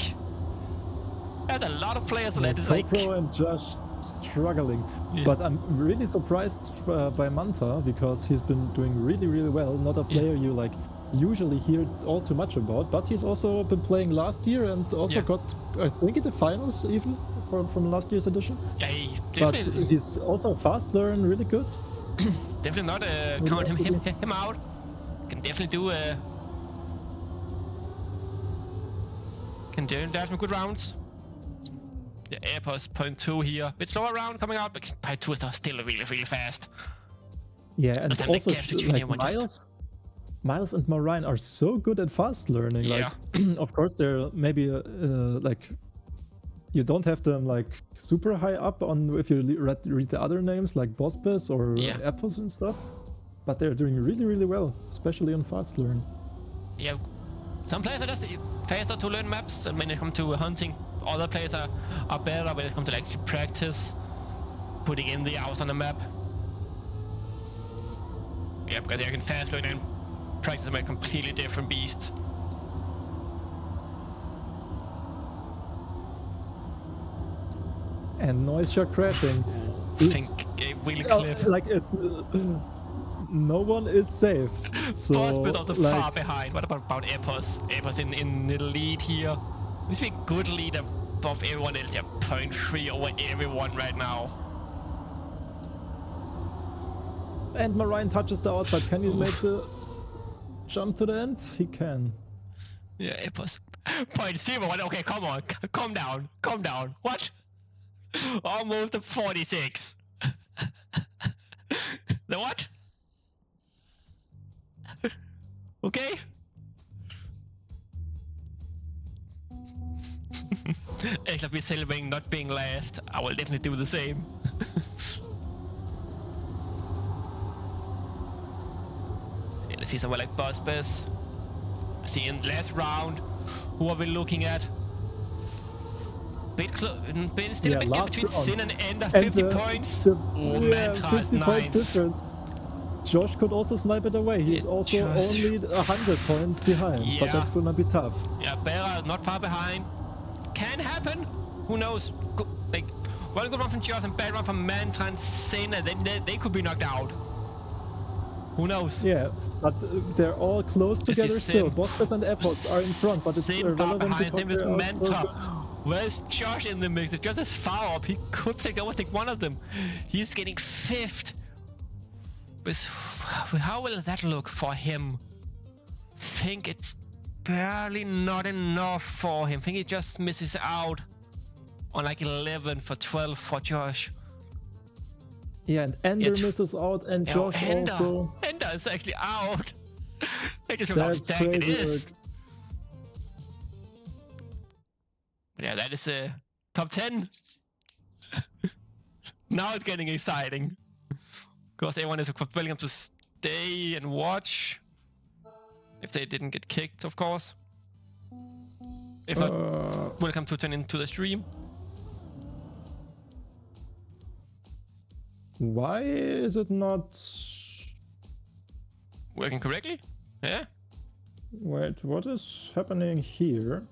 there's a lot of players that is like... Pro and Josh struggling. Yeah. But I'm really surprised by Manta, because he's been doing really, really well. Not a player you like usually hear all too much about, but he's also been playing last year and also got, I think, in the finals even from last year's edition. Yeah, he But definitely, he's also fast learn, really good. definitely not count him out. Can definitely do can do some good rounds. The Epos 0.2 here, bit slower round coming out, but 0.2 is still really, really fast. Yeah, and Doesn't have the also gap between like anyone, just- Miles and Marine are so good at fast learning. Like, of course, they're maybe like you don't have them like super high up on if you read the other names like Bossbus or Epos and stuff, but they're doing really, really well, especially on fast learn. Yeah, some players are just faster to learn maps, and when it comes to hunting, other players are better when it comes to like practice, putting in the hours on the map. Yeah, because they can fast learn and practice them a completely different beast. And Noisia crashing. I think a really clip. Like no one is safe. So Bossbus also like, far behind. What about Epos? Epos in the lead here. This be a good lead above everyone else. Yeah, 0.3 over everyone right now. And Marine touches the outside. Can you make the jump to the end? He can. Yeah, Epos. 0.01. Okay, come on. Calm down. Calm down. What? Almost a 46. The what? Okay. Except we're celebrating not being last. I will definitely do the same. Yeah, let's see someone like Buzzbuzz. See in last round, who are we looking at? Still a bit between Sin and Ender, 50 points. Mantra is 50 points difference. Josh could also snipe it away. He's also only 100 points behind, but that's gonna be tough. Yeah, Bera not far behind. Can happen. Who knows? Like, one good run from Josh and bad run from Mantra and Sin, and then they could be knocked out. Who knows? Yeah, but they're all close together still. Buzzbuzz and AirPods are in front, but it's irrelevant because they're Mantra. Where's Josh in the mix? If Josh is far up, he could overtake one of them. He's getting 5th. But how will that look for him? Think it's barely not enough for him. Think he just misses out on like 11 for 12 for Josh. Yeah, and Ender misses out, and Josh also. Ender is actually out. I just how stacked it is. Yeah, that is a top 10. Now it's getting exciting. Because everyone is willing to stay and watch. If they didn't get kicked, of course. If not, welcome to tune into the stream. Why is it not working correctly? Yeah? Wait, what is happening here?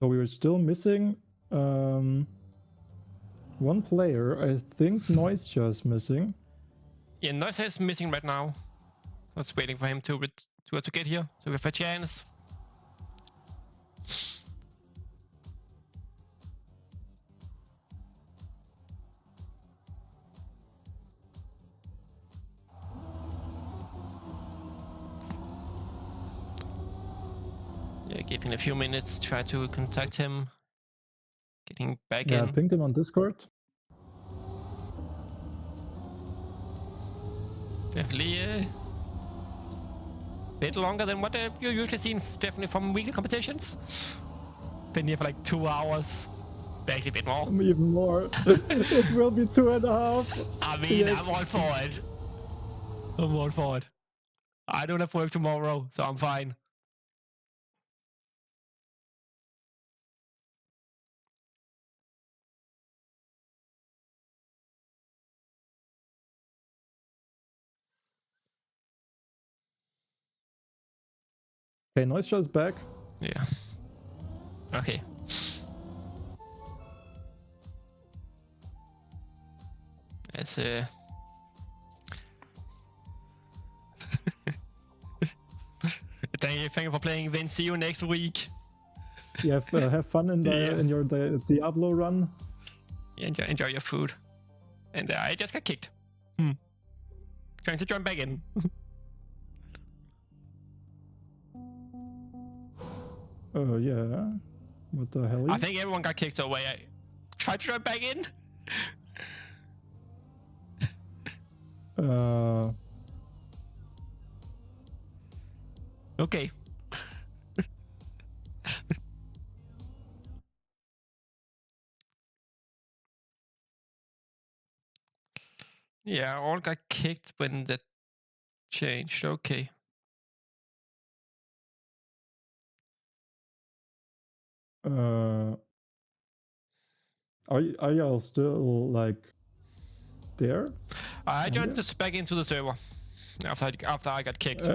So we were still missing one player. I think Noisia is missing. Yeah, Noisia is missing right now. I was waiting for him to get here, so we have a chance. Yeah, give him a few minutes, try to contact him. Getting back in. Yeah, I pinged him on Discord. Definitely a bit longer than what you usually see, definitely from weekly competitions. Been here for like 2 hours. Actually a bit more. Even more. It will be 2.5. I mean, yes. I'm all for it. I'm all for it. I don't have work tomorrow, so I'm fine. Okay, Noisia is back. Yeah. Okay. It's Thank you for playing, Vince. See you next week. Yeah, have fun in your Diablo run. Yeah, enjoy your food. And I just got kicked. Trying to join back in. Oh yeah. What the hell? I think everyone got kicked away. I tried to join back in. Okay. Yeah, all got kicked when that changed. Okay. Are y'all still like there? I joined just back into the server after I got kicked.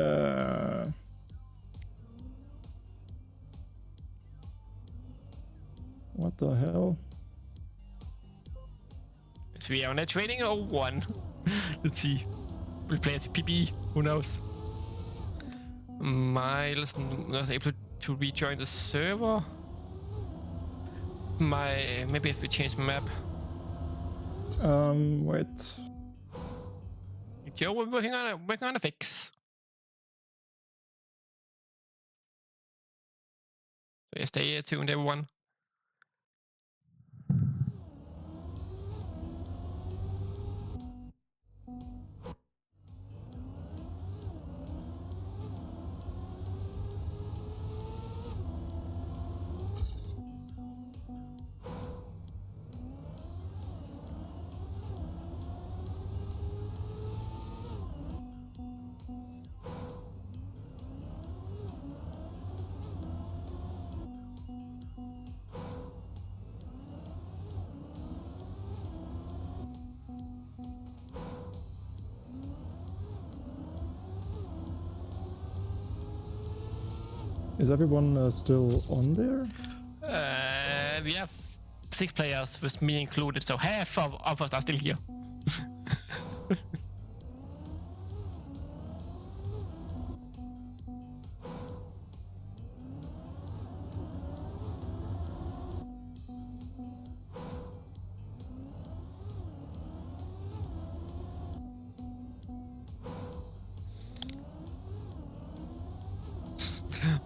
What the hell? Is we on a training or one? Let's see. We'll play as PP. Who knows? Miles was able to rejoin the server. Maybe if we change map. Wait. Joe, we're working on a fix. So yeah, stay tuned, everyone. Is everyone still on there? We have 6 players, with me included, so half of us are still here.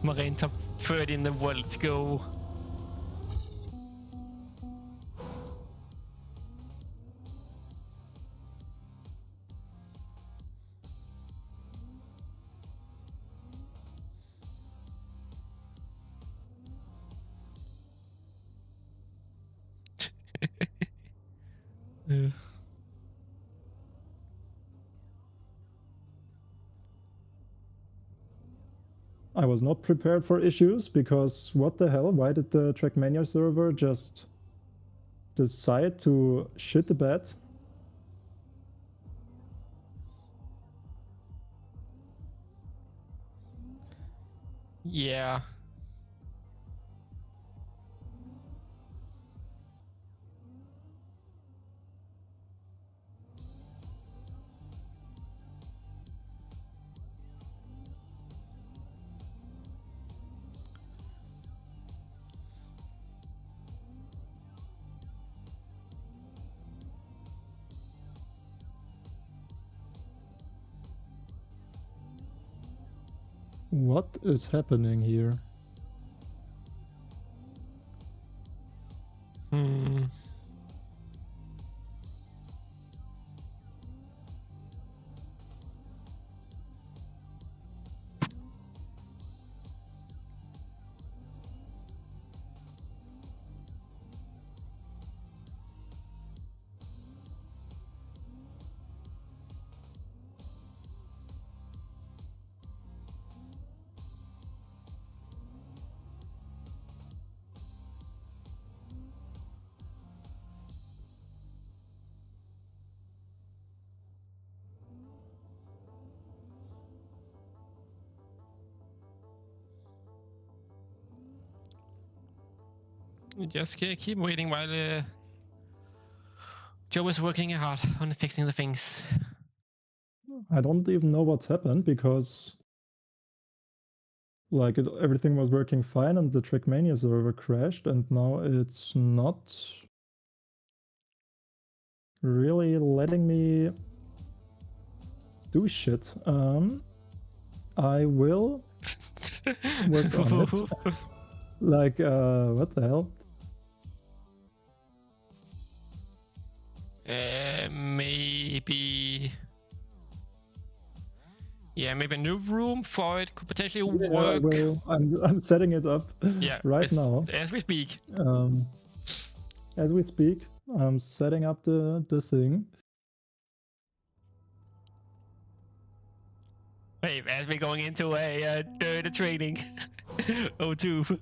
Marine top 30 in the world, let's go. Yeah. I was not prepared for issues because what the hell? Why did the Trackmania server just decide to shit the bed? Yeah. What is happening here? Just keep waiting while Joe is working hard on fixing the things. I don't even know what happened because like everything was working fine and the Trackmania server crashed and now it's not really letting me do shit. I will work on it. Like, what the hell? Maybe... Yeah, maybe a new room for it could potentially work. Well, I'm setting it up right now. As we speak. As we speak, I'm setting up the thing. Wait, as we're going into the training. O2.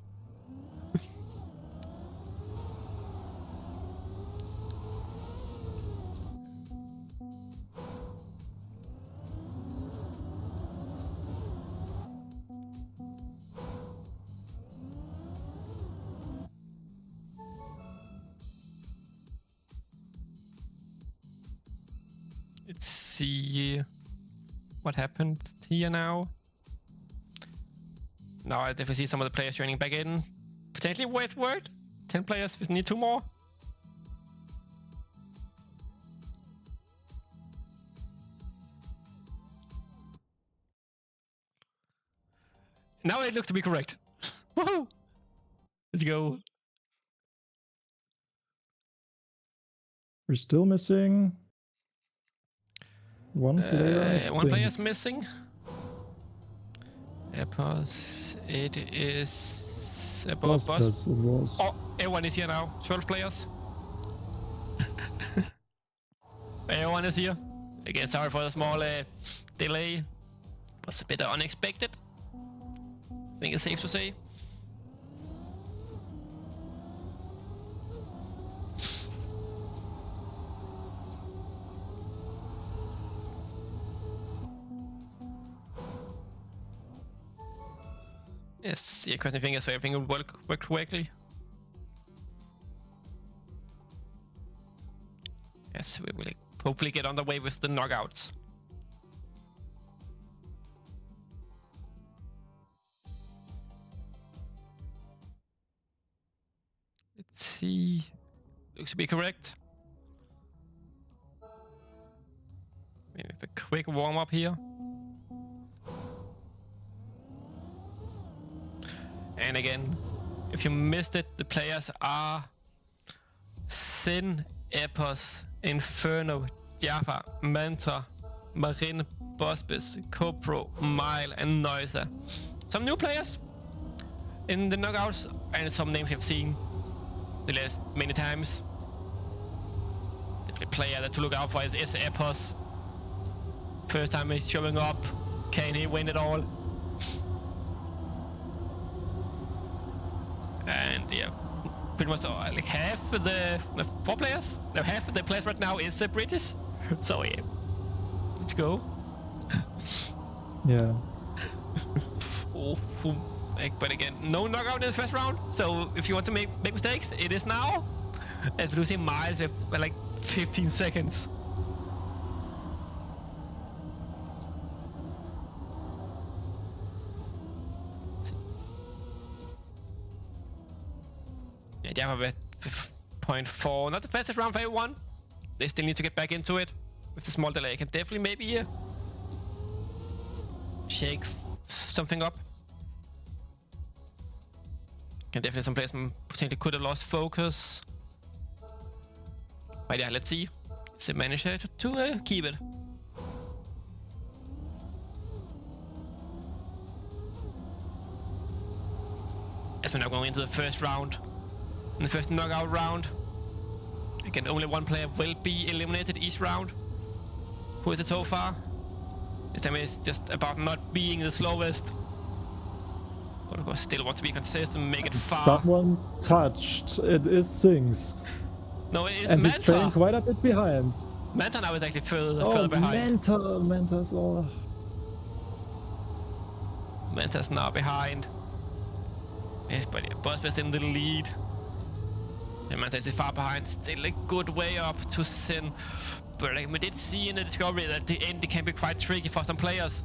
Let's see what happened here now. Now I definitely see some of the players joining back in. Potentially worth 10 players, we need 2 more. Now it looks to be correct. Woohoo! Let's go. We're still missing one player. One player is missing. Epos, it is above boss. Oh, everyone is here now. 12 players. Everyone is here. Again, sorry for the small delay. Was a bit unexpected. I think it's safe to say. Yes, yeah, crossing fingers so everything will work correctly. Yes, we will hopefully get on the way with the knockouts. Let's see. Looks to be correct. Maybe a quick warm up here. And again, if you missed it, the players are Sin, Epos, Inferno, Jaffa, Manta, Marin, Bospis, Copro, Mile, and Noisa. Some new players in the knockouts, and some names you've seen the last many times. The player that to look out for is Epos. First time he's showing up. Can he win it all? And yeah, pretty much like half the 4 players, half of the players right now is British. So yeah, let's go. Yeah. But again, no knockout in the first round. So if you want to make mistakes, it is now. And losing Miles with like 15 seconds. Yeah, Java with 0.4. Not the fastest round for everyone. They still need to get back into it. With the small delay, can definitely maybe shake something up. Can definitely some players potentially could have lost focus. But yeah, let's see. Does it manage to keep it? As we're now going into the first round. In the first knockout round. Again, only one player will be eliminated each round. Who is it so far? This time it's just about not being the slowest. But of course, still want to be consistent, make it far. Someone touched. It is Sings. No, it is and Manta. He's trailing quite a bit behind. Manta now is actually further behind. Manta's all. Manta's now behind. Yes, but yeah, Bospis in the lead. And Manta is far behind, still a good way up to Sin. But like we did see in the discovery that the end can be quite tricky for some players.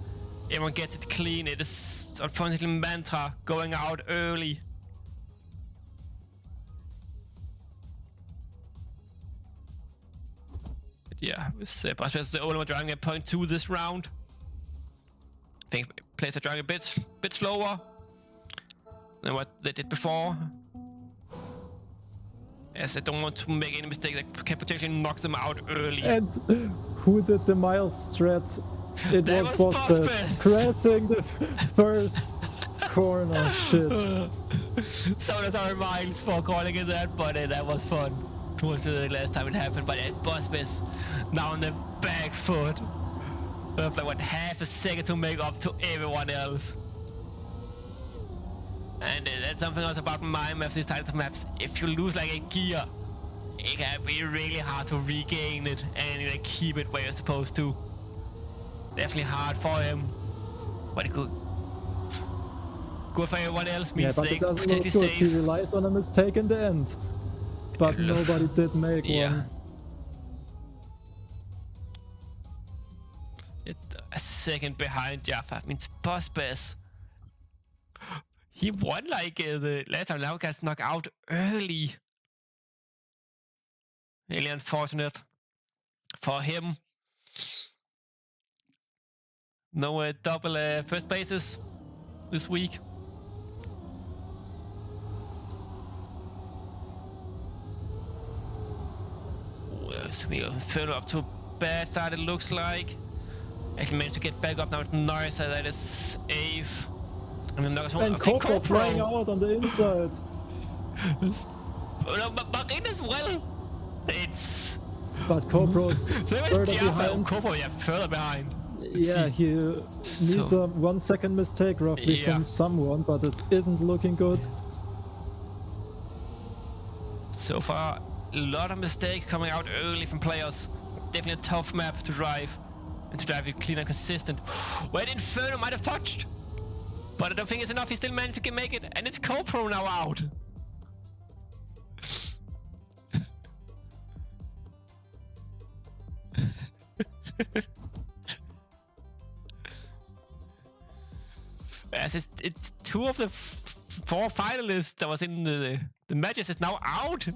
Everyone gets it clean. It is unfortunately Manta going out early. But yeah, Bospis is the only one driving at 0.2 this round. I think players are driving a bit slower than what they did before. Yes, I don't want to make any mistake that can potentially knock them out early. And who did the miles strat? It was Bospis crashing the first corner. Shit. So that's our miles for calling it that, but that was fun. Towards the last time it happened, but Bospis now on the back foot. We have like what, half a second to make up to everyone else. And that's something else about my maps, these types of maps. If you lose like a gear, it can be really hard to regain it and like, keep it where you're supposed to. Definitely hard for him, but good for everyone else. Means yeah, but they it doesn't look good. safe. He relies on a mistake in the end, but nobody did make one. A second behind Jaffa means Boss Bass. He won like the last time. Now gets knocked out early. Really unfortunate for him. No double first bases this week. Inferno up to a bad start, it looks like. Actually managed to get back up now with Norris, so that is Ave. And Cobra flying out on the inside. Marin as well. It's... But Cobra's further behind. Cobra, further behind. Yeah, he needs a 1 second mistake roughly from someone, but it isn't looking good. So far, a lot of mistakes coming out early from players. Definitely a tough map to drive. And to drive it clean and consistent. Where the Inferno might have touched. But I don't think it's enough. He still managed to make it. And it's CoPro now out. As it's 2 of the 4 finalists that was in the matches is now out.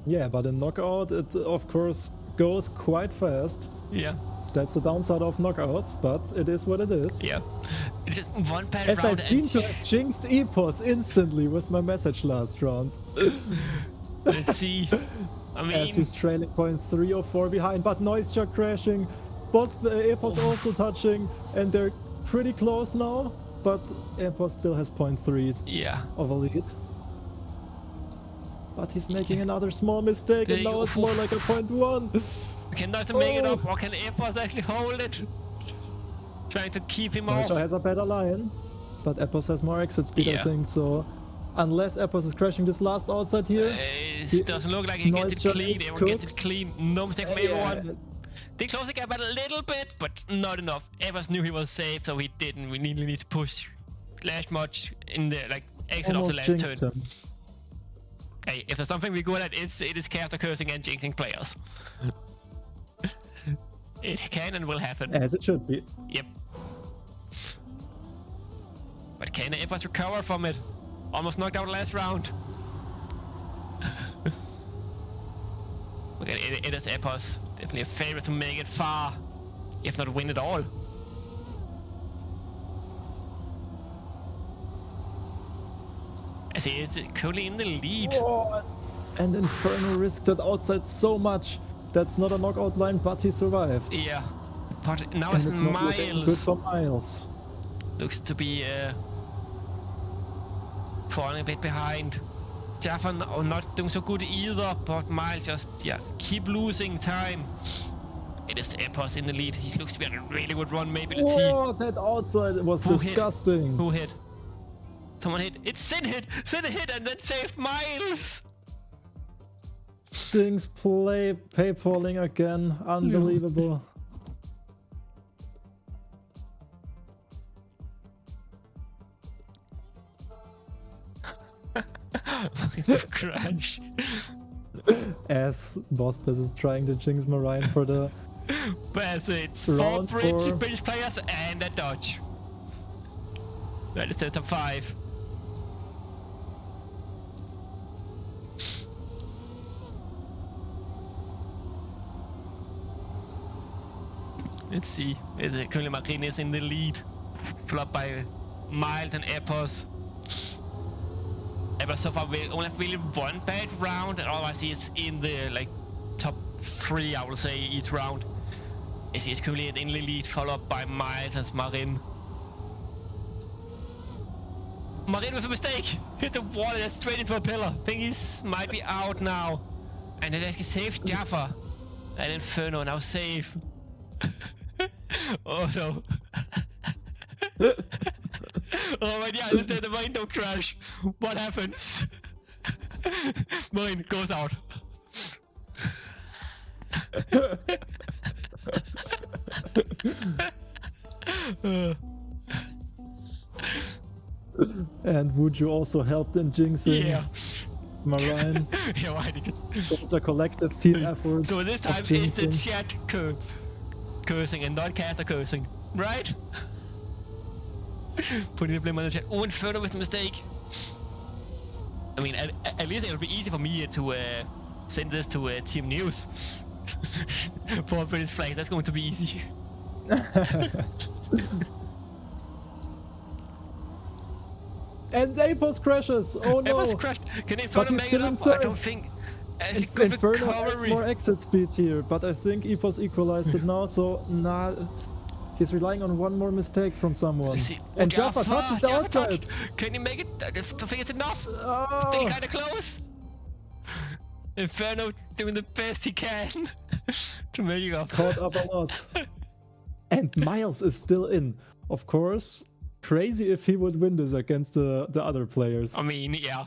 Yeah, but in knockout, it of course goes quite fast. Yeah. That's the downside of knockouts, but it is what it is. Yeah. It's just one bad round. As I seem to have jinxed Epos instantly with my message last round. Let's see. I mean... As he's trailing 0.3 or 4 behind, but Noisechuk crashing. Epos also touching, and they're pretty close now, but Epos still has 0.3 of a lead. But he's making another small mistake, and now it's more like a 0.1. Can Noisechuk make it up, or can Epos actually hold it? Trying to keep him off. Noisechuk has a better line, but Epos has more exit speed, I think, so... Unless Epos is crashing this last outside here... It doesn't look like he gets it clean, everyone gets it clean. No mistake from everyone. They closed the gap a little bit, but not enough. Epos knew he was safe, so he didn't. We need to push last much in the exit of the last turn. Hey, if there's something we're good at, it is character cursing and jinxing players. It can and will happen. As it should be. Yep. But can Epos recover from it? Almost knocked out last round. Okay, it is Epos. Definitely a favorite to make it far, if not win it all. As he is currently in the lead. Oh, and Inferno risked it outside so much. That's not a knockout line, but he survived. Yeah, but now and it's not Miles. Good for Miles. Looks to be falling a bit behind. Jaffa not doing so good either, but Miles just, keep losing time. It is Epos in the lead. He looks to be on a really good run, maybe. Let's see. Oh, that outside was disgusting. Who hit? Someone hit. It's Sin hit! Sin hit and then saved Miles! Sing's paypalling again. Unbelievable. Crash. As Boss Bass is trying to jinx Marine for the Bass, it's 4 British players and a dodge. That is the top 5. Let's see. It's currently Marin is in the lead, followed by Mild and Epos. Epos so far only have really 1 bad round, and otherwise he is in the top 3, I would say, each round. As he is currently in the lead, followed by Miles and Marin. Marin with a mistake! Hit the wall and straight into a pillar. Think he might be out now. And it actually saved Jaffa. And Inferno now safe. Oh no. Oh my god, the mine don't crash. What happens? Mine goes out. And would you also help in jinxing? Yeah. Marine. Yeah, why did it? It's a collective team effort. So this time it's the chat cursing and not caster cursing, right? Putting the blame on the chat. Oh, Inferno with the mistake. I mean, at least it would be easy for me to send this to Team News. For British flags, that's going to be easy. And Apos crashes! Oh no! Apos crashed! Can Inferno make it up? I don't think... Inferno has more exit speed here, but I think Epos equalized it now, so nah... He's relying on one more mistake from someone. And Jaffa touches the outside! Can you make it? I don't think it's enough! Oh. Still kinda close! Inferno doing the best he can to make it up. Caught up a lot. And Miles is still in. Of course, crazy if he would win this against the other players. I mean, yeah.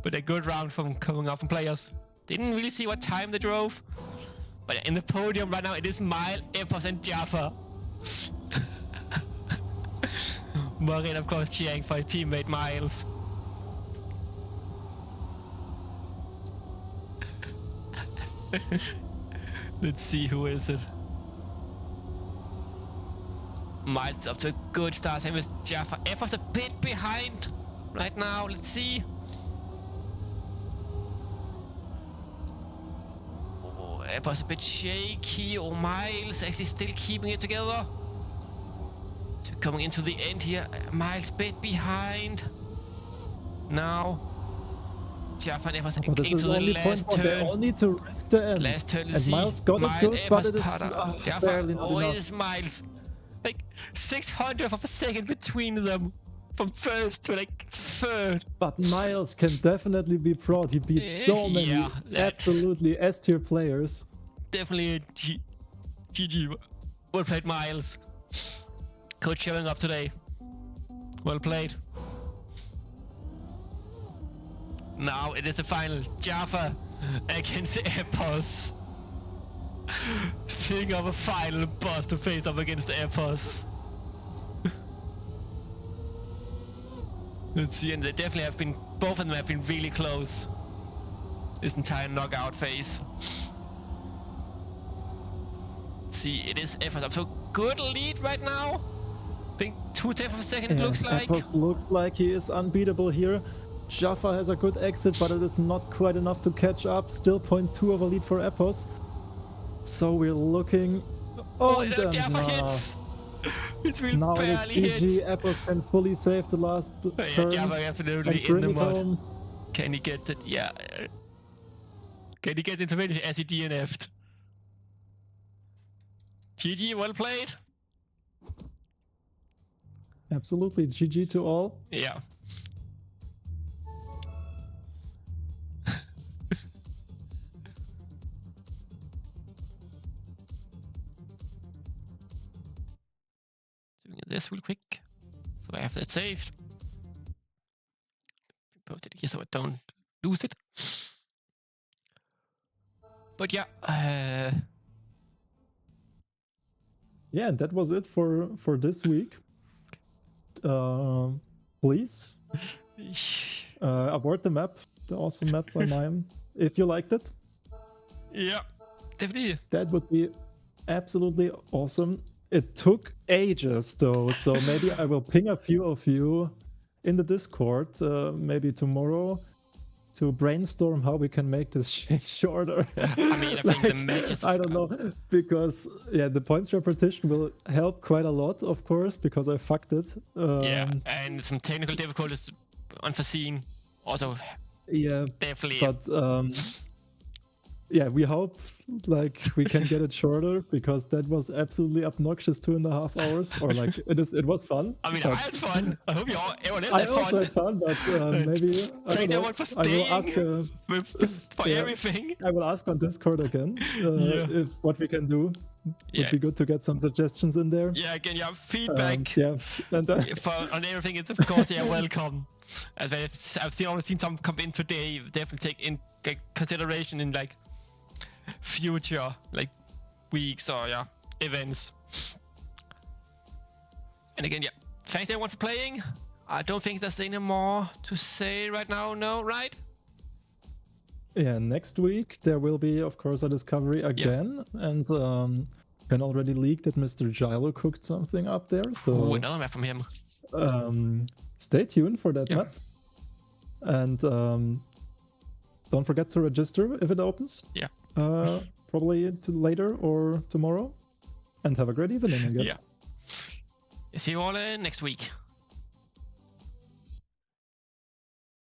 But a good round from coming up from players. Didn't really see what time they drove. But in the podium right now, it is Miles, Epos, and Jaffa. Marin, of course, cheering for his teammate Miles. Let's see who is it. Miles up to a good start, same as Jaffa. Epos a bit behind right now. Let's see. Oh, Epos a bit shaky. Oh, Miles actually still keeping it together. So coming into the end here, Miles a bit behind. Now, Jaffa and Epos into the last turn. They all need to risk the end. Last turn, let's and see. Miles got it good, but it is barely not enough. It is Miles. Like 600th of a second between them. From first to like third. But Miles can definitely be proud. He beat so many absolutely S-tier players. Definitely a GG. Well played, Miles. Coach showing up today. Well played. Now it is the final. Jaffa against Epos. Speaking of a final boss to face up against Epos. Let's see, and they definitely have been, both of them have been really close this entire knockout phase. Let's see, it is Epos up to a good lead right now. I think 2/10 of a second it looks like. Epos looks like he is unbeatable here. Jaffa has a good exit, but it is not quite enough to catch up. Still 0.2 of a lead for Epos. So we're looking... Oh, Jaffa hits! It's really now barely it is GG. Epos can fully save the last turn. Jaffa absolutely in the mud. Can he get it? Yeah. Can he get into finish as he DNF'd? GG, well played. Absolutely, it's GG to all. Yeah. Doing this real quick, so I have that saved. Put it here so I don't lose it. But yeah, yeah, that was it for this week. Please abort the map, the awesome map by Mayim, if you liked it. Yeah, definitely. That would be absolutely awesome. It took ages though, so maybe I will ping a few of you in the Discord, maybe tomorrow, to brainstorm how we can make this change shorter. I mean, I think the matches... I don't know, because yeah, the points repetition will help quite a lot, of course, because I fucked it. Yeah, and some technical difficulties unforeseen also. Yeah, definitely. But yeah, we hope like we can get it shorter, because that was absolutely obnoxious 2.5 hours. Or like it was fun. I mean, I had fun. I hope everyone else had fun. I also had fun, but maybe I don't know. For staying I will ask for everything. I will ask on Discord again if what we can do. Would be good to get some suggestions in there. Yeah, again, yeah, feedback. Yeah, and on everything, it's of course welcome. As I've already seen some come in today. Definitely take in consideration in like future like weeks or events. And again, thanks everyone for playing. I don't think there's any more to say right now. No, right? Yeah, next week there will be, of course, a discovery again, and can already leak that Mr. Gilo cooked something up there. So another map from him. Stay tuned for that map, and don't forget to register if it opens. Yeah. Probably later or tomorrow, and have a great evening, I guess. Yeah. See you all next week.